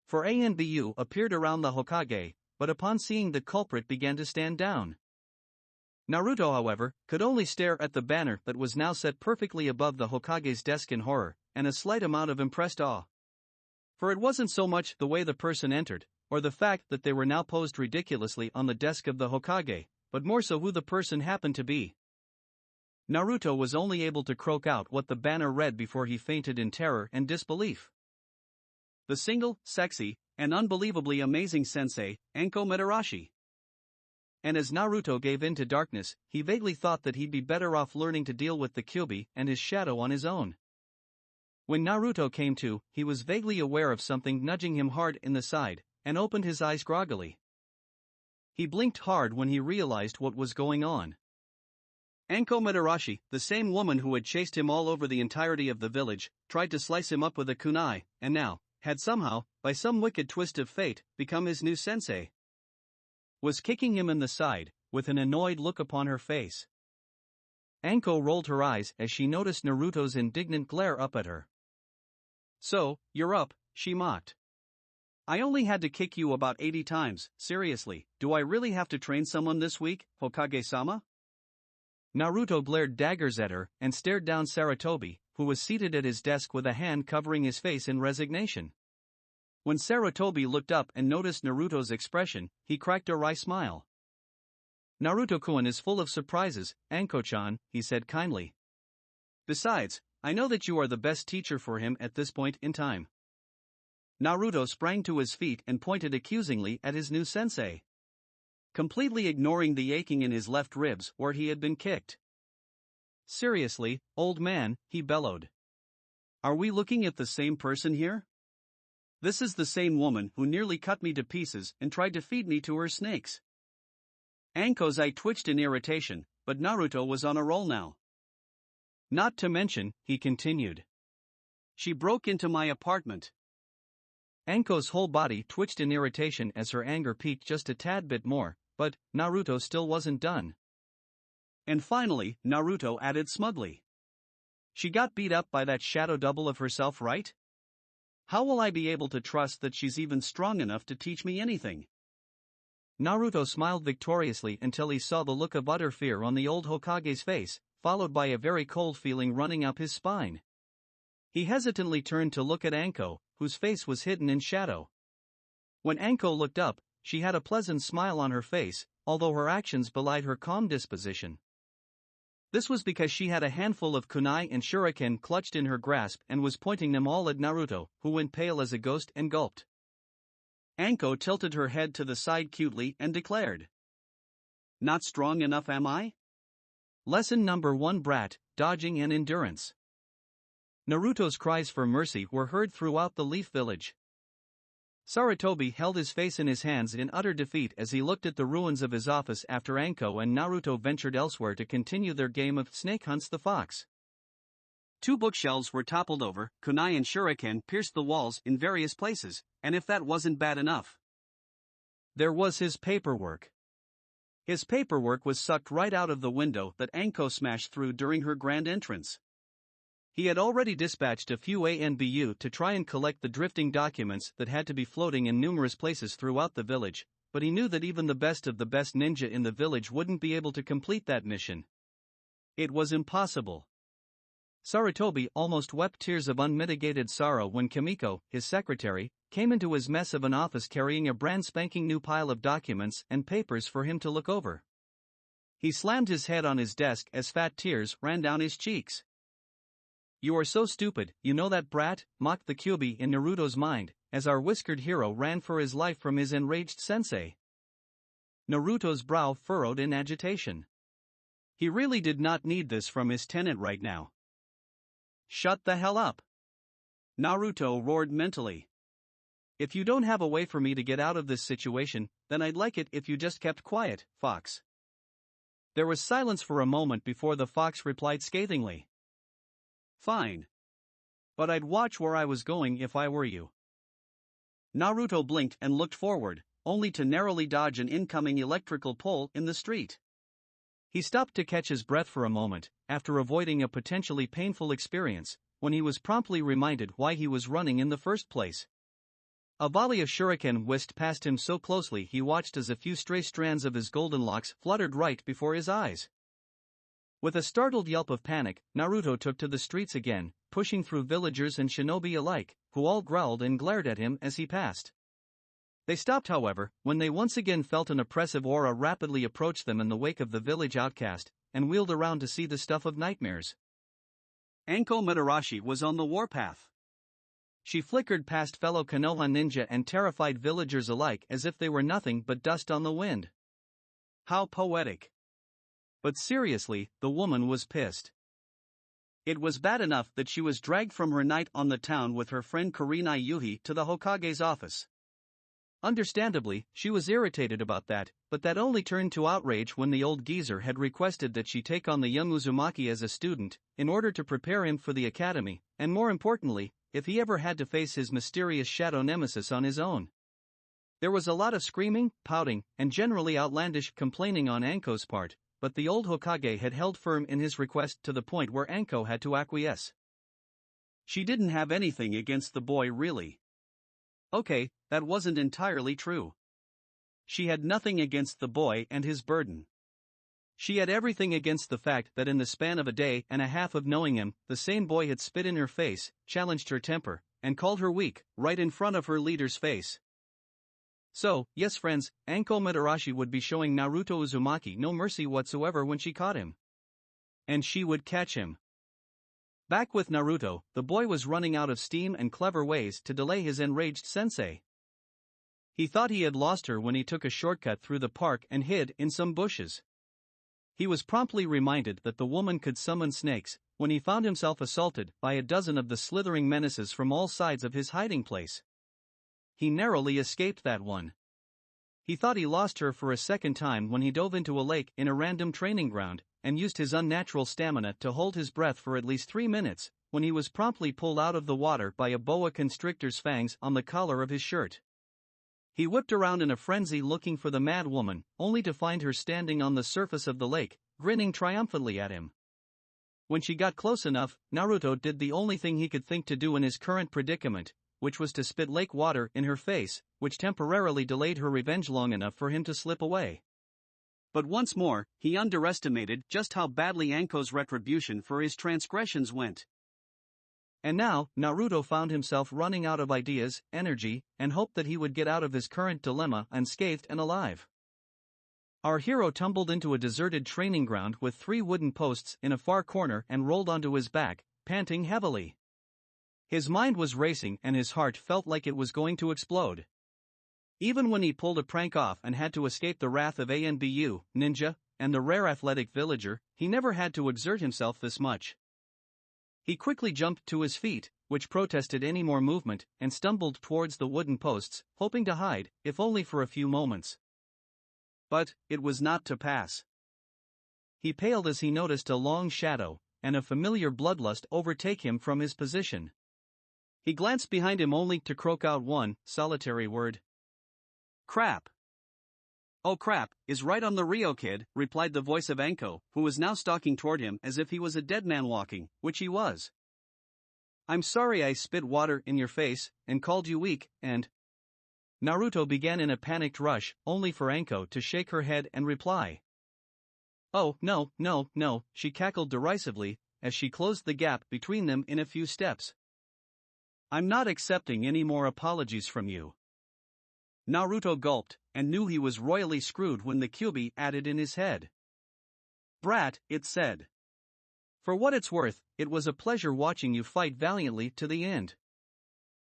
For A and Bu appeared around the Hokage, but upon seeing the culprit began to stand down. Naruto, however, could only stare at the banner that was now set perfectly above the Hokage's desk in horror, and a slight amount of impressed awe. For it wasn't so much the way the person entered, or the fact that they were now posed ridiculously on the desk of the Hokage, but more so who the person happened to be. Naruto was only able to croak out what the banner read before he fainted in terror and disbelief. The single, sexy, and unbelievably amazing sensei, Anko Madarashi. And as Naruto gave in to darkness, he vaguely thought that he'd be better off learning to deal with the Kyuubi and his shadow on his own. When Naruto came to, he was vaguely aware of something nudging him hard in the side, and opened his eyes groggily. He blinked hard when he realized what was going on. Anko Madarashi, the same woman who had chased him all over the entirety of the village, tried to slice him up with a kunai, and now, had somehow, by some wicked twist of fate, become his new sensei. Was kicking him in the side, with an annoyed look upon her face. Anko rolled her eyes as she noticed Naruto's indignant glare up at her. "So, you're up," she mocked. "I only had to kick you about 80 times, seriously, do I really have to train someone this week, Hokage-sama?" Naruto glared daggers at her and stared down Sarutobi, who was seated at his desk with a hand covering his face in resignation. When Sarutobi looked up and noticed Naruto's expression, he cracked a wry smile. "Naruto-kun is full of surprises, Anko-chan," he said kindly. "Besides, I know that you are the best teacher for him at this point in time." Naruto sprang to his feet and pointed accusingly at his new sensei, completely ignoring the aching in his left ribs where he had been kicked. "Seriously, old man," he bellowed. "Are we looking at the same person here? This is the same woman who nearly cut me to pieces and tried to feed me to her snakes." Anko's eye twitched in irritation, but Naruto was on a roll now. "Not to mention," he continued, "she broke into my apartment." Anko's whole body twitched in irritation as her anger peaked just a tad bit more, but Naruto still wasn't done. "And finally," Naruto added smugly, "she got beat up by that shadow double of herself, right? How will I be able to trust that she's even strong enough to teach me anything?" Naruto smiled victoriously until he saw the look of utter fear on the old Hokage's face, followed by a very cold feeling running up his spine. He hesitantly turned to look at Anko, whose face was hidden in shadow. When Anko looked up, she had a pleasant smile on her face, although her actions belied her calm disposition. This was because she had a handful of kunai and shuriken clutched in her grasp and was pointing them all at Naruto, who went pale as a ghost and gulped. Anko tilted her head to the side cutely and declared, "Not strong enough, am I?" Lesson number 1: Brat, Dodging and Endurance. Naruto's cries for mercy were heard throughout the Leaf Village. Sarutobi held his face in his hands in utter defeat as he looked at the ruins of his office after Anko and Naruto ventured elsewhere to continue their game of Snake Hunts the Fox. 2 bookshelves were toppled over, kunai and shuriken pierced the walls in various places, and if that wasn't bad enough, there was his paperwork. His paperwork was sucked right out of the window that Anko smashed through during her grand entrance. He had already dispatched a few ANBU to try and collect the drifting documents that had to be floating in numerous places throughout the village, but he knew that even the best of the best ninja in the village wouldn't be able to complete that mission. It was impossible. Sarutobi almost wept tears of unmitigated sorrow when Kimiko, his secretary, came into his mess of an office carrying a brand spanking new pile of documents and papers for him to look over. He slammed his head on his desk as fat tears ran down his cheeks. "You are so stupid, you know that, brat," mocked the Kyuubi in Naruto's mind, as our whiskered hero ran for his life from his enraged sensei. Naruto's brow furrowed in agitation. He really did not need this from his tenant right now. "Shut the hell up!" Naruto roared mentally. "If you don't have a way for me to get out of this situation, then I'd like it if you just kept quiet, Fox." There was silence for a moment before the fox replied scathingly. "Fine. But I'd watch where I was going if I were you." Naruto blinked and looked forward, only to narrowly dodge an incoming electrical pole in the street. He stopped to catch his breath for a moment, after avoiding a potentially painful experience, when he was promptly reminded why he was running in the first place. A volley of shuriken whisked past him so closely he watched as a few stray strands of his golden locks fluttered right before his eyes. With a startled yelp of panic, Naruto took to the streets again, pushing through villagers and shinobi alike, who all growled and glared at him as he passed. They stopped, however, when they once again felt an oppressive aura rapidly approach them in the wake of the village outcast, and wheeled around to see the stuff of nightmares. Anko Madarashi was on the warpath. She flickered past fellow Konoha ninja and terrified villagers alike as if they were nothing but dust on the wind. How poetic. But seriously, the woman was pissed. It was bad enough that she was dragged from her night on the town with her friend Kurenai Yuhi to the Hokage's office. Understandably, she was irritated about that, but that only turned to outrage when the old geezer had requested that she take on the young Uzumaki as a student, in order to prepare him for the academy, and more importantly, if he ever had to face his mysterious shadow nemesis on his own. There was a lot of screaming, pouting, and generally outlandish complaining on Anko's part, but the old Hokage had held firm in his request to the point where Anko had to acquiesce. She didn't have anything against the boy really. Okay, that wasn't entirely true. She had nothing against the boy and his burden. She had everything against the fact that in the span of a day and a half of knowing him, the same boy had spit in her face, challenged her temper, and called her weak, right in front of her leader's face. So, yes friends, Anko Madarashi would be showing Naruto Uzumaki no mercy whatsoever when she caught him. And she would catch him. Back with Naruto, the boy was running out of steam and clever ways to delay his enraged sensei. He thought he had lost her when he took a shortcut through the park and hid in some bushes. He was promptly reminded that the woman could summon snakes, when he found himself assaulted by a dozen of the slithering menaces from all sides of his hiding place. He narrowly escaped that one. He thought he lost her for a second time when he dove into a lake in a random training ground, and used his unnatural stamina to hold his breath for at least 3 minutes, when he was promptly pulled out of the water by a boa constrictor's fangs on the collar of his shirt. He whipped around in a frenzy looking for the mad woman, only to find her standing on the surface of the lake, grinning triumphantly at him. When she got close enough, Naruto did the only thing he could think to do in his current predicament, which was to spit lake water in her face, which temporarily delayed her revenge long enough for him to slip away. But once more, he underestimated just how badly Anko's retribution for his transgressions went. And now, Naruto found himself running out of ideas, energy, and hope that he would get out of his current dilemma unscathed and alive. Our hero tumbled into a deserted training ground with 3 wooden posts in a far corner and rolled onto his back, panting heavily. His mind was racing and his heart felt like it was going to explode. Even when he pulled a prank off and had to escape the wrath of Anbu, ninja, and the rare athletic villager, he never had to exert himself this much. He quickly jumped to his feet, which protested any more movement, and stumbled towards the wooden posts, hoping to hide, if only for a few moments. But it was not to pass. He paled as he noticed a long shadow, and a familiar bloodlust overtake him from his position. He glanced behind him only to croak out one solitary word. Crap. Oh crap, is right on the Rio kid, replied the voice of Anko, who was now stalking toward him as if he was a dead man walking, which he was. I'm sorry I spit water in your face, and called you weak, and... Naruto began in a panicked rush, only for Anko to shake her head and reply. Oh, no, no, no, she cackled derisively, as she closed the gap between them in a few steps. I'm not accepting any more apologies from you. Naruto gulped, and knew he was royally screwed when the Kyuubi added in his head. Brat, it said. For what it's worth, it was a pleasure watching you fight valiantly to the end.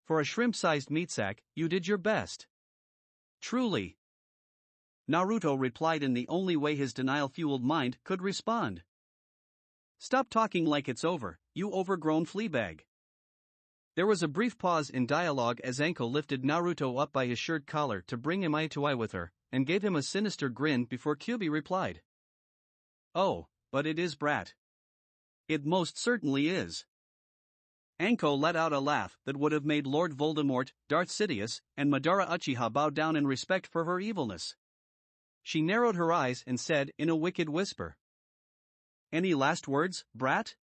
For a shrimp-sized meat sack, you did your best. Truly. Naruto replied in the only way his denial-fueled mind could respond. Stop talking like it's over, you overgrown fleabag. There was a brief pause in dialogue as Anko lifted Naruto up by his shirt collar to bring him eye to eye with her, and gave him a sinister grin before Kyuubi replied. Oh, but it is brat. It most certainly is. Anko let out a laugh that would have made Lord Voldemort, Darth Sidious, and Madara Uchiha bow down in respect for her evilness. She narrowed her eyes and said in a wicked whisper. Any last words, brat?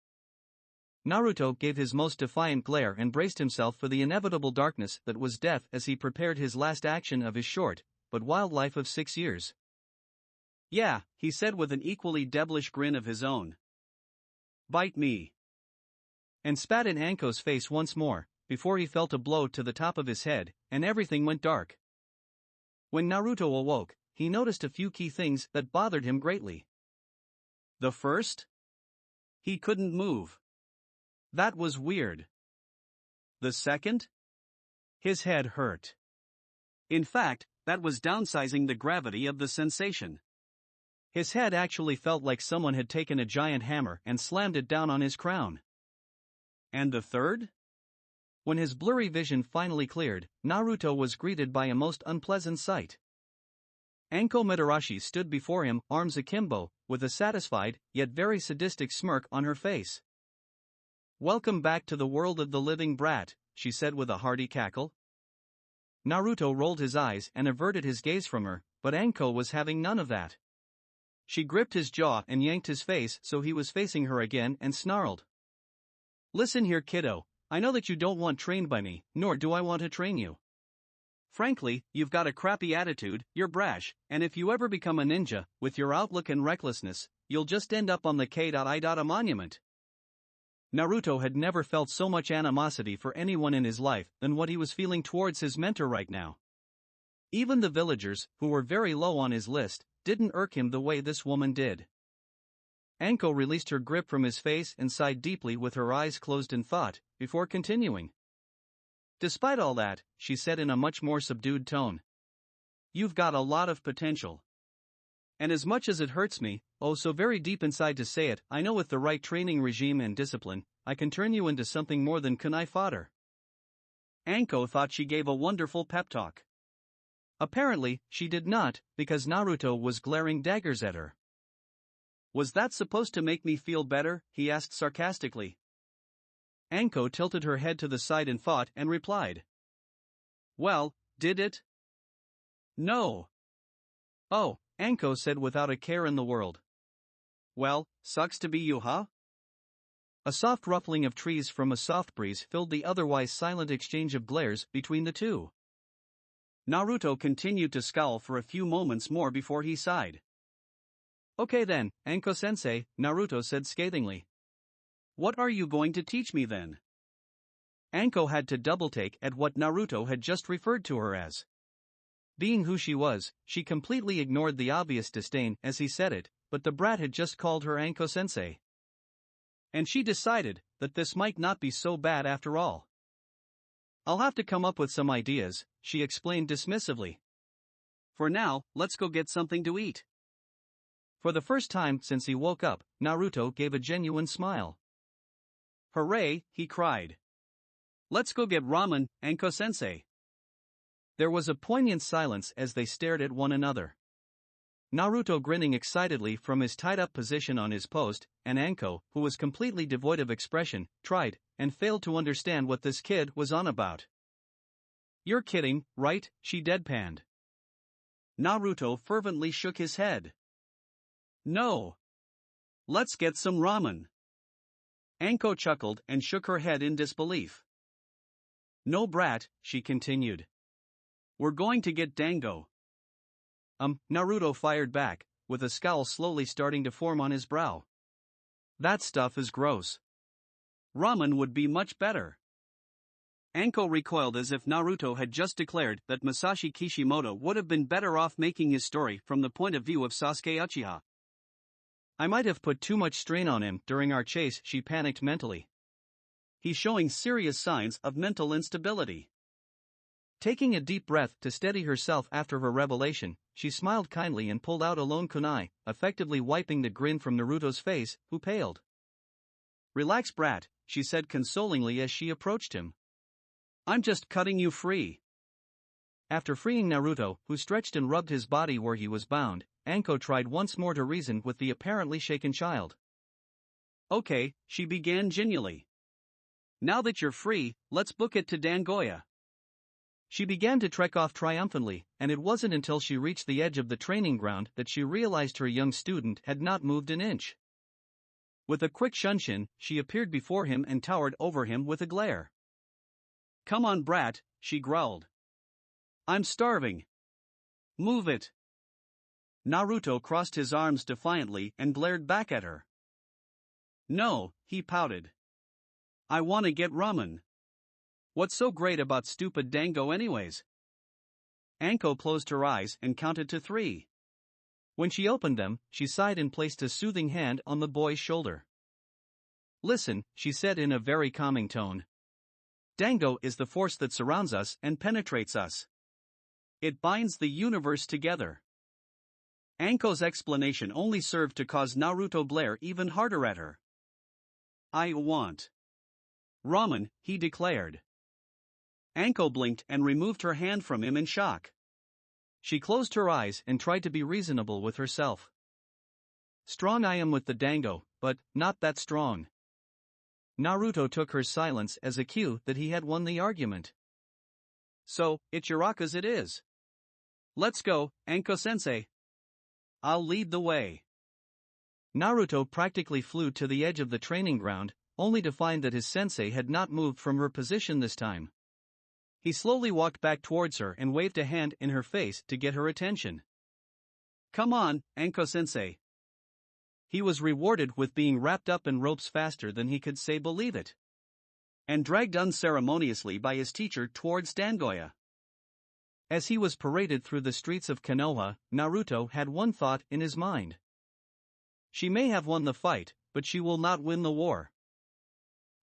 Naruto gave his most defiant glare and braced himself for the inevitable darkness that was death as he prepared his last action of his short, but wild life of 6 years. Yeah, he said with an equally devilish grin of his own. Bite me. And spat in Anko's face once more, before he felt a blow to the top of his head, and everything went dark. When Naruto awoke, he noticed a few key things that bothered him greatly. The first? He couldn't move. That was weird. The second? His head hurt. In fact, that was downsizing the gravity of the sensation. His head actually felt like someone had taken a giant hammer and slammed it down on his crown. And the third? When his blurry vision finally cleared, Naruto was greeted by a most unpleasant sight. Anko Mitarashi stood before him, arms akimbo, with a satisfied, yet very sadistic smirk on her face. "Welcome back to the world of the living, brat," she said with a hearty cackle. Naruto rolled his eyes and averted his gaze from her, but Anko was having none of that. She gripped his jaw and yanked his face so he was facing her again and snarled. "Listen here, kiddo, I know that you don't want trained by me, nor do I want to train you. Frankly, you've got a crappy attitude, you're brash, and if you ever become a ninja, with your outlook and recklessness, you'll just end up on the K.I. monument." Naruto had never felt so much animosity for anyone in his life than what he was feeling towards his mentor right now. Even the villagers, who were very low on his list, didn't irk him the way this woman did. Anko released her grip from his face and sighed deeply with her eyes closed in thought, before continuing. "Despite all that," she said in a much more subdued tone, "you've got a lot of potential. And as much as it hurts me, oh so very deep inside to say it, I know with the right training regime and discipline, I can turn you into something more than kunai fodder." Anko thought she gave a wonderful pep talk. Apparently, she did not, because Naruto was glaring daggers at her. "Was that supposed to make me feel better?" he asked sarcastically. Anko tilted her head to the side in thought and replied. "Well, did it?" "No." "Oh," Anko said without a care in the world. "Well, sucks to be you, huh?" A soft ruffling of trees from a soft breeze filled the otherwise silent exchange of glares between the two. Naruto continued to scowl for a few moments more before he sighed. "Okay then, Anko-sensei," Naruto said scathingly. "What are you going to teach me then?" Anko had to double-take at what Naruto had just referred to her as. Being who she was, she completely ignored the obvious disdain as he said it, but the brat had just called her Anko-sensei. And she decided that this might not be so bad after all. "I'll have to come up with some ideas," she explained dismissively. "For now, let's go get something to eat." For the first time since he woke up, Naruto gave a genuine smile. "Hooray!" he cried. "Let's go get ramen, Anko-sensei." There was a poignant silence as they stared at one another. Naruto grinning excitedly from his tied-up position on his post, and Anko, who was completely devoid of expression, tried, and failed to understand what this kid was on about. "You're kidding, right?" she deadpanned. Naruto fervently shook his head. "No. Let's get some ramen." Anko chuckled and shook her head in disbelief. "No brat," she continued. "We're going to get dango." Naruto fired back, with a scowl slowly starting to form on his brow. "That stuff is gross. Ramen would be much better." Anko recoiled as if Naruto had just declared that Masashi Kishimoto would have been better off making his story from the point of view of Sasuke Uchiha. "I might have put too much strain on him during our chase," she panicked mentally. "He's showing serious signs of mental instability." Taking a deep breath to steady herself after her revelation, she smiled kindly and pulled out a lone kunai, effectively wiping the grin from Naruto's face, who paled. "Relax, brat," she said consolingly as she approached him. "I'm just cutting you free." After freeing Naruto, who stretched and rubbed his body where he was bound, Anko tried once more to reason with the apparently shaken child. "Okay," she began genially. "Now that you're free, let's book it to Dangoya." She began to trek off triumphantly, and it wasn't until she reached the edge of the training ground that she realized her young student had not moved an inch. With a quick shunshin, she appeared before him and towered over him with a glare. "Come on, brat," she growled. "I'm starving. Move it." Naruto crossed his arms defiantly and glared back at her. "No," he pouted. "I want to get ramen. What's so great about stupid dango anyways?" Anko closed her eyes and counted to 3. When she opened them, she sighed and placed a soothing hand on the boy's shoulder. "Listen," she said in a very calming tone. "Dango is the force that surrounds us and penetrates us. It binds the universe together." Anko's explanation only served to cause Naruto glare even harder at her. "I want ramen," he declared. Anko blinked and removed her hand from him in shock. She closed her eyes and tried to be reasonable with herself. "Strong I am with the dango, but not that strong." Naruto took her silence as a cue that he had won the argument. "So, Ichiraku's it is. Let's go, Anko-sensei. I'll lead the way." Naruto practically flew to the edge of the training ground, only to find that his sensei had not moved from her position this time. He slowly walked back towards her and waved a hand in her face to get her attention. "Come on, Anko-sensei." He was rewarded with being wrapped up in ropes faster than he could say believe it, and dragged unceremoniously by his teacher towards Dangoya. As he was paraded through the streets of Konoha, Naruto had one thought in his mind. She may have won the fight, but she will not win the war.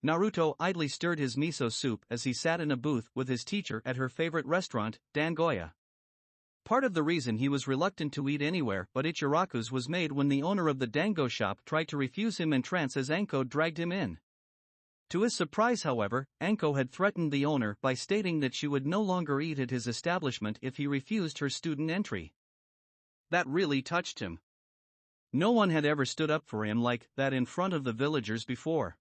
Naruto idly stirred his miso soup as he sat in a booth with his teacher at her favorite restaurant, Dangoya. Part of the reason he was reluctant to eat anywhere but Ichiraku's was made when the owner of the dango shop tried to refuse him entrance as Anko dragged him in. To his surprise, however, Anko had threatened the owner by stating that she would no longer eat at his establishment if he refused her student entry. That really touched him. No one had ever stood up for him like that in front of the villagers before.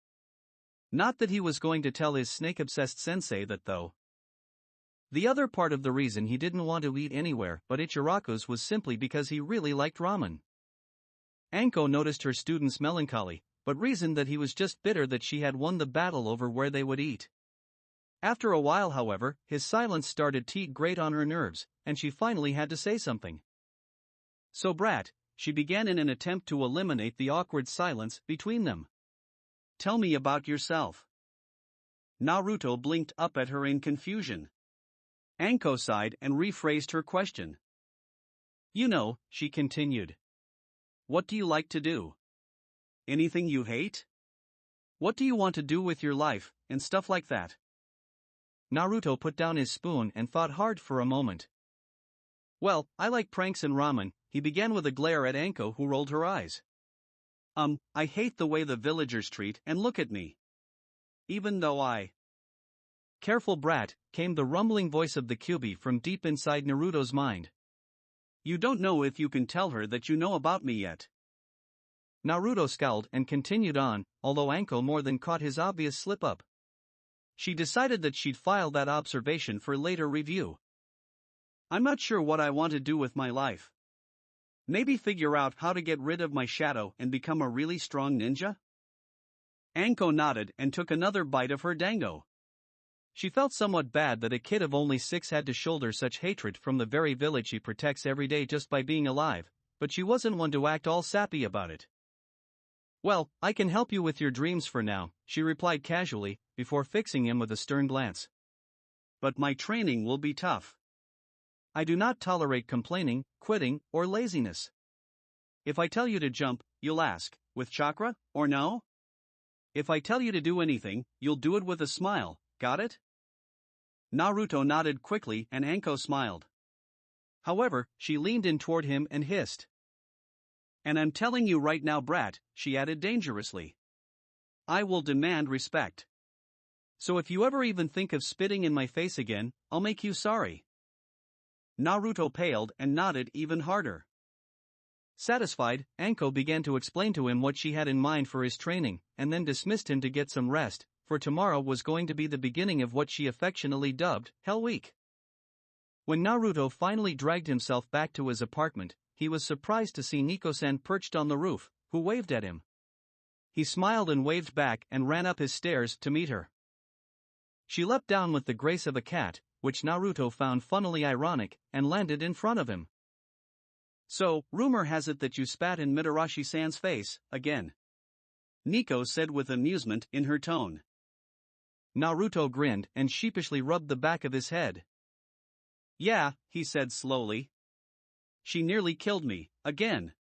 Not that he was going to tell his snake-obsessed sensei that though. The other part of the reason he didn't want to eat anywhere but Ichiraku's was simply because he really liked ramen. Anko noticed her student's melancholy, but reasoned that he was just bitter that she had won the battle over where they would eat. After a while, however, his silence started to grate on her nerves, and she finally had to say something. "So brat," she began in an attempt to eliminate the awkward silence between them. "Tell me about yourself." Naruto blinked up at her in confusion. Anko sighed and rephrased her question. "You know," she continued. "What do you like to do? Anything you hate? What do you want to do with your life, and stuff like that?" Naruto put down his spoon and thought hard for a moment. "Well, I like pranks and ramen," he began with a glare at Anko, who rolled her eyes. I hate the way the villagers treat and look at me. Even though I..." "Careful brat," came the rumbling voice of the Kyuubi from deep inside Naruto's mind. "You don't know if you can tell her that you know about me yet." Naruto scowled and continued on, although Anko more than caught his obvious slip-up. She decided that she'd file that observation for later review. "I'm not sure what I want to do with my life. Maybe figure out how to get rid of my shadow and become a really strong ninja?" Anko nodded and took another bite of her dango. She felt somewhat bad that a kid of only 6 had to shoulder such hatred from the very village she protects every day just by being alive, but she wasn't one to act all sappy about it. "Well, I can help you with your dreams for now," she replied casually, before fixing him with a stern glance. "But my training will be tough. I do not tolerate complaining, quitting, or laziness. If I tell you to jump, you'll ask, with chakra, or no? If I tell you to do anything, you'll do it with a smile, got it?" Naruto nodded quickly and Anko smiled. However, she leaned in toward him and hissed. "And I'm telling you right now brat," she added dangerously. "I will demand respect. So if you ever even think of spitting in my face again, I'll make you sorry." Naruto paled and nodded even harder. Satisfied, Anko began to explain to him what she had in mind for his training, and then dismissed him to get some rest, for tomorrow was going to be the beginning of what she affectionately dubbed Hell Week. When Naruto finally dragged himself back to his apartment, he was surprised to see Nico-san perched on the roof, who waved at him. He smiled and waved back and ran up his stairs to meet her. She leapt down with the grace of a cat, which Naruto found funnily ironic, and landed in front of him. "So, rumor has it that you spat in Mitarashi-san's face, again," Nico said with amusement in her tone. Naruto grinned and sheepishly rubbed the back of his head. "Yeah," he said slowly. she nearly killed me, again.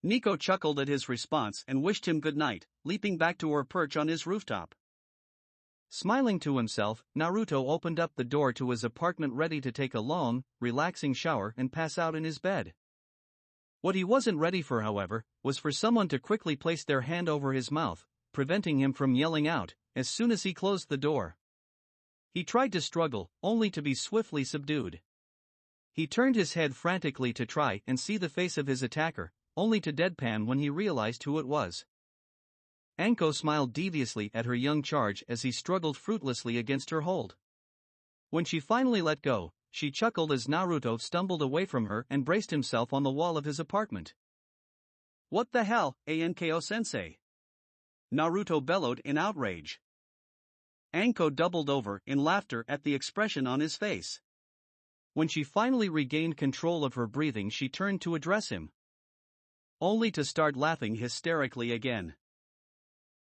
Nico chuckled at his response and wished him good night, leaping back to her perch on his rooftop. Smiling to himself, Naruto opened up the door to his apartment ready to take a long, relaxing shower and pass out in his bed. What he wasn't ready for, however, was for someone to quickly place their hand over his mouth, preventing him from yelling out, as soon as he closed the door. He tried to struggle, only to be swiftly subdued. He turned his head frantically to try and see the face of his attacker, only to deadpan when he realized who it was. Anko smiled deviously at her young charge as he struggled fruitlessly against her hold. When she finally let go, she chuckled as Naruto stumbled away from her and braced himself on the wall of his apartment. "What the hell, Anko-sensei?" Naruto bellowed in outrage. Anko doubled over in laughter at the expression on his face. When she finally regained control of her breathing, she turned to address him, only to start laughing hysterically again.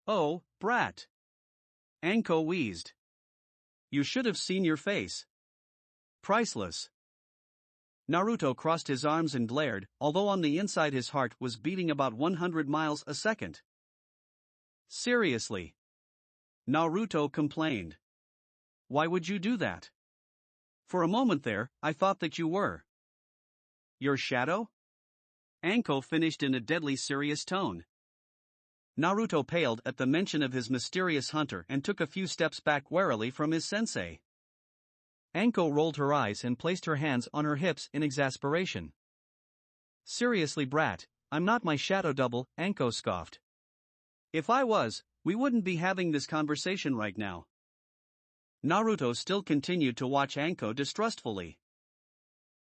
"Oh, brat!" Anko wheezed. "You should have seen your face. Priceless." Naruto crossed his arms and glared, although on the inside his heart was beating about 100 miles a second. "Seriously?" Naruto complained. "Why would you do that? For a moment there, I thought that you were your shadow?" Anko finished in a deadly serious tone. Naruto paled at the mention of his mysterious hunter and took a few steps back warily from his sensei. Anko rolled her eyes and placed her hands on her hips in exasperation. "Seriously, brat, I'm not my shadow double," Anko scoffed. "If I was, we wouldn't be having this conversation right now." Naruto still continued to watch Anko distrustfully.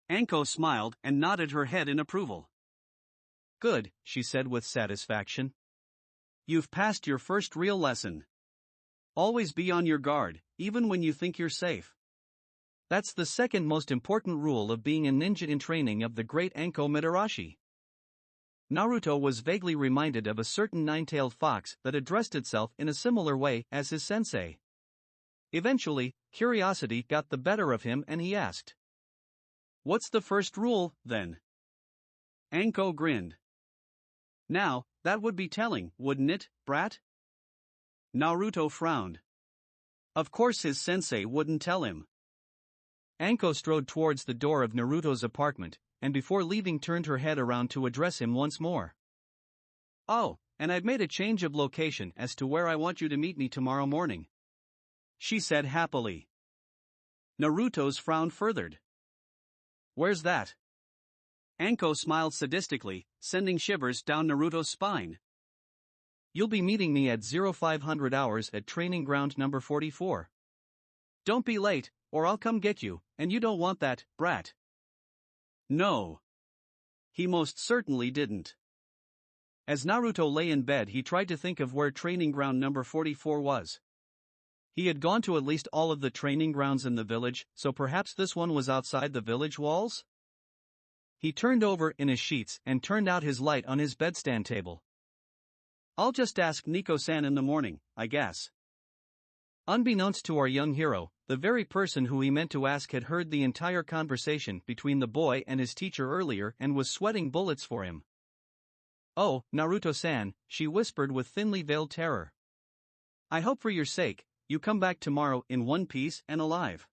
Anko smiled and nodded her head in approval. "Good," she said with satisfaction. "You've passed your first real lesson. Always be on your guard, even when you think you're safe. That's the second most important rule of being a ninja in training of the great Anko Mitarashi." Naruto was vaguely reminded of a certain nine-tailed fox that addressed itself in a similar way as his sensei. Eventually, curiosity got the better of him and he asked, "What's the first rule, then?" Anko grinned. "Now, that would be telling, wouldn't it, brat?" Naruto frowned. Of course his sensei wouldn't tell him. Anko strode towards the door of Naruto's apartment, and before leaving turned her head around to address him once more. "Oh, and I've made a change of location as to where I want you to meet me tomorrow morning," she said happily. Naruto's frown furthered. "Where's that?" Anko smiled sadistically, sending shivers down Naruto's spine. "You'll be meeting me at 0500 hours at training ground number 44. Don't be late, or I'll come get you, and you don't want that, brat." No. He most certainly didn't. As Naruto lay in bed, he tried to think of where training ground number 44 was. He had gone to at least all of the training grounds in the village, so perhaps this one was outside the village walls? He turned over in his sheets and turned out his light on his bedstand table. "I'll just ask Nico-san in the morning, I guess." Unbeknownst to our young hero, the very person who he meant to ask had heard the entire conversation between the boy and his teacher earlier and was sweating bullets for him. "Oh, Naruto-san," she whispered with thinly veiled terror. "I hope for your sake, you come back tomorrow in one piece and alive."